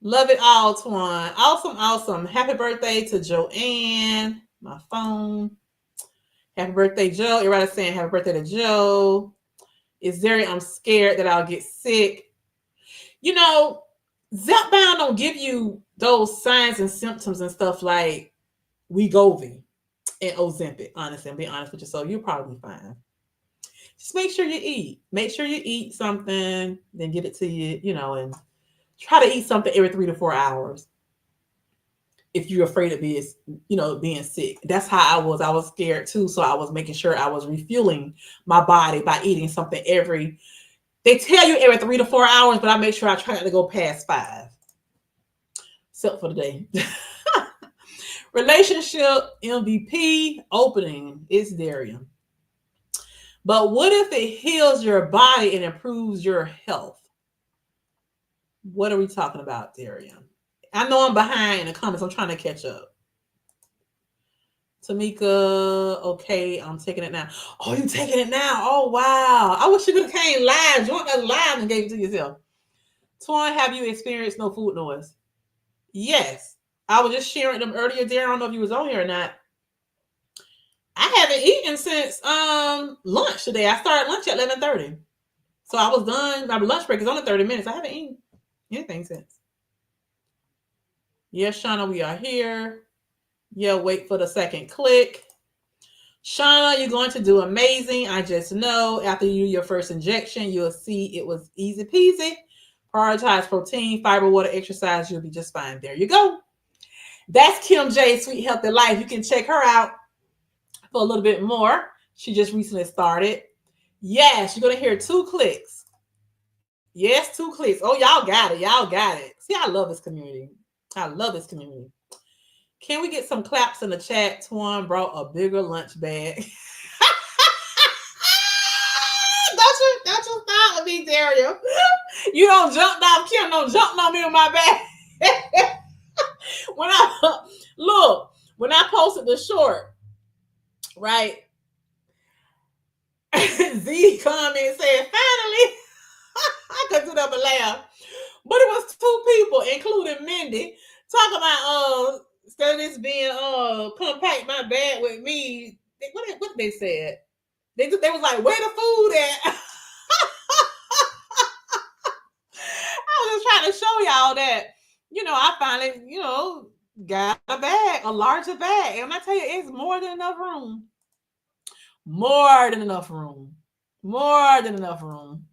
Love it all, Twan. Awesome, awesome. Happy birthday to Joanne. My phone. Happy birthday, Joe. Everybody's saying happy birthday to Joe. Is there? I'm scared that I'll get sick. You know, Zepbound don't give you those signs and symptoms and stuff like Wegovy and Ozempic. Honestly, I'm being honest with you. So you'll probably be fine. Just make sure you eat. Make sure you eat something, then get it to you, and try to eat something every 3 to 4 hours. If you're afraid of being sick. That's how I was. I was scared too. So I was making sure I was refueling my body by eating something they tell you every 3 to 4 hours, but I make sure I try not to go past 5. Except for the day. Relationship MVP opening is Darian. But what if it heals your body and improves your health? What are we talking about, Darian? I know I'm behind in the comments. I'm trying to catch up. Tamika, okay, I'm taking it now. Oh, you taking it now? Oh, wow. I wish you could have came live, joined us live and gave it to yourself. Twan, have you experienced no food noise? Yes. I was just sharing them earlier, Darren. I don't know if you was on here or not. I haven't eaten since lunch today. I started lunch at 11:30. So I was done. My lunch break is only 30 minutes. I haven't eaten anything since. Yes, Shauna, we are here. Yeah, wait for the second click. Shauna, you're going to do amazing. I just know after you do your first injection, you'll see it was easy peasy. Prioritize protein, fiber, water, exercise. You'll be just fine. There you go. That's Kim J, Sweet Healthy Life. You can check her out for a little bit more. She just recently started. Yes, you're going to hear 2 clicks. Yes, 2 clicks. Oh, y'all got it. Y'all got it. See, I love this community. I love this community. Can we get some claps in the chat? Twan brought a bigger lunch bag. Don't you stop with me, Dario. You don't jump down. Kim don't jump on me with my bag. When I posted the short, right? Z comment said, finally, I could do that but laugh. But it was 2 people, including Mindy, talking about instead of this being come pack my bag with me. What they said? They was like, where the food at? I was just trying to show y'all that, I finally, got a bag, a larger bag. And I tell you, it's more than enough room. More than enough room. More than enough room.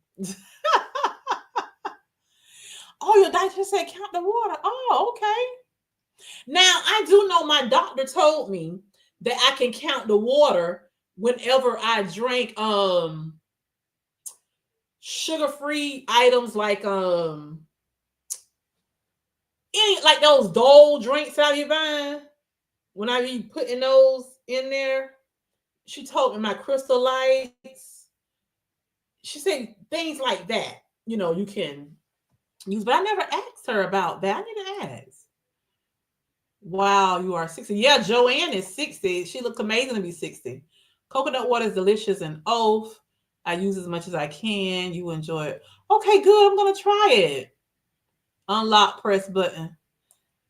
Oh, your doctor said count the water. Oh, okay. Now, I do know my doctor told me that I can count the water whenever I drink sugar-free items like any like those Dole drinks out you buying. When I be putting those in there, she told me my Crystal Lights. She said things like that, you can use, but I never asked her about that. I need to ask. Wow, you are 60. Yeah, Joanne is 60. She looks amazing to be 60. Coconut water is delicious and oath. I use as much as I can. You enjoy it. Okay, good. I'm going to try it. Unlock press button.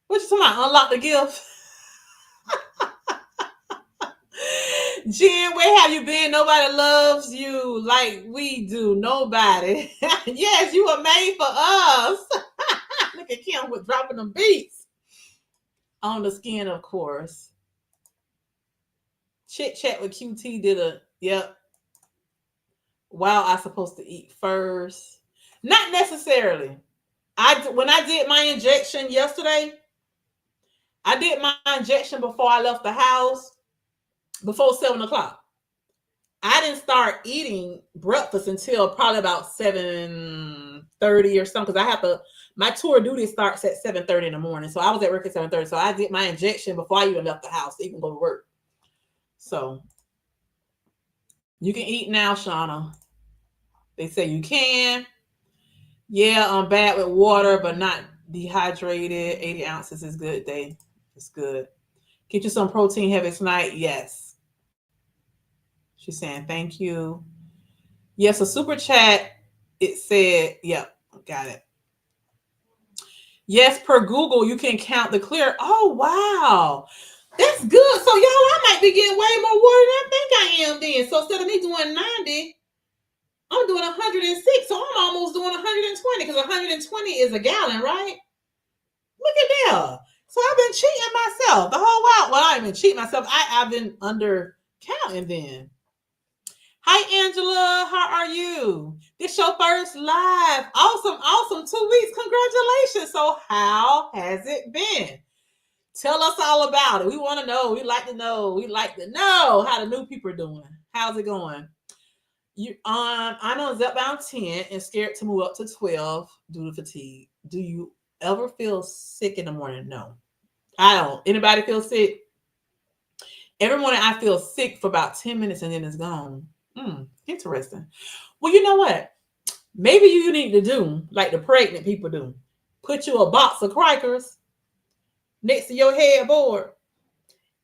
What you talking about? Unlock the gift? Jen, where have you been? Nobody loves you like we do. Nobody. Yes, you were made for us. Look at Kim with dropping them beats. On the skin, of course. Chit chat with QT did yep. Wow, I supposed to eat first? Not necessarily. When I did my injection yesterday, I did my injection before I left the house, before 7 o'clock. I didn't start eating breakfast until probably about 7:30 or something, because my tour duty starts at 7:30 in the morning. So I was at work at 7:30. So I did my injection before I even left the house to even go to work. So You can eat now, Shauna. They say you can. Yeah, I'm bad with water, but not dehydrated. 80 ounces is good day. It's good. Get you some protein heavy tonight. Yes. She's saying thank you. Yes, a super chat. It said, yep, got it. Yes, per Google, you can count the clear. Oh, wow. That's good. So, y'all, I might be getting way more water than I think I am then. So, instead of me doing 90, I'm doing 106. So, I'm almost doing 120 because 120 is a gallon, right? Look at that. So, I've been cheating myself the whole while. Well, I ain't been cheating myself. I've been under counting then. Hi, Angela. How are you? This your first live. Awesome, awesome. 2 weeks. Congratulations. So, how has it been? Tell us all about it. We want to know. We like to know. We like to know how the new people are doing. How's it going? I'm on Zepbound 10 and scared to move up to 12 due to fatigue. Do you ever feel sick in the morning? No, I don't. Anybody feel sick? Every morning I feel sick for about 10 minutes and then it's gone. Interesting. Well, you know what? Maybe you need to do like the pregnant people do. Put you a box of crackers next to your headboard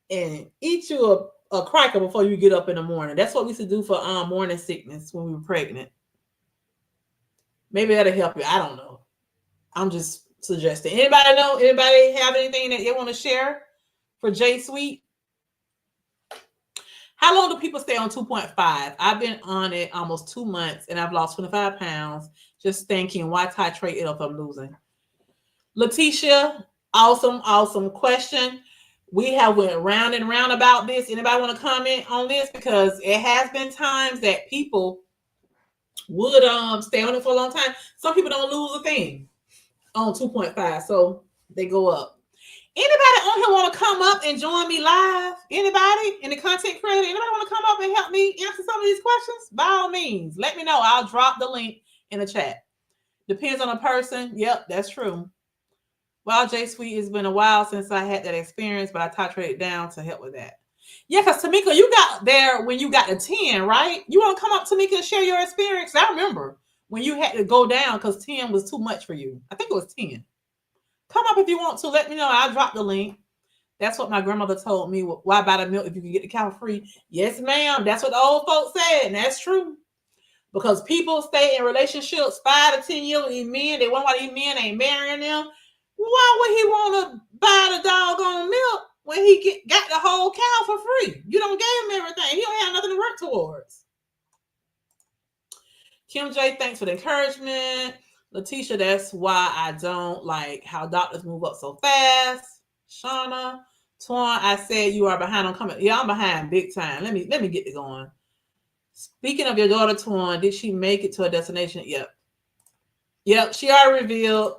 and eat you a cracker before you get up in the morning. That's what we used to do for morning sickness when we were pregnant. Maybe that'll help you. I don't know. I'm just suggesting. Anybody know? Anybody have anything that they want to share for J Sweet? How long do people stay on 2.5? I've been on it almost 2 months and I've lost 25 pounds. Just thinking, why titrate it if I'm losing? Letitia, awesome question. We have went round and round about this. Anybody want to comment on this? Because it has been times that people would stay on it for a long time. Some people don't lose a thing on 2.5, so they go up. Anybody on here want to come up and join me live? Anybody in the content creator? Anybody want to come up and help me answer some of these questions? By all means, let me know. I'll drop the link in the chat. Depends on the person. Yep, that's true. Well, J Sweet, it's been a while since I had that experience, but I titrated down to help with that. Yeah, because Tamika, you got there when you got the 10, right? You want to come up, Tamika, and share your experience? I remember when you had to go down because 10 was too much for you. I think it was 10. Come up if you want to. Let me know. I'll drop the link. That's what my grandmother told me. Why buy the milk if you can get the cow free? Yes, ma'am. That's what the old folks said, and that's true. Because people stay in relationships 5 to 10 years with these men. They wonder why these men ain't marrying them. Why would he want to buy the doggone milk when he got the whole cow for free? You don't gave him everything. He don't have nothing to work towards. Kim J, thanks for the encouragement. Letitia, that's why I don't like how doctors move up so fast. Shauna, Twan, I said you are behind on coming. Yeah, I'm behind big time. Let me get it going. Speaking of your daughter, Twan, did she make it to a destination? Yep, she already revealed.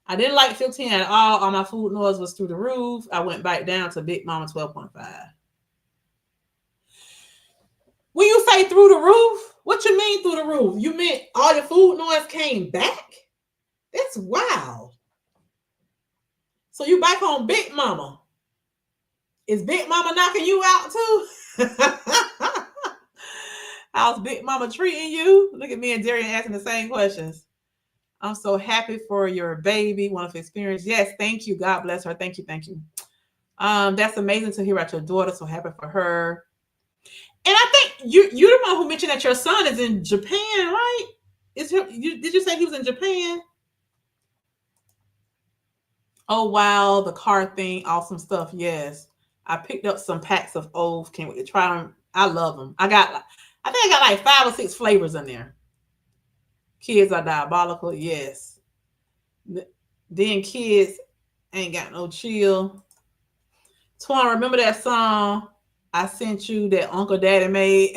I didn't like 15 at all. All my food noise was through the roof. I went back down to Big Mama 12.5. When you say through the roof, what you mean through the roof? You meant all your food noise came back? That's wild. So you back on Big Mama. Is Big Mama knocking you out too? How's Big Mama treating you? Look at me and Darian asking the same questions. I'm so happy for your baby. Wonderful experience. Yes, thank you. God bless her. Thank you. That's amazing to hear about your daughter. So happy for her. And I think you're the one who mentioned that your son is in Japan, right? Did you say he was in Japan? Oh wow, the car thing, awesome stuff. Yes, I picked up some packs of O's. Can't wait to try them. I love them. I think I got like 5 or 6 flavors in there. Kids are diabolical. Yes. Then kids ain't got no chill. Twan, remember that song I sent you that Uncle Daddy made?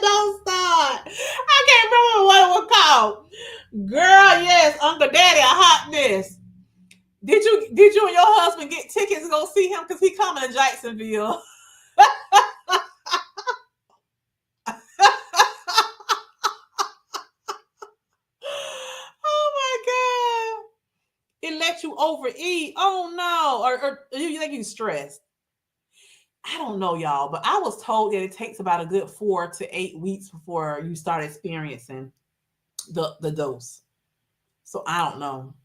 Don't start. I can't remember what it was called. Girl, yes, Uncle Daddy, a hot mess. Did you and your husband get tickets to go see him? Because he coming to Jacksonville. Oh my God. It let you overeat. Oh no. Or you think he's stressed? I don't know, y'all, but I was told that it takes about a good 4 to 8 weeks before you start experiencing the dose. So I don't know.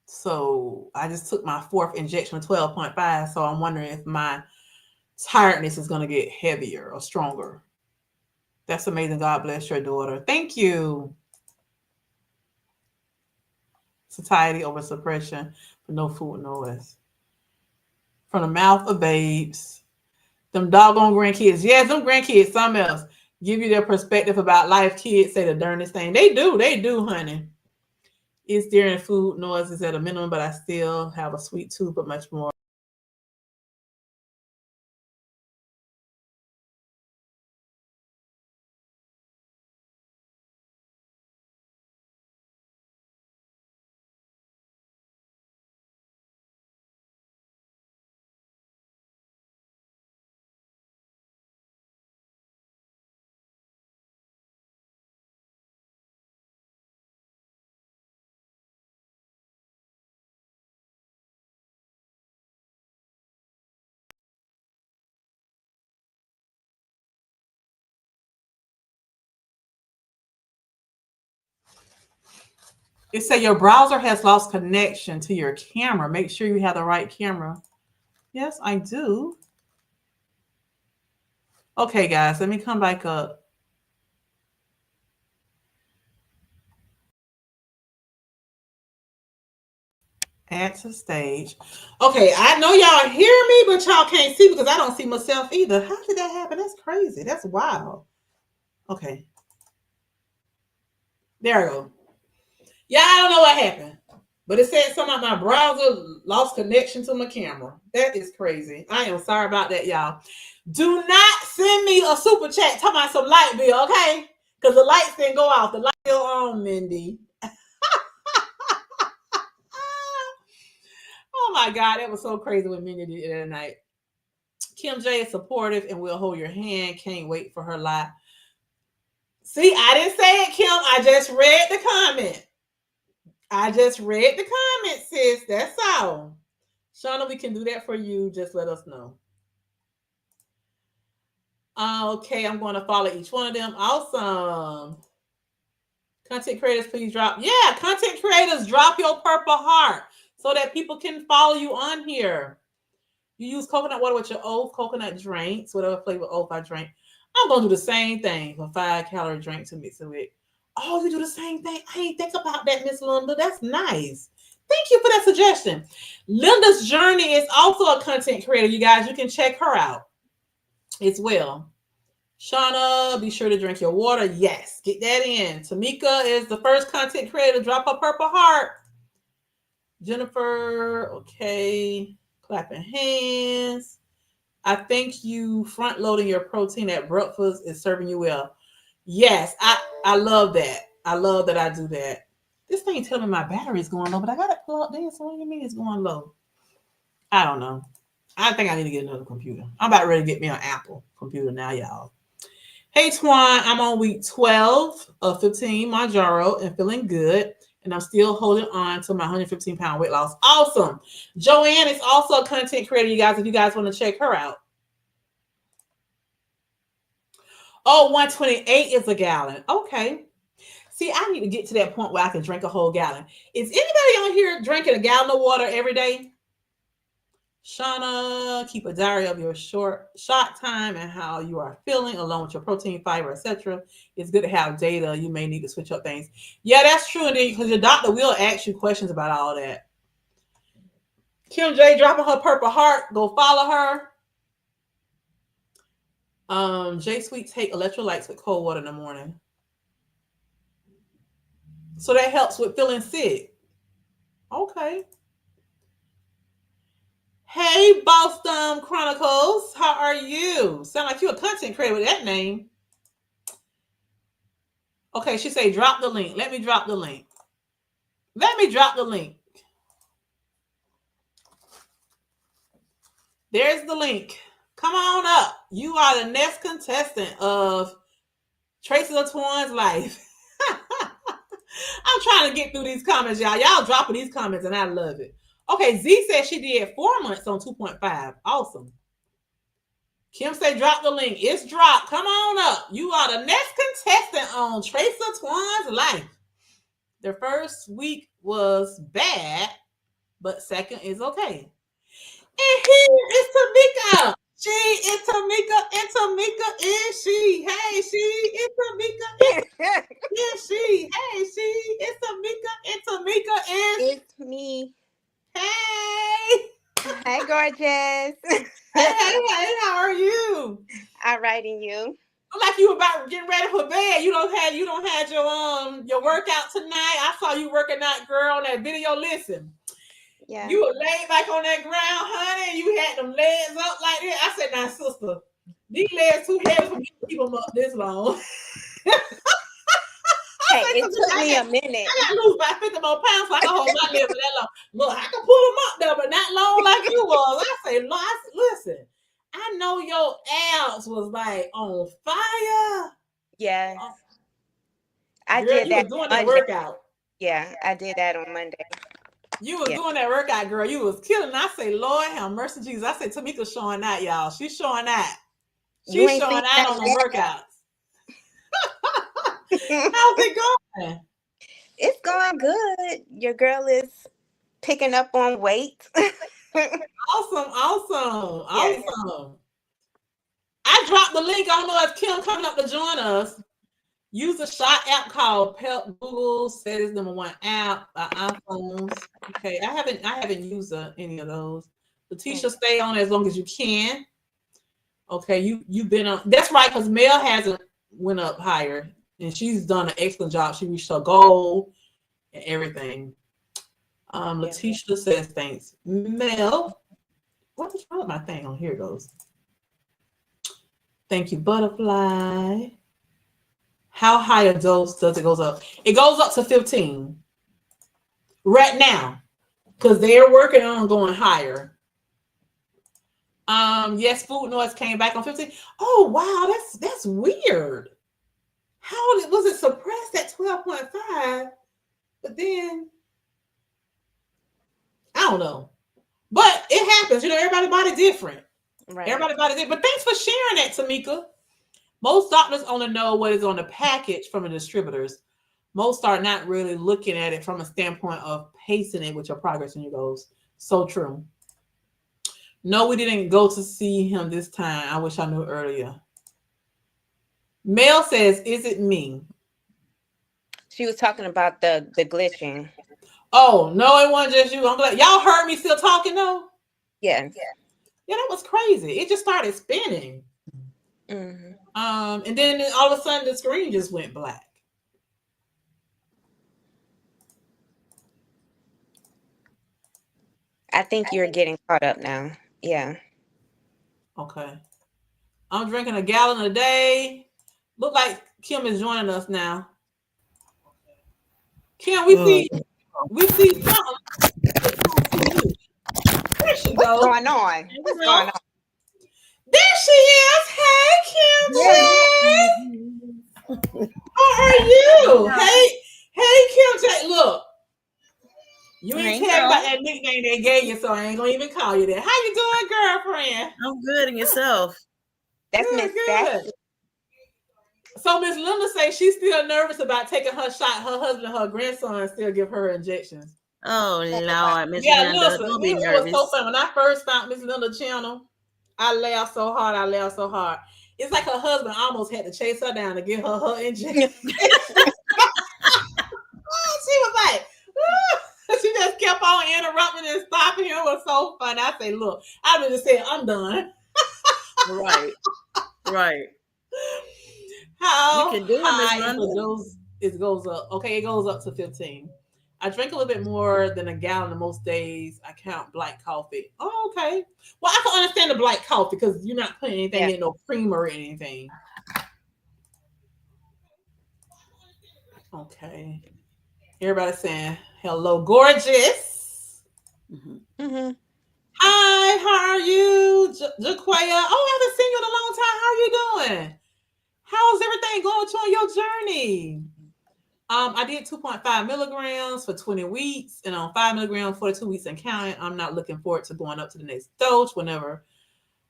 So I just took my fourth injection of 12.5. So I'm wondering if my tiredness is going to get heavier or stronger. That's amazing. God bless your daughter. Thank you. Satiety over suppression for no food, no less. From the mouth of babes. Them doggone grandkids. Yes, them grandkids, something else. Give you their perspective about life. Kids say the darnest thing. They do, honey. It's during food noises at a minimum, but I still have a sweet tooth, but much more. It said your browser has lost connection to your camera. Make sure you have the right camera. Yes, I do. Okay, guys, let me come back up. Add to stage. Okay, I know y'all hear me, but y'all can't see because I don't see myself either. How did that happen? That's crazy. That's wild. Okay. There I go. Yeah, I don't know what happened. But it said something about my browser lost connection to my camera. That is crazy. I am sorry about that, y'all. Do not send me a super chat talking about some light bill, okay? Because the lights didn't go off. The light bill on, Mindy. Oh my God, that was so crazy what Mindy did that night. Kim J is supportive and will hold your hand. Can't wait for her live. See, I didn't say it, Kim. I just read the comment. I just read the comment, sis. That's all. Shauna, we can do that for you. Just let us know. Okay, I'm going to follow each one of them. Awesome. Content creators, please drop. Yeah, content creators, drop your purple heart so that people can follow you on here. You use coconut water with your oat coconut drinks, whatever flavor oat I drink. I'm going to do the same thing for 5-calorie drink to mix it with. Oh, you do the same thing? I ain't think about that, Miss Linda. That's nice. Thank you for that suggestion. Linda's Journey is also a content creator, you guys. You can check her out as well. Shauna, be sure to drink your water. Yes, get that in. Tamika is the first content creator to drop a purple heart. Jennifer, okay. Clapping hands. I think you front loading your protein at breakfast is serving you well. Yes, I love that. I love that I do that. This thing telling me my battery is going low, but I got it plugged in. So what do you mean it's going low? I don't know. I think I need to get another computer. I'm about ready to get me an Apple computer now, y'all. Hey, Twan, I'm on week 12 of 15 Manjaro and feeling good. And I'm still holding on to my 115-pound weight loss. Awesome. Joanne is also a content creator, you guys, if you guys want to check her out. Oh, 128 is a gallon. Okay. See, I need to get to that point where I can drink a whole gallon. Is anybody on here drinking a gallon of water every day? Shauna, keep a diary of your shot time and how you are feeling, along with your protein, fiber, etc. It's good to have data. You may need to switch up things. Yeah, that's true, indeed, because your doctor will ask you questions about all that. Kim J dropping her purple heart. Go follow her. J Sweet take electrolytes with cold water in the morning. So that helps with feeling sick. Okay. Hey, Boston Chronicles. How are you? Sound like you're a content creator with that name. Okay, she say drop the link. Let me drop the link. Let me drop the link. There's the link. Come on up. You are the next contestant of Traces of Twan's life. I'm trying to get through these comments, y'all. Y'all dropping these comments, and I love it. Okay, Z said she did 4 months on 2.5. Awesome. Kim say drop the link. It's dropped. Come on up. You are the next contestant on Tracer Twan's life. Their first week was bad, but second is okay. And here is Tamika. She is Tamika, and Tamika is she. Hey, she is Tamika. Is she. Hey, she is Tamika, and Tamika is. It's me. Hey. Hey, gorgeous. Hey, how are you? All right, and you? Like you about getting ready for bed. You don't have your workout tonight. I saw you working out, girl, on that video. Listen. Yeah. You were laid back on that ground, honey, and you had them legs up like that. I said, now, sister, these legs too heavy for me to keep them up this long. Hey, it took me a minute. I got to lose about 50 more pounds so I can hold my legs that long. Look, I can pull them up there, but not long like you was. I say, listen, I know your abs was like on fire. Yes. I did that. You were doing that workout. Yeah, I did that on Monday. You was doing that workout, girl. You was killing. I say, Lord have mercy, Jesus. I say, Tamika's showing that, y'all. She's showing that. She's showing that on the workouts. How's it going? It's going good. Your girl is picking up on weight. Awesome. I dropped the link. I don't know if Kim coming up to join us. Use a shot app called Pep. Google said it's #1 app by iPhones. Okay, I haven't used any of those. Letitia, stay on as long as you can. Okay, you've been on. That's right, because Mel hasn't went up higher, and she's done an excellent job. She reached her goal and everything. Letitia says thanks. Mel, what is wrong with my thing? Oh, here it goes. Thank you, Butterfly. How high a dose does it goes up? It goes up to 15 right now because they're working on going higher. Yes, food noise came back on 15. Oh wow, that's weird. How was it suppressed at 12.5? But then I don't know. But it happens, everybody's body different. Right. Everybody's body different. But thanks for sharing that, Tamika. Most doctors only know what is on the package from the distributors. Most are not really looking at it from a standpoint of pacing it with your progress and your goals. So true. No, we didn't go to see him this time. I wish I knew earlier. Mel says, is it me? She was talking about the glitching. Oh, no, it wasn't just you. I'm glad. Y'all heard me still talking, though? Yeah. Yeah, that was crazy. It just started spinning. Mm-hmm. And then all of a sudden the screen just went black. I think you're getting caught up now. Yeah. Okay. I'm drinking a gallon a day. Look like Kim is joining us now. Kim, we see something. There she goes. What's going on? What's going on? There she is. Hey, Kim. How are you? Hey, Kim. Look, you ain't tell about that nickname they gave you, so I ain't gonna even call you that. How you doing, girlfriend? I'm good, and yourself? That's good. So Miss Linda says she's still nervous about taking her shot. Her husband and her grandson still give her injections. Oh Lord, Miss Linda, listen, don't be nervous. It was so fun when I first found Miss Linda's channel. I laughed so hard. It's like her husband almost had to chase her down to give her injection. She was like, she just kept on interrupting and stopping him. It was so fun. I say, look, I would just say, I'm done. Right. How you can do high it goes up? Okay, it goes up to 15. I drink a little bit more than a gallon most days. I count black coffee. Oh, okay. Well, I can understand the black coffee because you're not putting anything in, no creamer or anything. Okay. Everybody saying hello, gorgeous. Mm-hmm. Hi, how are you, Jaquaya? Oh, I haven't seen you in a long time. How are you doing? How's everything going on your journey? I did 2.5 milligrams for 20 weeks and on 5 milligrams for 2 weeks and counting. I'm not looking forward to going up to the next dose whenever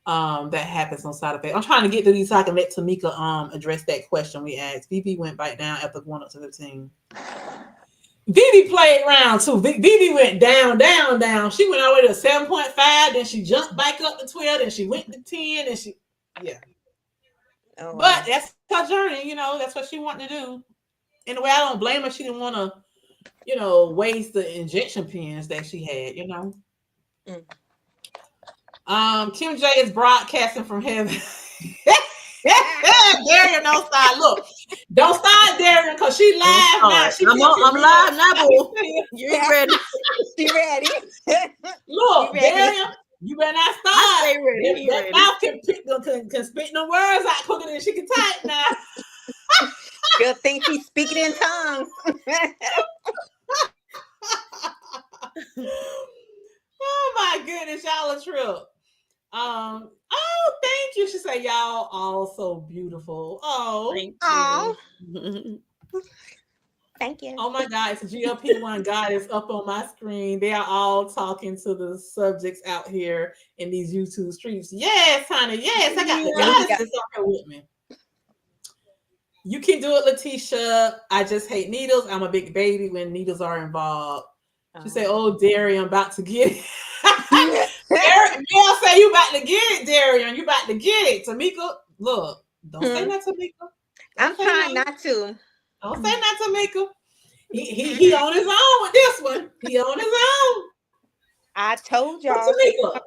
that happens on side effects. I'm trying to get through these so I can let Tamika address that question we asked. Vivi went back down after going up to 15. Vivi played round too. Vivi went down, down, down. She went all the way to 7.5, then she jumped back up to 12, then she went to 10, and yeah. Oh, But wow. that's her journey, that's what she wanted to do. In a way, I don't blame her. She didn't want to, waste the injection pens that she had. Mm. Kim J is broadcasting from heaven. Darian, don't start. Look, don't start, Darian, because she live now. She I'm live now, boo. You ain't ready. She ready? Look, She ready? Darian, you better not start. I stay ready. That mouth can spit the words out quicker than she can type now. She'll think she's speaking in tongues. Oh my goodness, y'all a trip. Oh, thank you. She said, y'all all so beautiful. Oh, Thank you. Thank you. Oh my God, it's a GLP-1 goddess up on my screen. They are all talking to the subjects out here in these YouTube streets. Yes, honey. Yes, I got the goddesses up here with me. You can do it, Letitia. I just hate needles. I'm a big baby when needles are involved. She said, oh, Darian, I'm about to get it. Mel say you about to get it, Darian. You about to get it. Tamika, look, don't say that, Tamika. I'm trying not to. Don't say that, Tamika. He on his own with this one. He on his own. I told y'all. Tamika,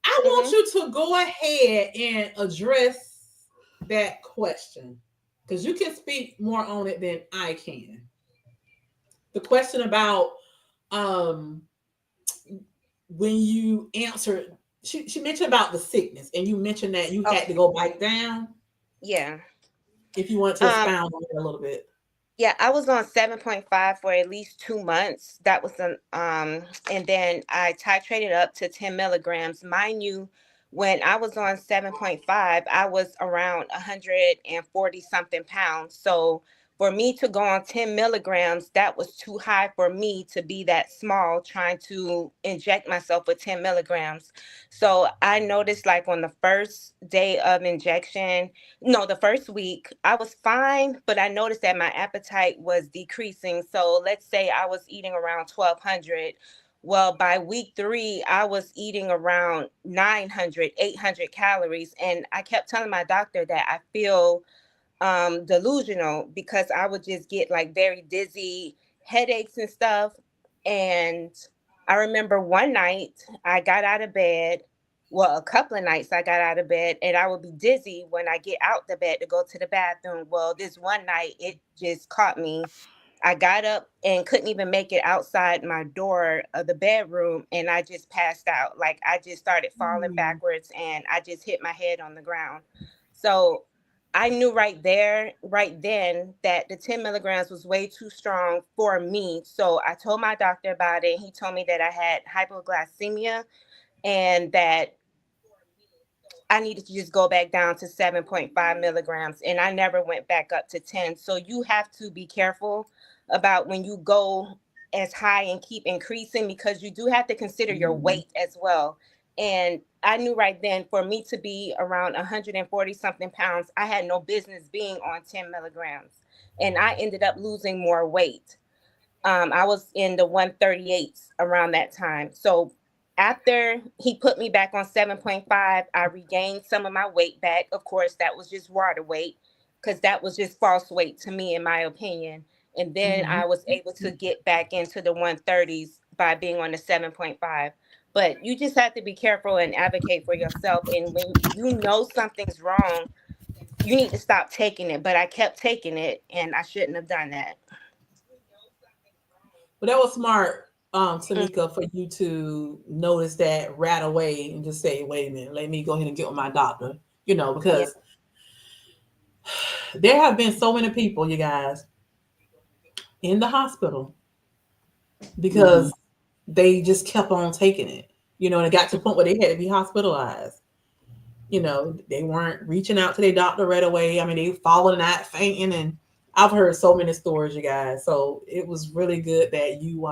I want you to go ahead and address that question because you can speak more on it than I can. The question about when you answered, she mentioned about the sickness, and you mentioned that you had to go back down. Yeah. If you want to expound on it a little bit. Yeah, I was on 7.5 for at least 2 months. That was and then I titrated up to 10 milligrams. Mind you, when I was on 7.5, I was around 140 something pounds. So for me to go on 10 milligrams, that was too high for me to be that small trying to inject myself with 10 milligrams. So I noticed like on the first day of injection, no, the first week, I was fine, but I noticed that my appetite was decreasing. So let's say I was eating around 1,200. Well, by week 3, I was eating around 900, 800 calories. And I kept telling my doctor that I feel delusional because I would just get like very dizzy, headaches and stuff. And I remember one night I got out of bed. Well, a couple of nights I got out of bed and I would be dizzy when I get out the bed to go to the bathroom. Well, this one night it just caught me. I got up and couldn't even make it outside my door of the bedroom and I just passed out. Like I just started falling backwards and I just hit my head on the ground. So I knew right there, right then, that the 10 milligrams was way too strong for me. So I told my doctor about it. He told me that I had hypoglycemia and that I needed to just go back down to 7.5 milligrams. And I never went back up to 10. So you have to be careful about when you go as high and keep increasing because you do have to consider your weight as well. And I knew right then for me to be around 140 something pounds, I had no business being on 10 milligrams. And I ended up losing more weight. I was in the 138s around that time. So after he put me back on 7.5, I regained some of my weight back. Of course, that was just water weight because that was just false weight to me, in my opinion. And then I was able to get back into the 130s by being on the 7.5. But you just have to be careful and advocate for yourself. And when you know something's wrong, you need to stop taking it. But I kept taking it and I shouldn't have done that. But that was smart, Tamika, for you to notice that right away and just say, wait a minute, let me go ahead and get with my doctor. Because there have been so many people, you guys, in the hospital because they just kept on taking it, and it got to the point where they had to be hospitalized. They weren't reaching out to their doctor right away. I mean, they falling out, fainting, and I've heard so many stories, you guys. So it was really good that you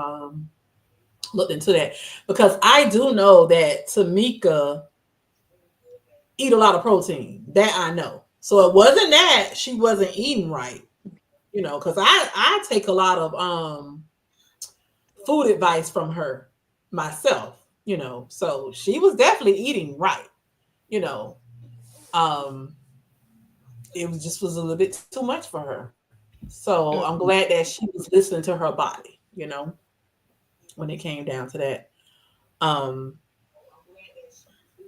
looked into that because I do know that Tamika eat a lot of protein. That I know. So it wasn't that she wasn't eating right, because I take a lot of food advice from her myself, so she was definitely eating right, you know. Um was a little bit too much for her. So I'm glad that she was listening to her body, when it came down to that. Um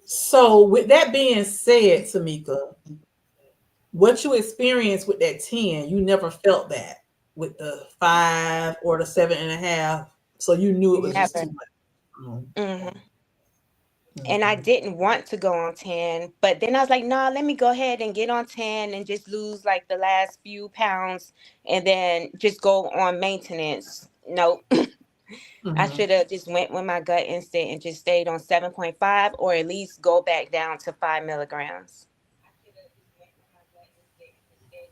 so with that being said, Tamika, what you experienced with that 10, you never felt that with the 5 or the 7.5. So you knew it was just Never. too much. Mm, Hmm. And I okay. didn't want to go on 10, but then I was like, nah, let me go ahead and get on 10 and just lose like the last few pounds and then just go on maintenance. Nope. I Mhm. should have just went with my gut instinct and just stayed on 7.5 or at least go back down to 5 milligrams.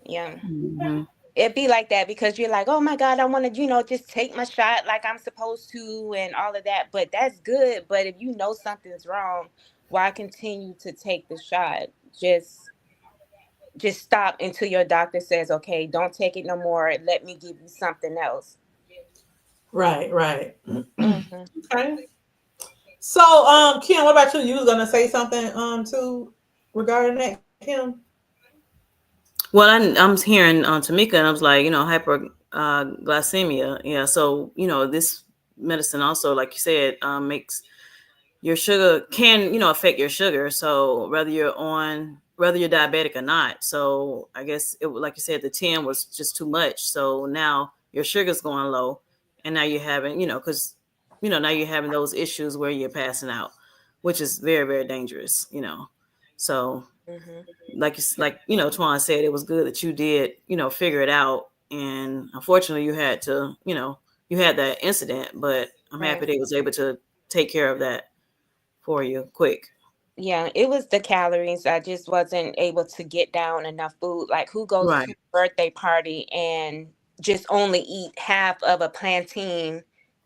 Yeah. Mhm. It'd be like that because you're like, oh my God, I want to, just take my shot like I'm supposed to and all of that. But that's good. But if you know something's wrong, why continue to take the shot? Just just stop until your doctor says, okay, don't take it no more. Let me give you something else. Right, right. Hmm. Okay. So, Kim, what about you? You was gonna say something, too, regarding that, Kim? Well, I'm hearing Tamika, and I was like, hyperglycemia. Yeah, so this medicine also, like you said, makes your sugar can affect your sugar. So whether you're diabetic or not. So I guess like you said, the 10 was just too much. So now your sugar's going low, and now you're having because now you're having those issues where you're passing out, which is very, very dangerous. So Hmm. Twan said, it was good that you did figure it out, and unfortunately you had to you had that incident, but I'm happy Right. they was able to take care of that for you quick. Yeah, it was the calories. I just wasn't able to get down enough food. Like, who goes to a Right, birthday party and just only eat half of a plantain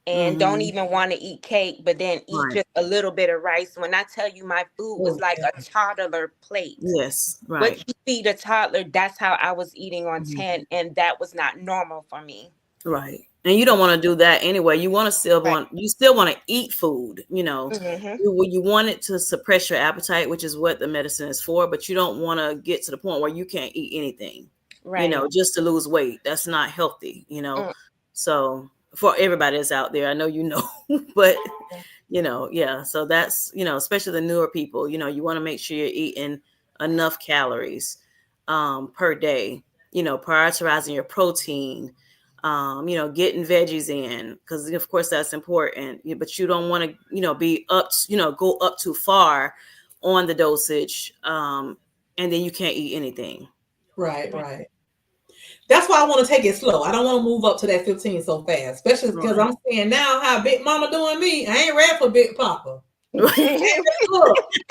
and don't mm-hmm. even want to eat cake, but then eat Right, just a little bit of rice? When I tell you my food was Oh, like a yeah. toddler plate. yes, What right. you feed a toddler, that's how I was eating on Mhm. 10, and that was not normal for me. Right. And you don't want to do that anyway. Right. You still want to eat food, Hmm. you want it to suppress your appetite, which is what the medicine is for, but you don't want to get to the point where you can't eat anything, Right. just to lose weight. That's not healthy. Mm. So for everybody that's out there, I know, but yeah. So that's, especially the newer people, you want to make sure you're eating enough calories per day, prioritizing your protein, getting veggies in, because of course that's important, but you don't want to, be up, go up too far on the dosage. And then you can't eat anything. Right, Right. right. That's why I want to take it slow. I don't want to move up to that 15 so fast, especially because Right. I'm seeing now how Big Mama doing me. I ain't ready for Big Papa. Look, I ain't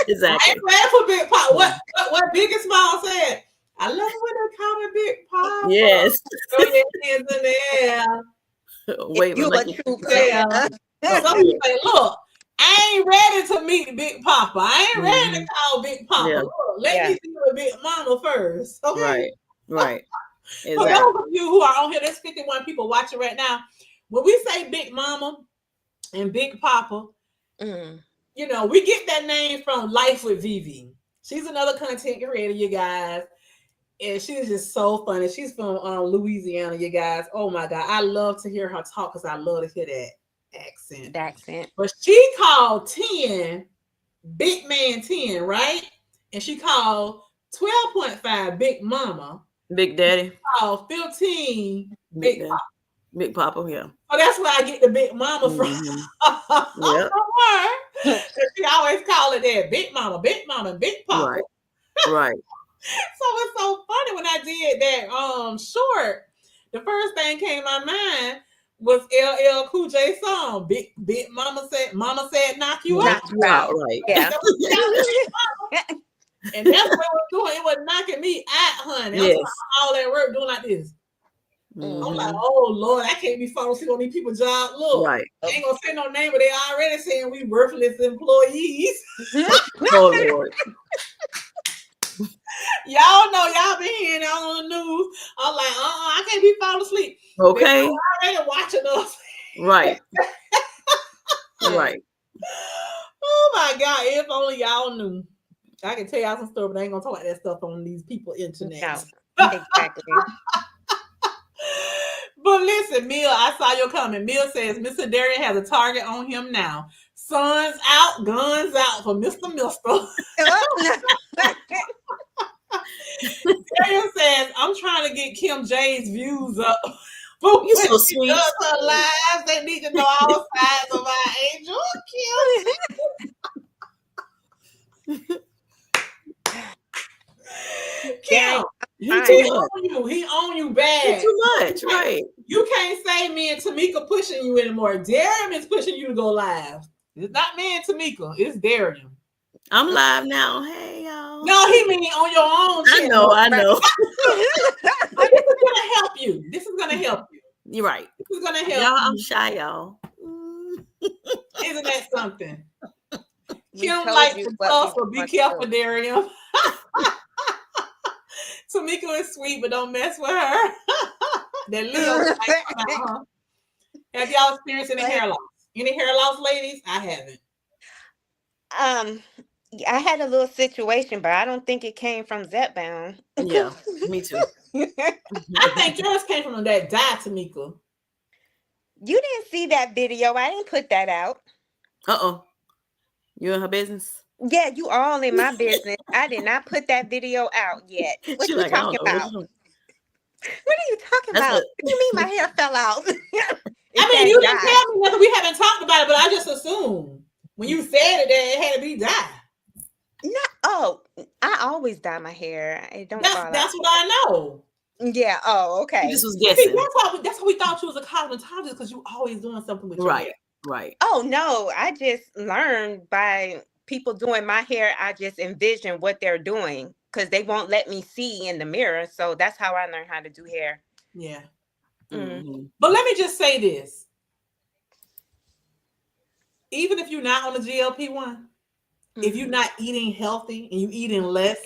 Exactly. ready for Big Papa. Yeah. What Biggest Smile said? I love it when they call me Big Papa. Yes. Throw your hands in the air. If Wait, you like a you true Yeah. player. oh, Some people say, look, I ain't ready to meet Big Papa. I ain't ready to mhm. call Big Papa. Yeah. Look, let Yeah. me see with Big Mama first. Okay. Right. Right. For Exactly. those of you who are on here, there's 51 people watching right now. When we say Big Mama and Big Papa, Mm. we get that name from Life with Vivi. She's another content creator, you guys. And she's just so funny. She's from Louisiana, you guys. Oh my God. I love to hear her talk because I love to hear that accent. The accent. But she called 10 Big Man 10, right? And she called 12.5 Big Mama. Big Daddy. Called 15 Big Big Daddy. Big Papa. Yeah. Oh, that's where I get the Big Mama from. Hmm. From Yeah. her. She always call it that Big Mama, and Big Papa. Right. Right. So it's so funny when I did that short. The first thing came to my mind was LL Cool J song. Big Mama said knock you out. Knock Knock you you out. out. Right. Yeah. And that's what it was doing. It was knocking me out, honey. I'm talking Yes. about all that work doing like this. I'm like, Hmm. oh Lord, I can't be falling asleep on these people's job. Look, Right. I ain't gonna say no name, but they already saying we worthless employees. Oh Lord. Y'all know y'all been hearing it on the news. I'm like, I can't be falling asleep. Okay. They're already watching us. Right. Right. Oh my God, if only y'all knew. I can tell y'all some stuff, but I ain't gonna talk about that stuff on these people internet. No, exactly. But listen, Mill, I saw your comment. Mill says Mr. Darian has a target on him now. Sons out, guns out for Mr. Mister. Darian says, I'm trying to get Kim J's views up. But You're when so she sweet. does her lives, they need to know all sides of our angel. Kim, He too much. on you. He on you He bad. too much. Right. You can't say me and Tamika pushing you anymore. Darian is pushing you to go live. It's not me and Tamika. It's Darian. I'm live now. Hey y'all. No, he mean on your own channel. I know. But this is gonna help you. This is gonna help you. You're right. This is gonna help Y'all, you. I'm shy, y'all. Isn't that something? We Kim told likes you to what toss, we but be want to careful, do. Darian. Tamika is sweet, but don't mess with her. That Leo like, huh? Have y'all experienced any hair loss? Any hair loss, ladies? I haven't. I had a little situation, but I don't think it came from Zepbound. Yeah, me too. I think yours came from that dye, Tamika. You didn't see that video. I didn't put that out. Uh-oh. You in her business? Yeah, you all in my business. I did not put that video out yet. What She you like, I don't talking know. about? What are you talking That's about? a- What do you mean my hair fell out? I mean, you didn't tell me nothing. We haven't talked about it, but I just assumed when you said it that it had to be dye. No, oh, I always dye my hair. It don't fall out. That's what I know. Yeah. Oh, okay. She just was See, guessing. that's why we thought you was a cosmetologist, because you always doing something with your hair. Right. Oh no, I just learned by people doing my hair. I just envision what they're doing because they won't let me see in the mirror. So that's how I learned how to do hair. Yeah. Mm-hmm. But let me just say this. Even if you're not on the GLP-1, if you're not eating healthy and you eating less,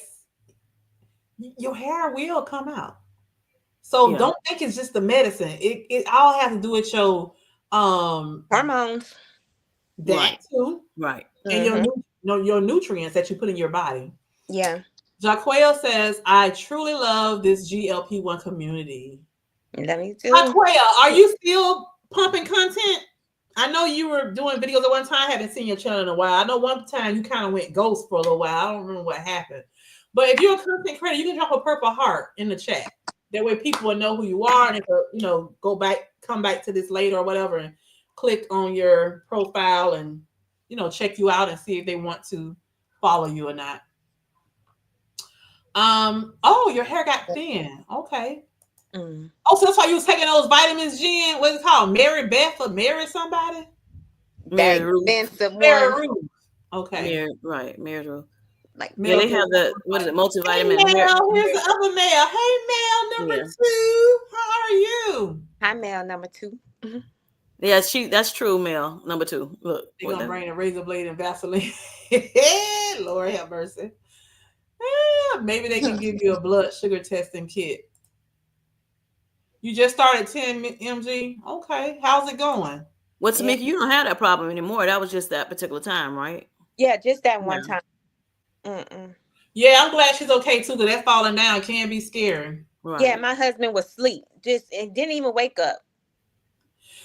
your hair will come out. So don't think it's just the medicine. It all has to do with your hormones. That too. Right. And your nutrients that you put in your body. Yeah. Jaquel says, I truly love this GLP-1 community. Let me do. Jaquel, are you still pumping content? I know you were doing videos at one time. I haven't seen your channel in a while. I know one time you kind of went ghost for a little while. I don't remember what happened. But if you're a content creator, you can drop a purple heart in the chat. That way people will know who you are, and if come back to this later or whatever, and click on your profile and check you out and see if they want to follow you or not. Oh, your hair got thin. Okay. Oh, so that's why you was taking those vitamins, Jen. What's it called? Mary Beth or Mary somebody? Mary Ruth. Mary Ruth. Okay. Mary Ruth. Like they have the multivitamin. Hey, Mel, here's the other Mel. Hey, Mel, number 2. How are you? Hi, Mel, number 2. Yeah, that's true, Mel, number 2. Look, they're gonna bring a razor blade and Vaseline. Lord have mercy. Maybe they can give you a blood sugar testing kit. You just started 10 mg. Okay, how's it going? Well, Tamika, you don't have that problem anymore. That was just that particular time, right? Yeah, just that one time. Yeah, I'm glad she's okay too, because that falling down can be scary. Right. Yeah, my husband was asleep. Didn't even wake up.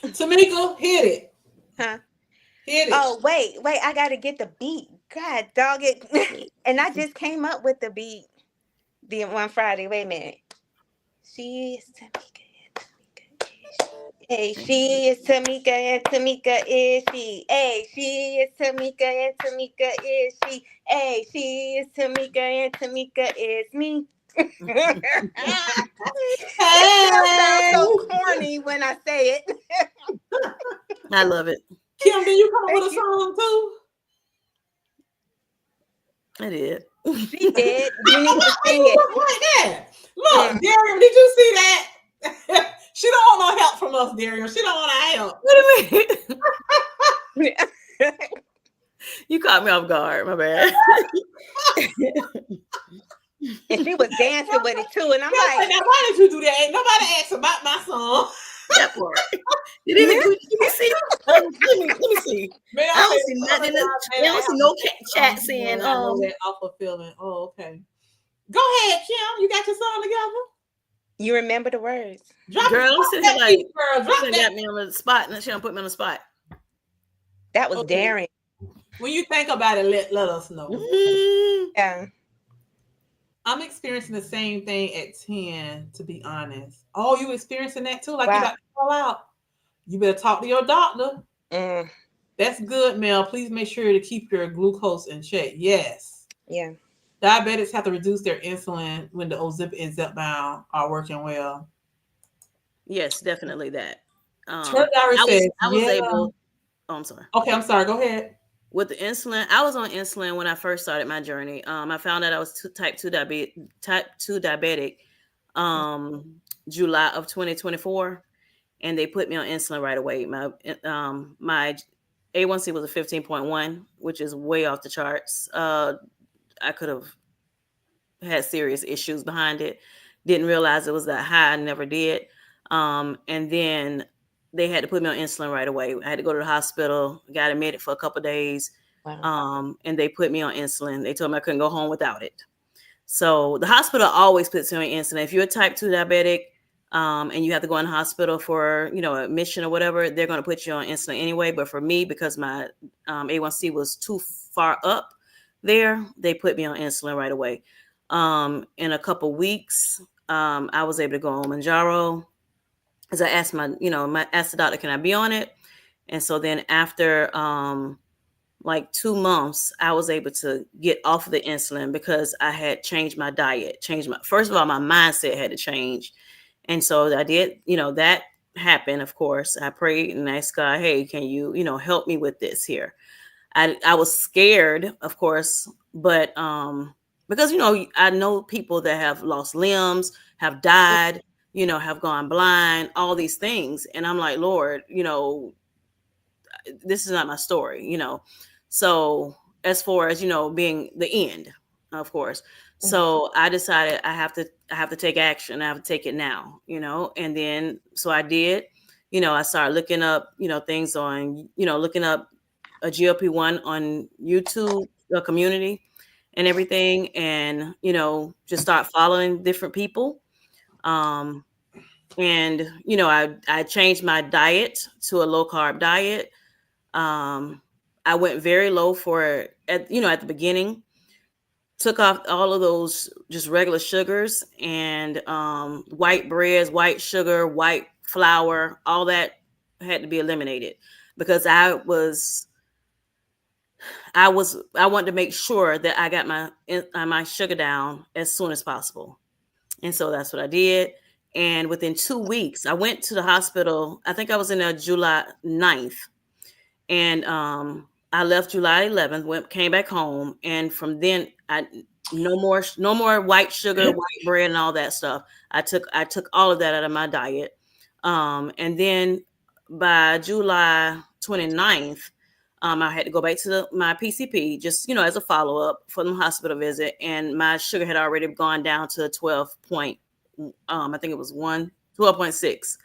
Tamika, hit it. Huh? Hit it. Oh, wait, I gotta get the beat. God dog it. And I just came up with the beat the one Friday. Wait a minute. She is Tamika. Hey, she is Tamika, and Tamika is she. Hey, she is Tamika, and Tamika is she. Hey, she is Tamika, and Tamika is me. Hey. It sounds so corny when I say it. I love it. Kim, did you come up with a song too? I did. She did. You need to sing it. Like that. Look, Darian, did you see that? She don't want no help from us, Darian. She don't want to help. What do you mean? You caught me off guard. My bad. she was dancing with it too, and I'm Yeah, like, now why did you do that? Ain't nobody asked about my song. That part. Did even let me see? Let me see. Man, I don't okay, see nothing. I man, I don't see have no chat man, saying I know that awful feeling. Oh, okay. Go ahead, Kim. You got your song together? you remember the words. Drop girl. I'm sitting here that like piece, girl. she Drop done that. got me on the spot, and she done put me on the spot. That was Okay. daring. When you think about it, let us know. Yeah. I'm experiencing the same thing at 10, to be honest. Oh, you experiencing that too? Like you Wow. about to fall out? You better talk to your doctor. Mm, That's good, Mel. Please make sure to keep your glucose in check. Yes. yeah. Diabetics have to reduce their insulin when the Ozempic and Zepbound are working well. Yes, definitely that. Turn Diary says, I was yeah. able. Oh, I'm sorry. Okay, I'm sorry. Go ahead. With the insulin, I was on insulin when I first started my journey. I found out I was type two diabetic, July of 2024, and they put me on insulin right away. My A1C was a 15.1, which is way off the charts. I could have had serious issues behind it. Didn't realize it was that high. I never did. And then they had to put me on insulin right away. I had to go to the hospital, got admitted for a couple of days, Wow. and they put me on insulin. They told me I couldn't go home without it. So the hospital always puts you on insulin. If you're a type 2 diabetic, and you have to go in the hospital for, admission or whatever, they're going to put you on insulin anyway. But for me, because my A1C was too far up there, they put me on insulin right away. In a couple weeks, I was able to go on Manjaro, because I asked asked the doctor, can I be on it? And so then after like 2 months, I was able to get off of the insulin because I had changed my diet, first of all, my mindset had to change. And so I did, that happened. Of course, I prayed and asked God, hey, can you, help me with this here? I was scared, of course, but because I know people that have lost limbs, have died, have gone blind, all these things, and I'm like, Lord, this is not my story, So as far as being the end, of course. So I decided I have to take action. I have to take it now, and then so I did. I started looking up, things on, looking up a GLP-1 on YouTube, the community and everything, and just start following different people. Um, and I changed my diet to a low carb diet. I went very low at the beginning. Took off all of those just regular sugars and white breads, white sugar, white flour, all that had to be eliminated because I wanted to make sure that I got my sugar down as soon as possible. And so that's what I did. And within 2 weeks, I went to the hospital. I think I was in there July 9th. And I left July 11th, came back home. And from then, no more white sugar, white bread, and all that stuff. I took all of that out of my diet. And then by July 29th, I had to go back to my PCP, just as a follow up for the hospital visit, and my sugar had already gone down to 12 point. I think it was 12.6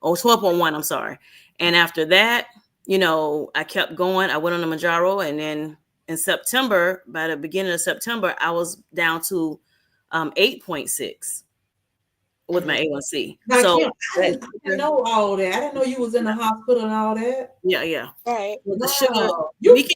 or 12.1. I'm sorry. And after that, I kept going. I went on the Manjaro, and then in September, by the beginning of September, I was down to 8.6 with my A1C. Now, So Kim, I didn't know all that. I didn't know you was in the hospital and all that. yeah. Right. With the sugar, You we can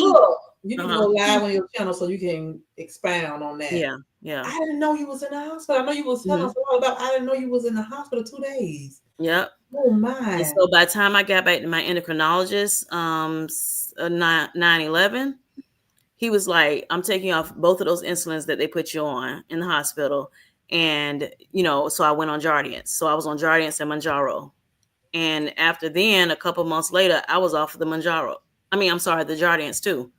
look. You need to uh-huh. go live on your channel so you can expound on that. Yeah. I didn't know you was in the hospital. I know you was telling us all about. I didn't know you was in the hospital 2 days. Yep. Oh my! And so by the time I got back to my endocrinologist, 9/11, he was like, I'm taking off both of those insulins that they put you on in the hospital. And, so I went on Jardiance. So I was on Jardiance and Manjaro. And after then, a couple months later, I was off of the Manjaro. I'm sorry, the Jardiance too.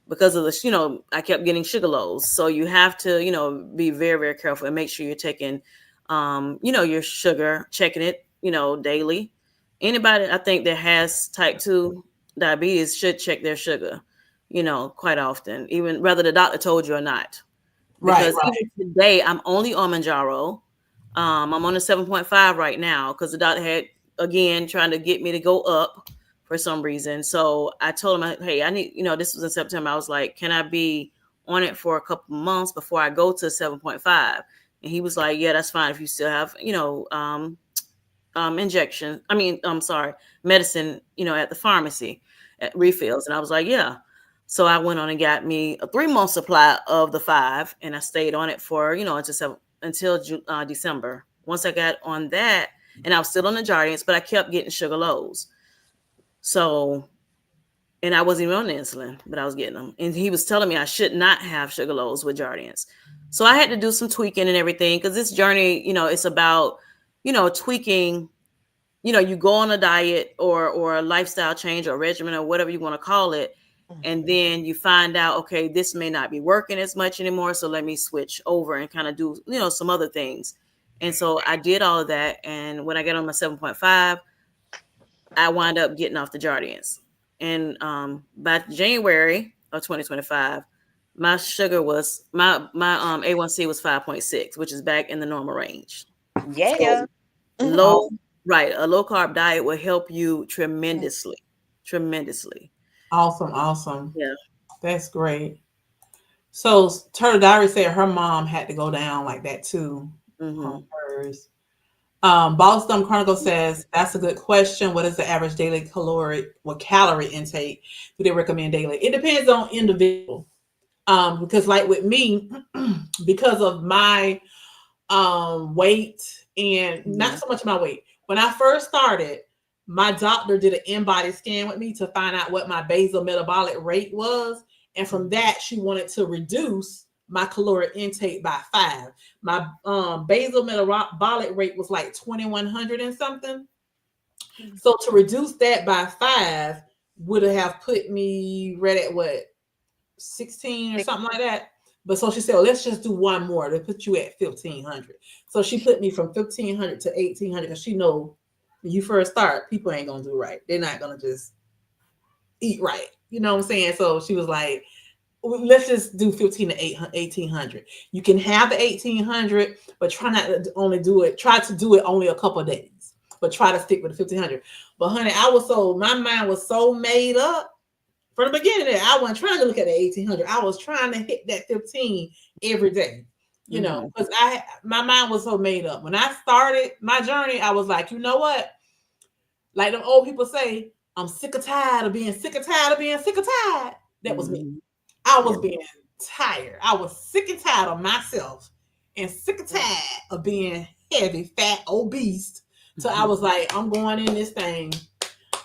Because of the, I kept getting sugar lows. So you have to, be very, very careful and make sure you're taking, your sugar, checking it, daily. Anybody, I think, that has type 2 diabetes should check their sugar, quite often, even whether the doctor told you or not. Right, because right. even today I'm only on Manjaro. I'm on a 7.5 right now because the doctor had again trying to get me to go up for some reason. So I told him, hey, I need, this was in September. I was like, can I be on it for a couple months before I go to 7.5? And he was like, yeah, that's fine if you still have, injection. I mean, I'm sorry, medicine, at the pharmacy at refills. And I was like, yeah. So I went on and got me a 3-month supply of the 5, and I stayed on it for, until December. Once I got on that, and I was still on the Jardiance, but I kept getting sugar lows. So, and I wasn't even on the insulin, but I was getting them. And he was telling me I should not have sugar lows with Jardiance. So I had to do some tweaking and everything because this journey, it's about, tweaking. You go on a diet or a lifestyle change or regimen or whatever you want to call it. And then you find out, okay, this may not be working as much anymore. So let me switch over and kind of do, some other things. And so I did all of that. And when I got on my 7.5, I wound up getting off the Jardiance. And by January of 2025, my sugar was my A1C was 5.6, which is back in the normal range. Yeah. So low, right? A low carb diet will help you tremendously, tremendously. Awesome, awesome. Yeah. That's great. So Turtle Diary said her mom had to go down like that too on hers. Boss Dumb Chronicle says that's a good question. What is the average daily calorie intake do they recommend daily? It depends on individual. Because like with me, because of my weight and not so much my weight. When I first started, my doctor did an in-body scan with me to find out what my basal metabolic rate was. And from that, she wanted to reduce my caloric intake by 5. My basal metabolic rate was like 2,100 and something. So to reduce that by 5 would have put me right at what, 16 or something like that. But so she said, well, let's just do one more to put you at 1,500. So she put me from 1,500 to 1,800 because she know when you first start, people ain't gonna do right. They're not gonna just eat right. You know what I'm saying? So she was like, let's just do 15 to 1,800. You can have the 1,800, but try not to only do it. Try to do it only a couple of days, but try to stick with the 1,500. But honey, my mind was so made up. From the beginning, I wasn't trying to look at the 1,800. I was trying to hit that 15 every day, because my mind was so made up. When I started my journey, I was like, you know what? Like the old people say, I'm sick of tired of being sick of tired of being sick of tired. That was me. I was being tired. I was sick and tired of myself and sick and tired of being heavy, fat, obese. So I was like, I'm going in this thing.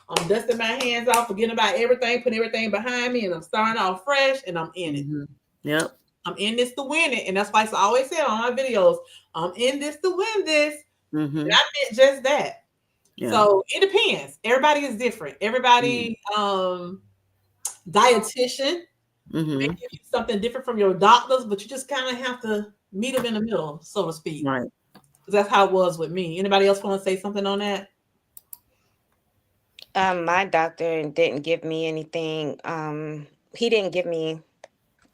I'm dusting my hands off, forgetting about everything, putting everything behind me, and I'm starting off fresh, and I'm in it. Yep. I'm in this to win it. And that's why I always say on my videos, I'm in this to win this. And I meant just that. Yeah. So it depends. Everybody is different. Everybody, dietitian may give you something different from your doctors, but you just kind of have to meet them in the middle, so to speak. Right. That's how it was with me. Anybody else want to say something on that? My doctor didn't give me anything. He didn't give me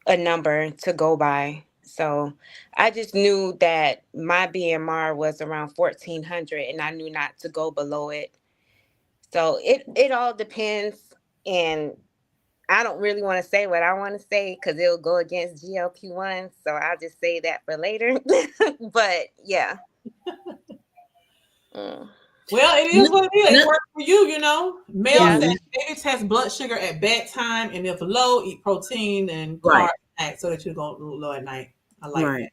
a number to go by. So I just knew that my BMR was around 1,400 and I knew not to go below it. So it all depends. And I don't really want to say what I want to say because it'll go against GLP-1. So I'll just say that for later. But yeah. Well, it is what it is. It works for you, Mel said baby test blood sugar at bedtime, and if low, eat protein and carbs so that you go low at night. I like that.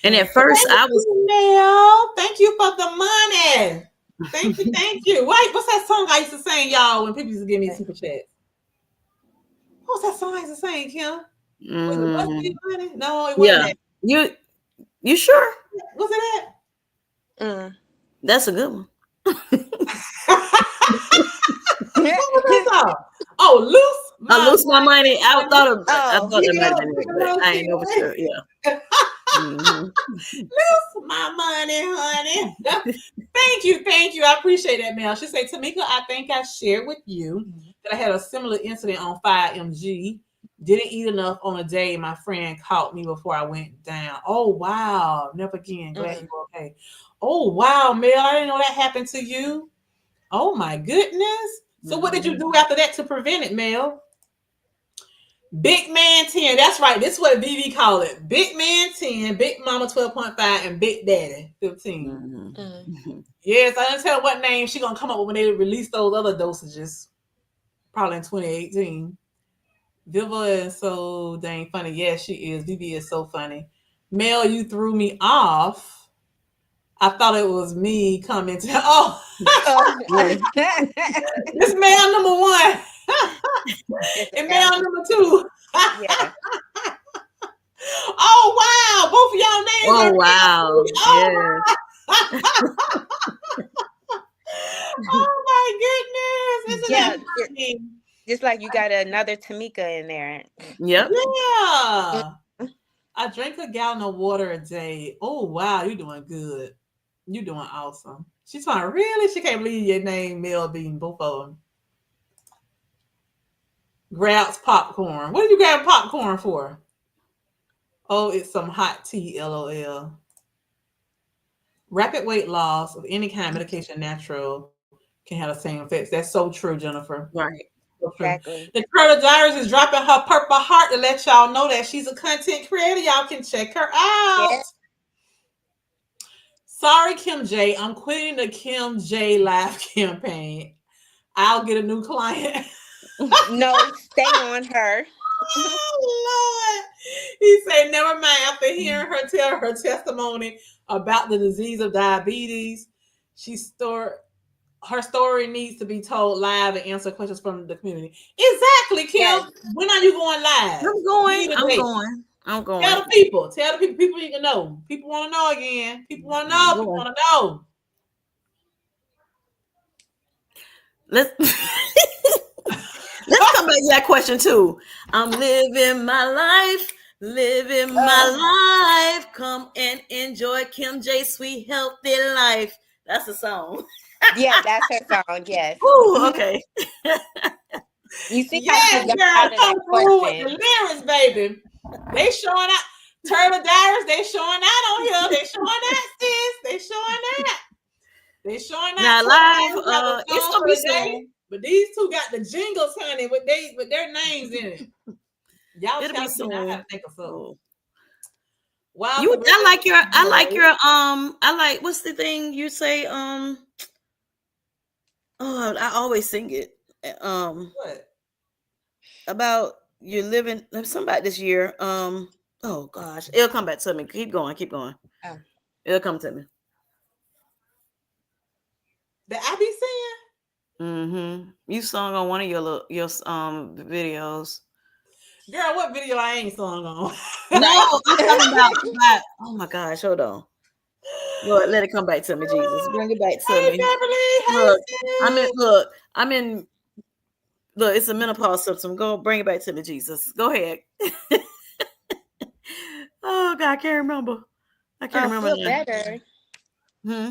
And at first, I was Mel. Thank you for the money. Thank you, thank you. Wait, what's that song I used to sing, y'all, when people used to give me super chats? What was that song I used to sing, Kim? Was it Must Be Money? No, it wasn't. Yeah. You sure? Was it that? That's a good one. What was that song? Oh, lose my money. I thought that might have been it, but I ain't know for sure. Yeah. Lose my money, honey. Thank you. I appreciate that, Mel. She said, Tamika, I think I shared with you that I had a similar incident on 5MG Didn't eat enough on a day. My friend caught me before I went down. Oh wow. Never again. Glad Mm. you're okay. Oh wow, Mel. I didn't know that happened to you. Oh my goodness. So what did you do after that to prevent it, Mel? Big man 10. That's right. This is what VV call it. Big man 10, Big Mama 12.5, and Big Daddy 15. Mm. Yes, I didn't tell her what name she gonna come up with when they release those other dosages. Probably in 2018. Viva is so dang funny. Yes, she is. Vivi is so funny. Mel, you threw me off. I thought it was me coming to. Oh, Oh. it's Mel number one It's and a Mel number two. yeah. Oh wow, both of y'all names Oh are wow. Mel. Oh Yeah. my. Oh my goodness! Isn't Yeah. that funny? Just like you got another Tamika in there. Yep. Yeah. I drink a gallon of water a day. Oh wow, you're doing good. You're doing awesome. She's fine. Really? She can't believe your name, Mel Bean, both of them. Grabs popcorn. What did you grab popcorn for? Oh, it's some hot tea, LOL. Rapid weight loss of any kind, medication, natural, can have the same effects. That's so true, Jennifer. Right. So true. Exactly. The Turtle Diaries is dropping her purple heart to let y'all know that she's a content creator. Y'all can check her out. Yeah. Sorry, Kim J. I'm quitting the Kim J live campaign. I'll get a new client. No, stay on her. Oh, Lord. He said, never mind. After hearing her tell her testimony about the disease of diabetes, her story needs to be told live and answer questions from the community. Exactly, Kim. Yes. When are you going live? I'm going. Need a I'm date. going. I'm Tell going. the people. Tell the people. People need to know. People want to know again. People want to know. I'm People going. want to know. Let's let's come back to that question too. I'm living my life, living my life. Come and enjoy Kim J sweet healthy life. That's a song. Yeah, that's her song. Yes. Ooh, okay. You see how she Yes, got girl. out of that Come through with question. the lyrics, baby. They showing out. Turtle Diaries, they showing out on here. They showing out, sis. They showing out. They showing out. Now Turtle live, Diaries have a it's song gonna for be the day. soon. But these two got the jingles, honey, with their names in it. Y'all It'll be challenge me now. I soon. gotta think of something. Oh. Wow, You, I like your, congratulations. I like, what's the thing you say? Oh, I always sing it. What? About you living somebody this year. Oh gosh, it'll come back to me. Keep going, keep going. Oh. It'll come to me. That I be saying? Mm-hmm. You sung on one of your videos. Girl, what video I ain't sung on? No, I'm talking about. Oh my gosh, hold on. Lord, let it come back to me, Jesus. Bring it back to Hey, me. Beverly. Hey, Look, sis. I'm in. Look, it's a menopause symptom. Go bring it back to me, Jesus. Go ahead. Oh God, I can't remember. I can't remember Feel now. better. Hmm.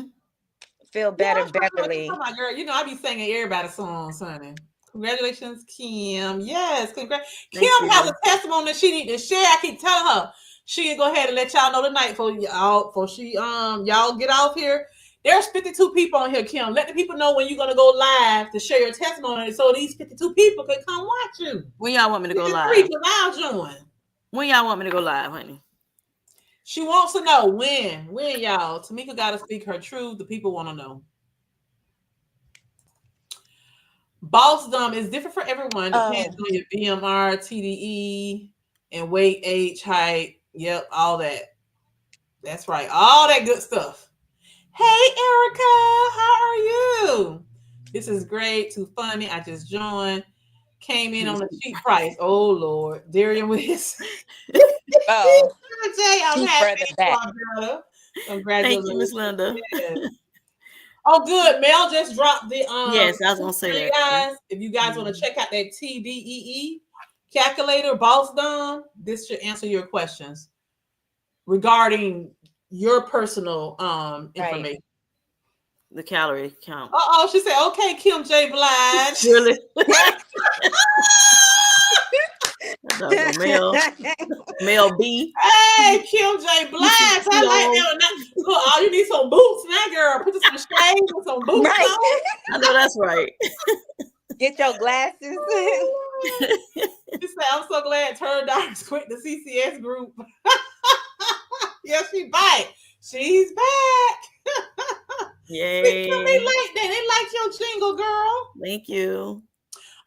Feel Yeah, better, I'm trying to know what you're Beverly. talking about, girl. You know, I be singing everybody's songs, honey. Congratulations, Kim. Yes, congrats. Thank Kim has you. a testimony that she need to share. I keep telling her she can go ahead and let y'all know tonight for y'all for she y'all get off here. There's 52 people on here, Kim. Let the people know when you're gonna go live to share your testimony so these 52 people can come watch you. When y'all want me to go 53, live? because I'll join. When y'all want me to go live, honey? She wants to know when. When, y'all. Tamika got to speak her truth. The people want to know. Bossdom is different for everyone. Depends on your BMR, TDE, and weight, age, height. Yep, all that. That's right. All that good stuff. Hey, Erica. How are you? This is great. Too funny. I just joined. Came in on a cheap price. Oh, Lord. Darian with his... Oh, Jay, I'm she's happy further you back. are, brother. Thank Congratulations. you, Miss Linda. Yes. Oh, good. Mel just dropped the Yes, I was gonna say you that. guys. If you guys want to check out that TDEE calculator, boss dumb, this should answer your questions regarding your personal information. Right. The calorie count. Oh, she said, okay, Kim J. Blige. Really? Mel B. Hey, Kim J. Blige, I like Yo, that. Look, all you need some boots now, girl. Put some shades and some boots Right. on. I know that's right. Get your glasses. She said, I'm so glad Turn Dogs quit the CCS group. Yeah, she back. She's back. See, Kim, they Yay. like that. They like your jingle, girl. Thank you.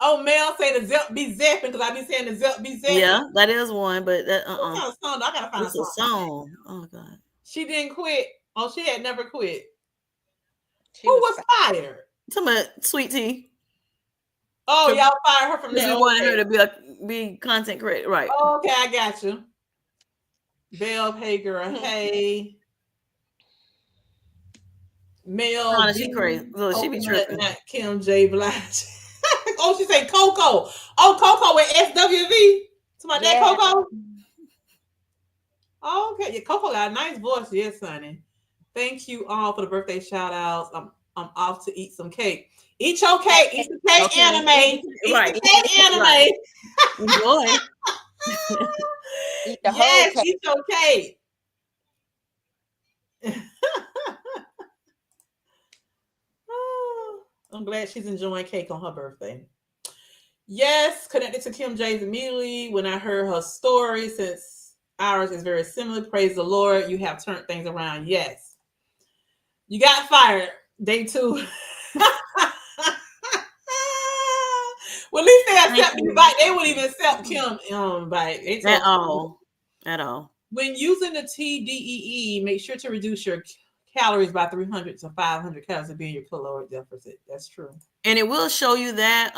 Oh, Mel say the Zep be zapping because I be saying the Zep be zapping. Yeah, that is one, but that What kind of song? I gotta find a it's a song. song. Oh God. She didn't quit. Oh, she had never quit. She Who was was fired? Talking about Sweet Tea. Oh, y'all fired her from Because there. we wanted Okay. her to be content creator. Right. Okay, I got you. Belle, hey girl, hey. Mel Honestly, she B. crazy. Look, she be Coconut tripping. Nut, Kim J. Blige. Oh, she say Coco. Oh, Coco with SWV. To my dad, yeah. Coco. Oh, okay. Yeah, Coco got a nice voice. Yes, honey. Thank you all for the birthday shout outs. I'm off to eat some cake. Eat your cake. Eat the cake, Okay. anime. Eat Right. the cake, anime. Right. Enjoy. Eat the whole Yes, cake. eat your cake. I'm glad she's enjoying cake on her birthday. Yes, connected to Kim J's immediately when I heard her story, since ours is very similar. Praise the Lord, you have turned things around. Yes. You got fired. Day 2. Well, at least they accept me bite. They wouldn't even accept Kim bite. They told At all. At all. when using the TDEE, make sure to reduce your calories by 300 to 500 calories to be in your caloric deficit. That's true. And it will show you that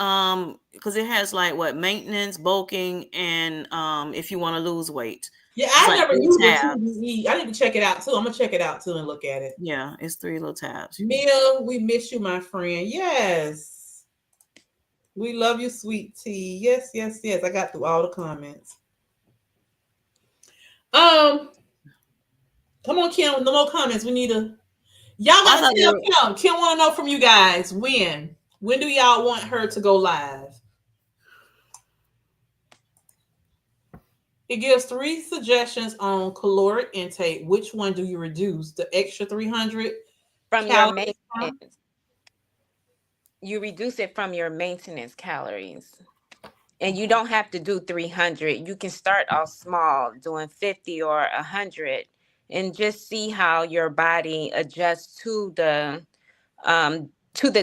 because it has like what maintenance, bulking, and if you want to lose weight. Yeah, It's I like never 3 used the tabs. TDEE. I need to check it out too. I'm gonna check it out too and look at it. Yeah, it's 3 little tabs. Mia, we miss you, my friend. Yes. We love you, sweet tea. Yes, yes, yes. I got through all the comments. Come on, Kim. No more comments. We need to. Y'all I gotta thought they tell were, Kim. Kim want to know from you guys when. When do y'all want her to go live? It gives 3 suggestions on caloric intake. Which one do you reduce? The extra 300 From your calories from? maintenance. You reduce it from your maintenance calories. And you don't have to do 300. You can start off small, doing 50 or 100, and just see how your body adjusts to the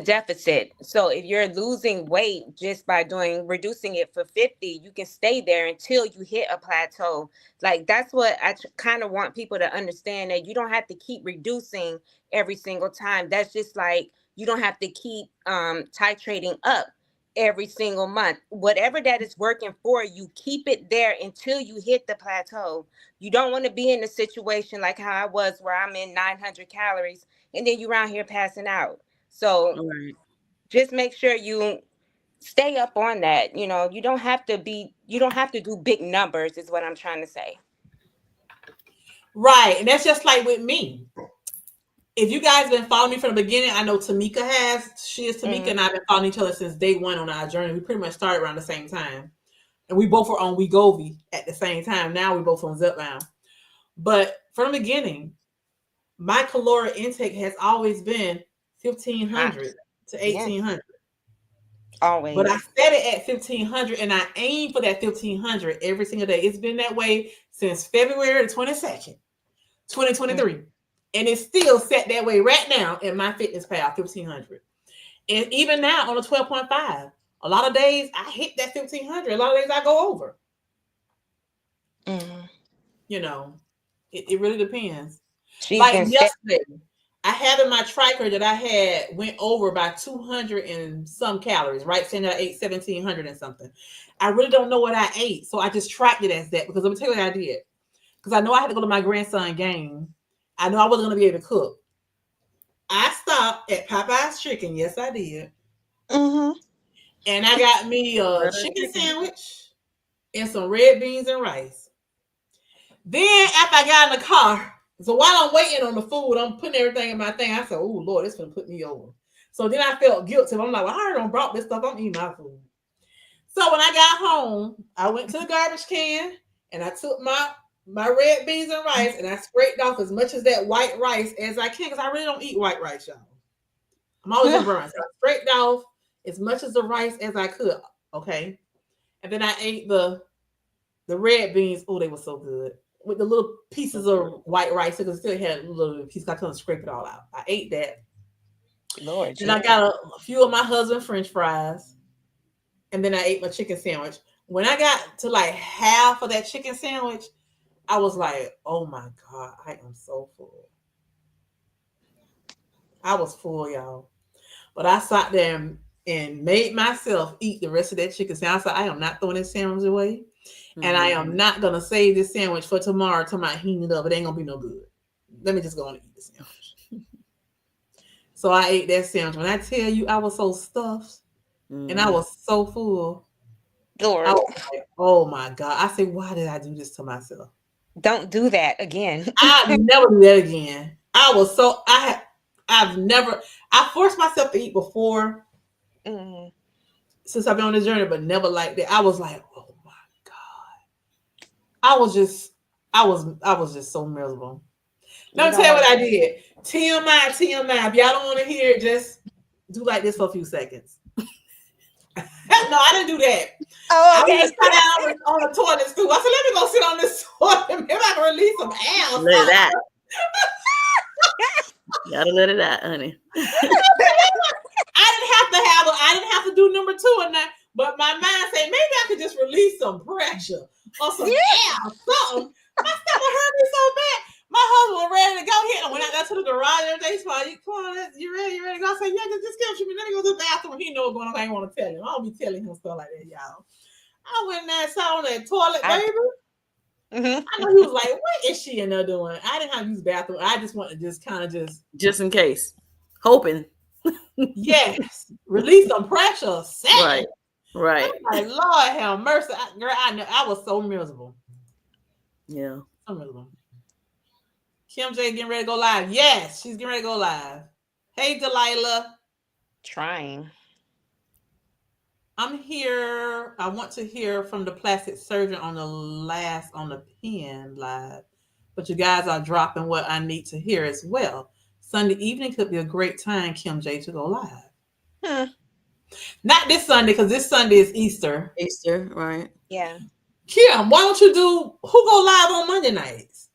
deficit. So if you're losing weight just by reducing it for 50, you can stay there until you hit a plateau. Like that's what I kind of want people to understand, that you don't have to keep reducing every single time. That's just like you don't have to keep titrating up every single month. Whatever that is working for you, keep it there until you hit the plateau. You don't want to be in a situation like how I was, where I'm in 900 calories and then you around here passing out. So right. just make sure you stay up on that. You don't have to do big numbers is what I'm trying to say. Right. And that's just like with me. If you guys been following me from the beginning, I know Tamika has. She is Tamika, and I've been following each other since day 1 on our journey. We pretty much started around the same time. And we both were on Wegovy at the same time. Now we both on Zepbound. But from the beginning, my caloric intake has always been 1,500 to 1,800. Always. But I set it at 1,500 and I aim for that 1,500 every single day. It's been that way since February the 22nd, 2023. And it's still set that way right now in my fitness pal, 1,500. And even now on a 12.5, a lot of days I hit that 1,500. A lot of days I go over. It really depends. She's Like been yesterday, I have in my tracker that I had went over by 200 and some calories, right? Saying that I ate 1,700 and something. I really don't know what I ate. So I just tracked it as that because let me tell you what I did. Because I know I had to go to my grandson's game. I know I wasn't going to be able to cook. I stopped at Popeye's Chicken. Yes, I did. And I got me a chicken sandwich and some red beans and rice. Then after I got in the car, so while I'm waiting on the food, I'm putting everything in my thing. I said, "Oh Lord, this gonna put me over." So then I felt guilty. I'm like, "Well, I already brought this stuff. I'm eating my food." So when I got home, I went to the garbage can and I took my red beans and rice and I scraped off as much of that white rice as I can because I really don't eat white rice, y'all. I'm always gonna burn. So I scraped off as much of the rice as I could. Okay. And then I ate the red beans. Oh, they were so good. With the little pieces of white rice, because it still had a little piece. I couldn't scrape it all out. I ate that. Lord Then I Jesus. got a few of my husband's French fries. And then I ate my chicken sandwich. When I got to like half of that chicken sandwich, I was like, oh my God, I am so full. I was full, y'all. But I sat there and made myself eat the rest of that chicken sandwich. I said, I am not throwing this sandwich away. And I am not gonna save this sandwich for tomorrow till my heating it up. It ain't gonna be no good. Let me just go and eat the sandwich. So I ate that sandwich. When I tell you I was so stuffed and I was so full, I Lord, was like, oh my God. I said, why did I do this to myself? don't do that again. I'd never do that again. I've never, I forced myself to eat before Mm. since I've been on this journey, but never like that. I was like, oh my God. I was just, I was just so miserable. Let me tell you what I did. TMI, TMI. If y'all don't want to hear it, just do like this for a few seconds. No, I didn't do that. Oh, I was okay. just sat down on the toilet stool. I said, let me go sit on this toilet. Maybe I can release some air. Let it out. Gotta let it out, honey. I didn't have to do number two or that. But my mind said maybe I could just release some pressure or some air or something. My stomach hurt me so bad. My husband was ready to go here. And when I got to the garage every day, he's like, come on, you ready? You ready to go? I said, yeah, just give it to me. Let me go to the bathroom. He know what's going on. I ain't want to tell him. I don't be telling him stuff like that, y'all. I went in there and sat on that toilet, baby. I know he was like, what is she in there doing? I didn't have to use the bathroom. I just want to just kind of just in case. Hoping. Yes. Release some pressure. Right. Right. I'm like, Lord have mercy. Girl, I know I was so miserable. Yeah. So miserable. Kim J getting ready to go live. Yes, she's getting ready to go live. Hey, Delilah. Trying. I'm here. I want to hear from the plastic surgeon on the pen live. But you guys are dropping what I need to hear as well. Sunday evening could be a great time, Kim J, to go live. Not this Sunday, because this Sunday is Easter. Easter, right? Yeah. Kim, why don't you do who go live on Monday nights?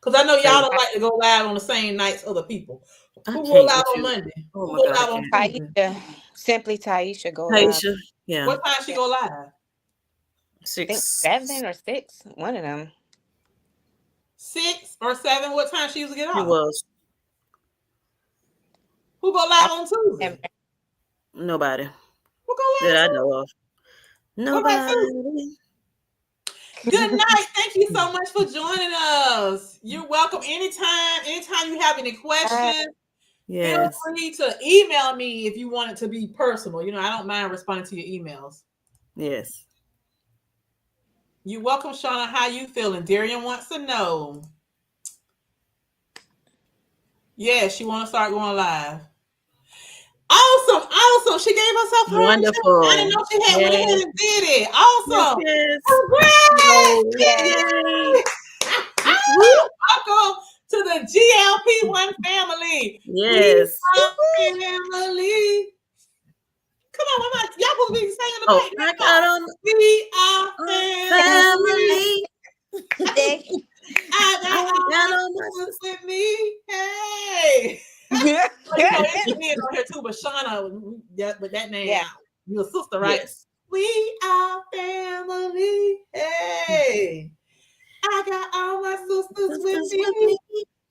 Because I know y'all don't like to go live on the same nights other people. Who go live on Monday? Oh Who my go God, live on Tuesday? Taisha, simply Taisha go Taisha, live. yeah. What time she go live? I think 7 or 6. One of them. 6 or 7. What time she used to get off? It was. Who go live on Tuesday? Nobody. Who go live? That I know of. Nobody. Good night. Thank you so much for joining us. You're welcome anytime. Anytime you have any questions, feel free to email me if you want it to be personal. You know, I don't mind responding to your emails. Yes. You're welcome, Shauna. How you feeling? Darian wants to know. Yeah, she want to start going live. Awesome, awesome. She gave herself her wonderful. I didn't know she had went ahead and did it. Awesome. Yes. Congrats. Welcome to the GLP-1 family. Yes. Family. Come on, Mama. Y'all supposed to be singing the I got on. We are family. I got all my sisters with me. Hey. It's me on here too, but Shauna, but that name, you're a sister, right? Yes. We are family. Hey. I got all my sisters with me.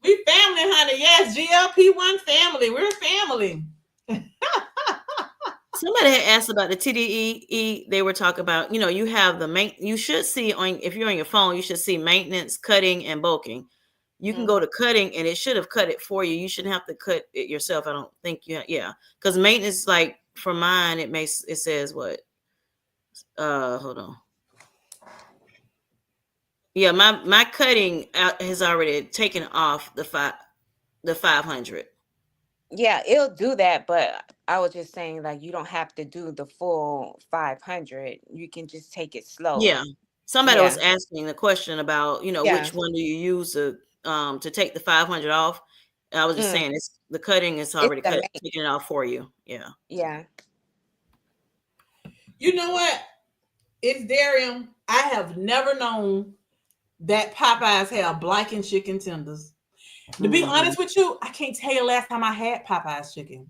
We family, honey. Yes, GLP-1 family. We're family. Somebody had asked about the TDE. They were talking about, you have you should see if you're on your phone, you should see maintenance, cutting, and bulking. You can go to cutting and it should have cut it for you. You shouldn't have to cut it yourself. I don't think because maintenance, like for mine, it says what? Hold on. Yeah, my cutting has already taken off the 500. Yeah, it'll do that, but I was just saying, like, you don't have to do the full 500. You can just take it slow. Yeah. Somebody was Yeah. asking the question about, Yeah. which one do you use to take the 500 off? I was just Mm, saying it's the cutting is it's already the cut main. taking it off for you. Yeah. Yeah. You know what? It's Darium. I have never known that Popeyes have blackened chicken tenders. To be Mm-hmm. honest with you, I can't tell you the last time I had Popeyes chicken.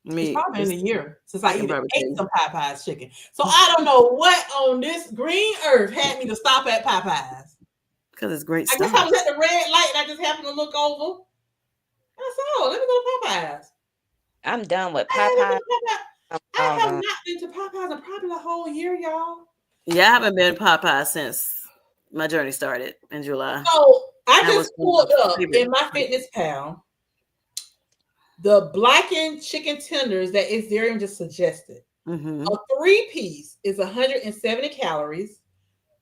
It's Me, probably in a year since I I can even probably tell ate you. some Popeyes chicken. So I don't know what on this green earth had me to stop at Popeyes. Because it's great I guess I stuff. was at the red light and I just happened to look over. I said, oh, let me go to Popeyes. I'm done with I haven't been Popeye. to Popeyes. I'm I all have done. not been to Popeyes in probably the whole year, y'all. Yeah, I haven't been Popeye since my journey started in July. So I That was just one of pulled the up favorite in my Fitness Pal the blackened chicken tenders that Darian just suggested. Mm-hmm. A 3-piece is 170 calories,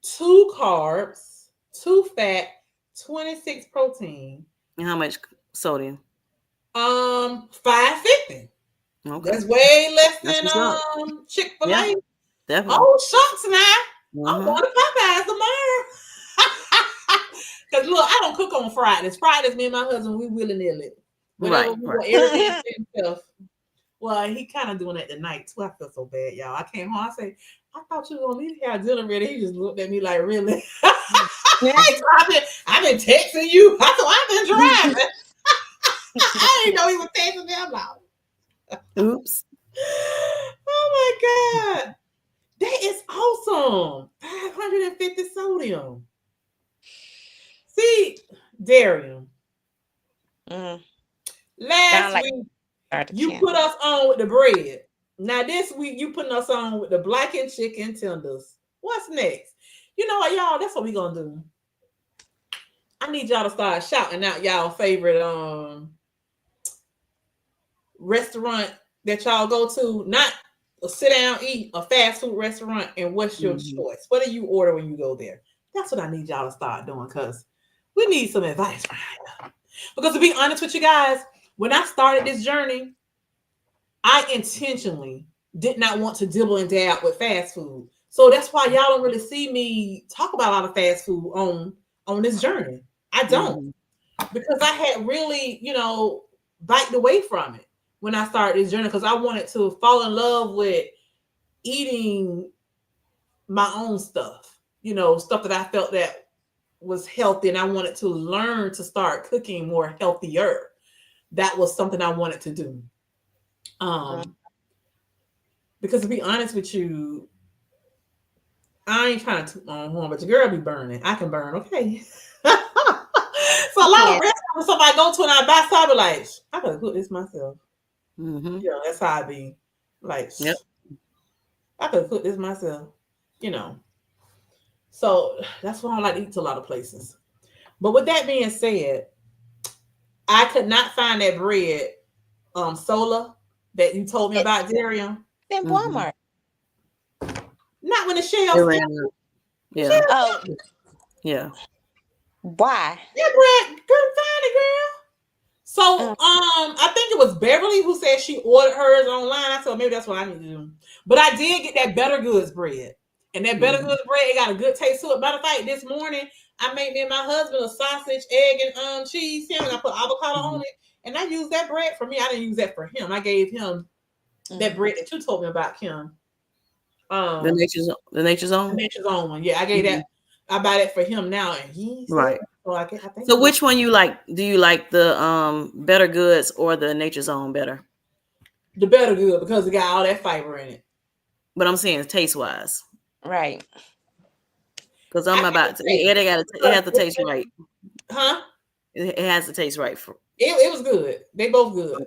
2 carbs, 2 fat, 26 protein. And how much sodium? 550. Okay. That's way less That's than what's up. Yeah, Chick-fil-A. definitely. Oh shucks now. I'm Mm-hmm. going to Popeyes tomorrow. Cause look, I don't cook on Fridays. Fridays, me and my husband, we willy-nilly. Whenever Right, we right. want everything to himself. Well, he kind of doing it tonight too. I feel so bad, y'all. I came home. I say, I thought you were gonna leave here dinner ready. He just looked at me like, really? I've been texting you. I thought I've been driving. I didn't know he was texting me. I'm like, Oops. oh my god, that is awesome. 550 sodium. See, Darian, Mm, sound last like week start the you channel. put us on with the bread. Now this week you putting us on with the blackened chicken tenders. What's next? You know what, y'all? That's what we gonna do. I need y'all to start shouting out y'all favorite restaurant that y'all go to. Not a sit down eat a fast food restaurant. And what's your Mm-hmm. choice? What do you order when you go there? That's what I need y'all to start doing because we need some advice right now. Because to be honest with you guys, when I started this journey, I intentionally did not want to dibble and dab with fast food. So that's why y'all don't really see me talk about a lot of fast food on this journey. I don't Mm-hmm. because I had really, backed away from it when I started this journey because I wanted to fall in love with eating my own stuff, stuff that I felt that was healthy and I wanted to learn to start cooking more healthier. That was something I wanted to do. Mm. Um, because to be honest with you, I ain't trying to toot my own horn, but your girl be burning. I can burn, okay. So a lot of Yeah. restaurants somebody go to and I buy something like, I gotta cook this myself. Mm-hmm. That's how I be. Like, Yep. I could cook this myself. You know. So that's why I don't like to eat to a lot of places. But with that being said, I could not find that bread, Sola, that you told me It's about, Darian. in Mm-hmm. Walmart. Not when the It shells ran empty. out. Yeah. Shells Oh, empty. Yeah. why? That bread, couldn't find it, girl. So, Mm, I think it was Beverly who said she ordered hers online. I said maybe that's what I need to do. But I did get that Better Goods bread, and that Better Mm-hmm. Goods bread it got a good taste to it. Matter of fact, this morning I made me and my husband a sausage, egg, and cheese sandwich. I put avocado Mm-hmm. on it, and I used that bread for me. I didn't use that for him. I gave him that bread that you told me about, Kim. The Um, nature's the own. Nature's Own one. Yeah, I gave Mm-hmm. that. I buy that for him now, and he said, Right. "So I think So he was which one you like? Do you like the Better Goods or the Nature's Own better? the Better Good because it got all that fiber in it." But I'm saying taste wise. right. Because I I'm can't about to say it has to taste right. huh? It has to taste right for It was good. They both good. okay.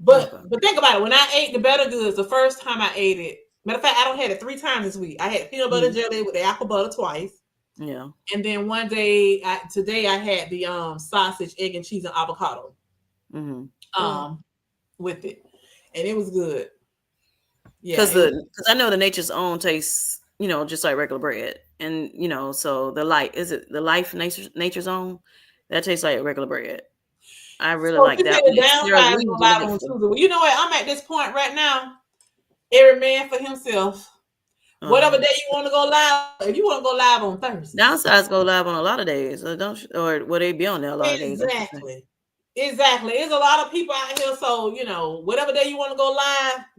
But Okay. think about it. When I ate the Better Goods, the first time I ate it, matter of fact, I don't had it 3 times this week. I had peanut butter Mm-hmm. jelly with the apple butter twice, Yeah. and then one day, today I had the sausage, egg, and cheese and avocado Mm-hmm. Mm. with it, and it was good. Yeah, Because it was. I know the Nature's Own tastes just like regular bread, and so the life is it the Life Nature's Own that tastes like regular bread. I really So like she said that the one. It's Sarah downside is Louise go on live here on for. Tuesday. Well, you know what? I'm at this point right now. Every man for himself. Whatever day you want to go live, if you want to go live on Thursday. Downsides go live on a lot of days, or will they be on there a lot of days? I should say. Exactly. There's a lot of people out here, so whatever day you want to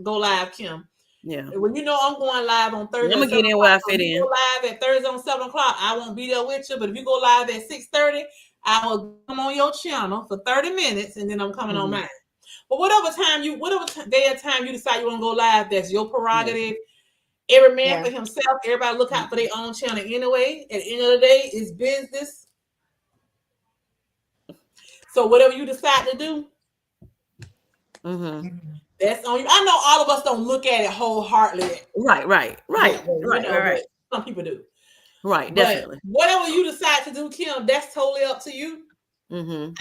go live, Kim. Yeah. When I'm going live on Thursday, I'm gonna get in where I fit in. Go live at Thursday on 7:00. I won't be there with you, but if you go live at 6:30, I will come on your channel for 30 minutes, and then I'm coming on mine. But whatever day or time you decide you want to go live, that's your prerogative. Every man for himself. Everybody look out for their own channel anyway. At the end of the day, it's business. So whatever you decide to do, that's on you. I know all of us don't look at it wholeheartedly. Right. But some people do. Right, definitely. But whatever you decide to do, Kim, that's totally up to you. I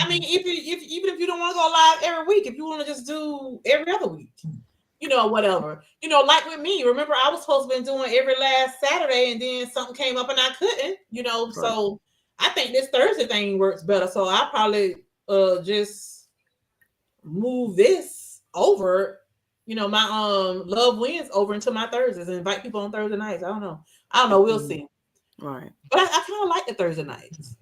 mean, even if you don't want to go live every week, if you want to just do every other week, whatever. Like with me, remember I was supposed to be doing every last Saturday, and then something came up and I couldn't. Right. So I think this Thursday thing works better. So I probably just move this over. My Love Wins over into my Thursdays and invite people on Thursday nights. I don't know. We'll see. Right. But I kind of like the Thursday nights.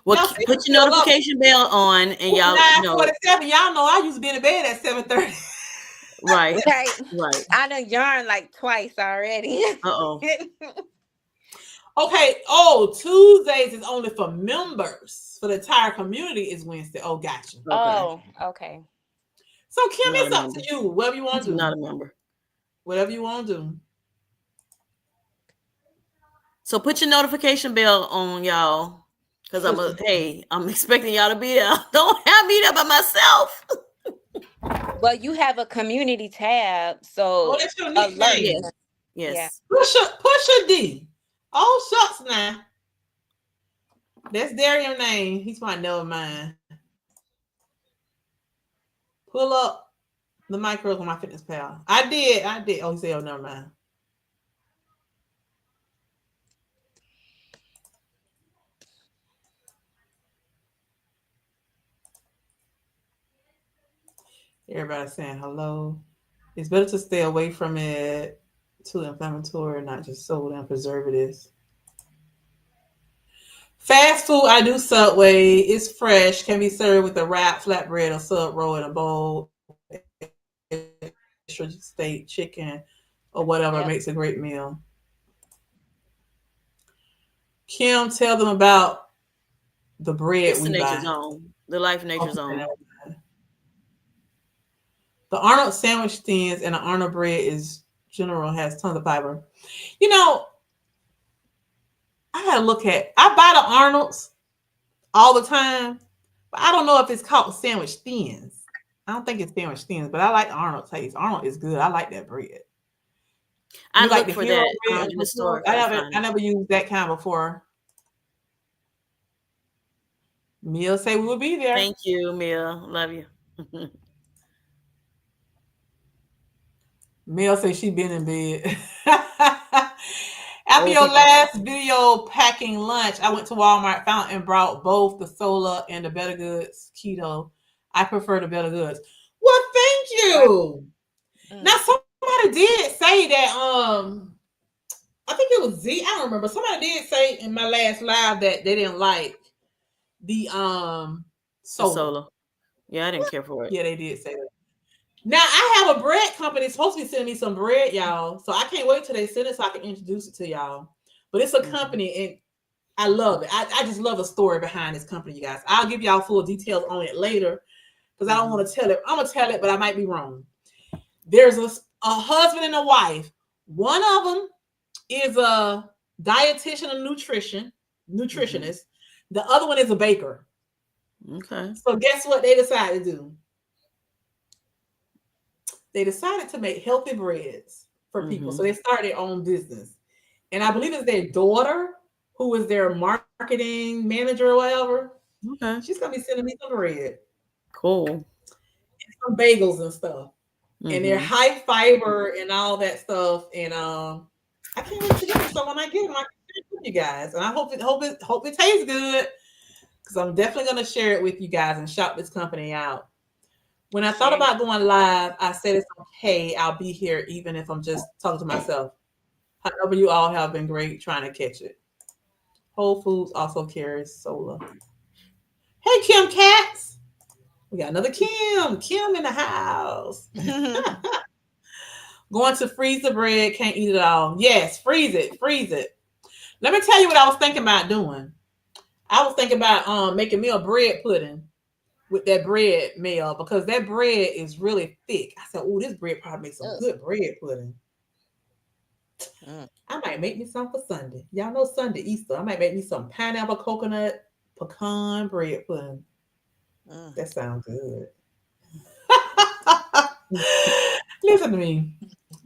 Well, put your notification bell on, and y'all know. 9:47. Y'all know I used to be in bed at 7:30. Right. I done yarn like twice already. Okay. Oh, Tuesdays is only for members. For the entire community is Wednesday. Oh, gotcha. Okay. Oh, okay. So Kim, it's up to you. Whatever you want to do. Not a member. Whatever you want to do. So put your notification bell on, y'all, because I'm expecting y'all to be there. Don't have me there by myself. Well, you have a community tab, so that's your nickname. Yes. Pusha D. Oh, shucks now. That's Darian name. He's my never mind. Pull up the micros on my fitness pal. I did. Oh, he said, oh, never mind. Everybody's saying hello. It's better to stay away from it. Too inflammatory, not just soda and preservatives. Fast food, I do Subway. It's fresh. Can be served with a wrap, flatbread, or sub roll in a bowl. Extra steak, chicken, or whatever makes a great meal. Kim, tell them about the bread we buy. Zone. The Life Nature Zone. The Arnold sandwich thins and the Arnold bread has tons of fiber. I gotta look at. I buy the Arnold's all the time, but I don't know if it's called sandwich thins. I don't think it's sandwich thins, but I like the Arnold taste. Arnold is good. I like that bread. I look for that in the store. I never used that kind before. Mia say we will be there. Thank you, Mia. Love you. Mel says she been in bed. After your last video packing lunch, I went to Walmart, found and brought both the Sola and the Better Goods Keto. I prefer the Better Goods. Well, thank you. Now somebody did say that. I think it was Z. I don't remember. Somebody did say in my last live that they didn't like the Sola. Yeah, I didn't care for it. Yeah, they did say that. Now, I have a bread company supposed to be sending me some bread, y'all. So I can't wait till they send it so I can introduce it to y'all. But it's a company, and I love it. I just love the story behind this company, you guys. I'll give y'all full details on it later because I don't want to tell it. I'm going to tell it, but I might be wrong. There's a husband and a wife. One of them is a dietitian and nutritionist. The other one is a baker. Okay. So guess what they decided to do? They decided to make healthy breads for people. So they started their own business. And I believe it's their daughter who is their marketing manager or whatever. Okay. She's going to be sending me some bread. Cool. And some bagels and stuff. And they're high fiber and all that stuff. And I can't wait to get them. So when I get them, I can share it with you guys. And I hope it tastes good. because I'm definitely going to share it with you guys and shout this company out. When I thought Share. about going live, I said it's okay. I'll be here even if I'm just talking to myself. However, you all have been great trying to catch it. Whole Foods also carries solar. Hey, Kim Cats. We got another Kim. Kim in the house. Going to freeze the bread. Can't eat it all. Yes, freeze it. Freeze it. Let me tell you what I was thinking about doing. I was thinking about making me a bread pudding with that bread meal because that bread is really thick. I said, oh, this bread probably makes some good bread pudding. I might make me some for Sunday. Y'all know Sunday, Easter. I might make me some pineapple, coconut, pecan bread pudding. That sounds good. Listen to me.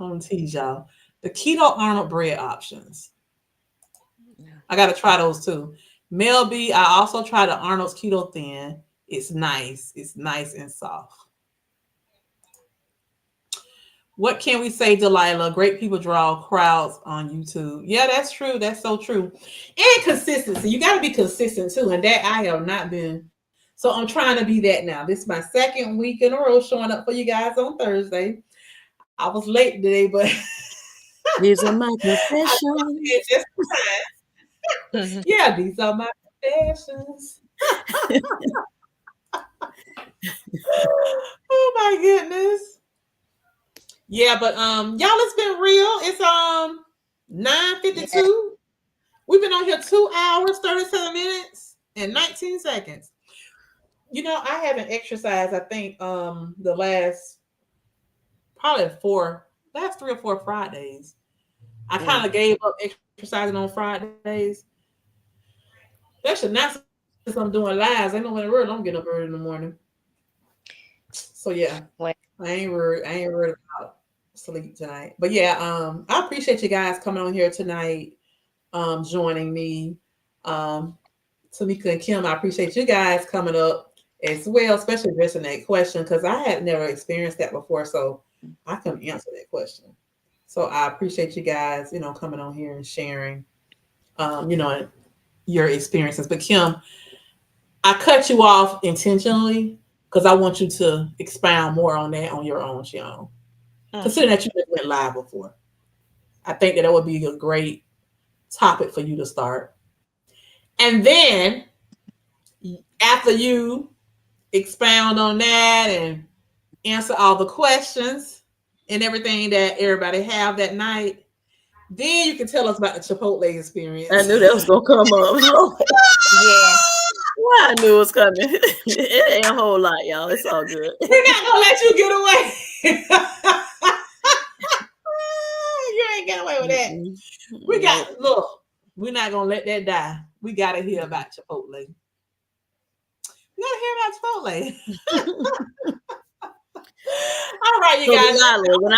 I'm gonna tease y'all. The keto Arnold bread options. I gotta try those too. Mel B, I also tried the Arnold's Keto Thin. It's nice. It's nice and soft. What can we say, Delilah? Great people draw crowds on YouTube. Yeah, that's true. That's so true. And consistency. You got to be consistent too. And that I have not been. So I'm trying to be that now. This is my second week in a row showing up for you guys on Thursday. I was late today, but these are my confessions. Yeah, these are my confessions. Oh my goodness. Yeah, but y'all, it's been real. It's 9:52. Yeah. We've been on here 2 hours, 37 minutes, and 19 seconds. You know, I haven't exercised, I think, the last probably last 3 or 4 Fridays. I kind of gave up exercising on Fridays. Especially now since I'm doing lives. I know when I don't get up early in the morning. So yeah. I ain't worried about sleep tonight. But yeah, I appreciate you guys coming on here tonight, joining me. Tamika and Kim, I appreciate you guys coming up as well, especially addressing that question, because I had never experienced that before, so I couldn't answer that question. So I appreciate you guys, coming on here and sharing, your experiences. But Kim, I cut you off intentionally because I want you to expound more on that on your own channel. Considering that you went live before, I think that would be a great topic for you to start. And then after you expound on that and answer all the questions and everything that everybody have that night, then you can tell us about the Chipotle experience. I knew that was gonna come up. Yeah. Well, I knew it was coming. It ain't a whole lot, y'all. It's all good. We're not gonna let you get away. You ain't get away with that. We got look. We're not gonna let that die. We gotta hear about Chipotle. We gotta hear about Chipotle. All right, you guys. Lila, when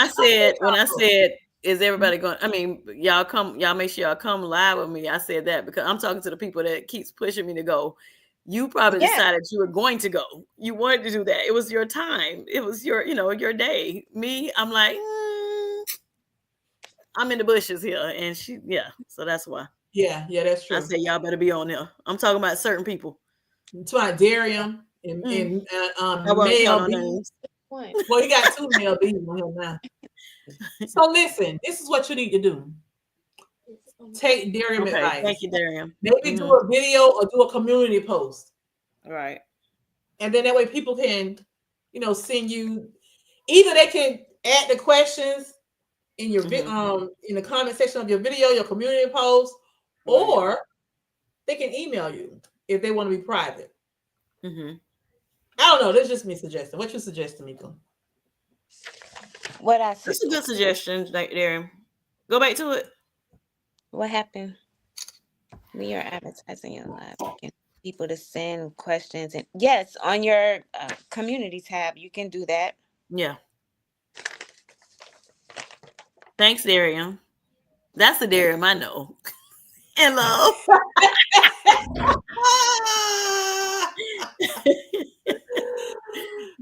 I said, is everybody going? I mean, y'all make sure y'all come live with me. I said that because I'm talking to the people that keeps pushing me to go. You probably decided you were going to go. You wanted to do that. It was your time. It was your your day. Me, I'm like, I'm in the bushes here, and so that's why. Yeah, that's true. I said y'all better be on there. I'm talking about certain people. It's about Darian and Mel B. Well, you got 2 Mel B's on here now. So listen, this is what you need to do. Take Darian advice. Thank you, Darian. Maybe do a video or do a community post. All right. And then that way people can, send you. Either they can add the questions in your in the comment section of your video, your community post, or they can email you if they want to be private. I don't know. That's just me suggesting. What you suggest, Tamika? That's a good suggestion, Darian. Go back to it. What happened? We are advertising your live. You can people to send questions, and yes, on your community tab, you can do that. Yeah. Thanks, Darian. That's the Darian I know. Hello.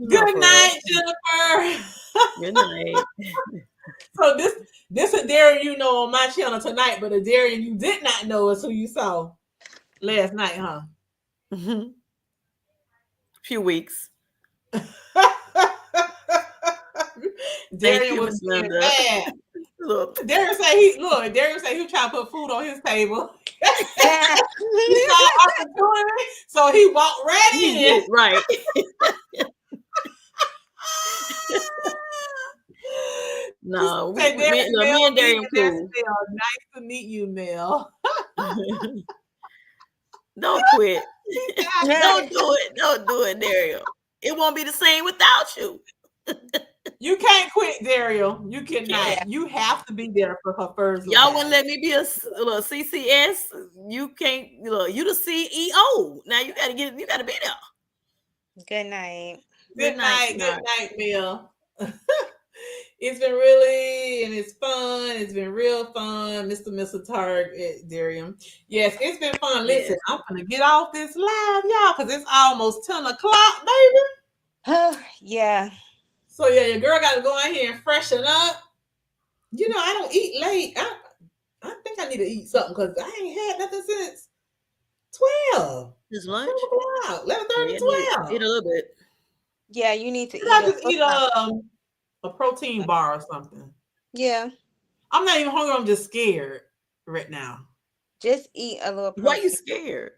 Good night, Jennifer. Good night. So this is Darian you know on my channel tonight, but the Darian you did not know is who you saw last night, huh? Few weeks. Thank Darian you, was Miss being Linda. bad. Look, Darian said he trying to put food on his table. He saw opportunity, so he walked right he in. did right. She No, said, "There's look, Mel me and eating, Darian and there's cool. Mel. Nice to meet you, Mel." Don't quit. He said, "I Don't quit." do it. Don't do it, Dario. It won't be the same without you. You can't quit, Daryl. You You can't. cannot. You have to be there for her first Y'all live. wouldn't let me be a little CCS. You can't. Look, you the CEO. Now you gotta get. You gotta be there. Good night. Good night, Good sweetheart. night, Mel. It's been really, and it's fun. It's been real fun, Mr. Targ at Darium. Yes, it's been fun. Listen, Yes. I'm gonna get off this live, y'all, because it's almost 10 o'clock, baby. Yeah. So yeah, your girl got to go in here and freshen up. You know, I don't eat late. I think I need to eat something because I ain't had nothing since 12. This 12 lunch. o'clock, 11:30, Yeah, 12. eat a little bit. Yeah, you need to Should I eat just eat a protein bar or something? Yeah. I'm not even hungry. I'm just scared right now. Just eat a little Why protein. you scared?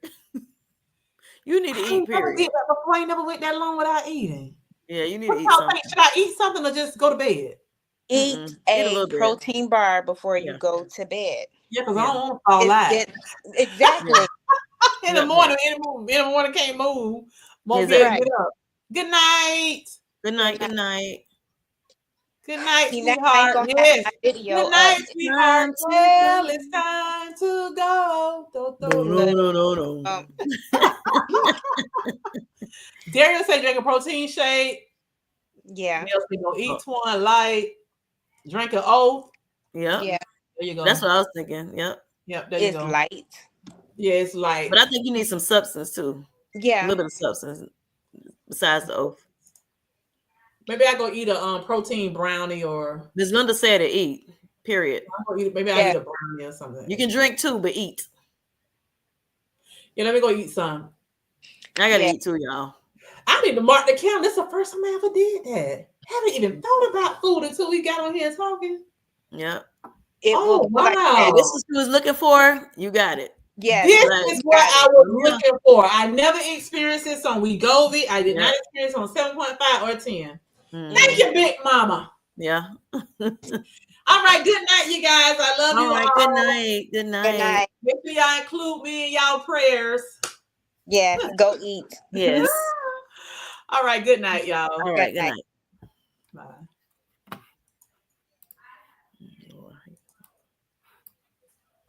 You need to I eat. ain't never Period. did that before. I ain't never went that long without eating. Yeah, you need What to eat y'all something. think? Should I eat something or just go to bed? Eat Eat a a little bit. protein bar before you Yeah. go to bed. Yeah, because I Yeah. don't want to fall out. Exactly. In the morning, can't move. Won't be able to Exactly. get up. Good night. Good night. Good night. Good night, See, now I ain't sweetheart. gonna have Yes. my video Good up. night, sweetheart. Time to Well, go. it's time to go. No, no, no, no, no. Darian said drink a protein shake. Yeah. Mel said go eat one light. Drink an oath. Yep. Yeah. There you go. That's what I was thinking. Yep. Yep, there you It's go. light. Yeah, it's light. But I think you need some substance too. A Yeah. little bit of substance besides the oath. Maybe I go eat a protein brownie or Miss Linda said to eat. Period. maybe I eat a brownie or something. You can drink too, but eat. Yeah, let me go eat some. I gotta eat too, y'all. I need to mark the calendar. This is the first time I ever did that. Haven't even thought about food until we got on here talking. Yep. Oh wow! Hey, this is what I was looking for. You got it. Yes. This Right. is what I was Yeah. looking for. I never experienced this on Wegovy. I did Yeah. not experience it on 7.5 or 10. Mhm. Thank you, Big Mama. Yeah. All right, good night, you guys. I love you all. Good night. Good night. Good night. Make sure y'all include me in y'all prayers. Yes. Go eat. Yes. All right, good night, y'all. All right. Good night.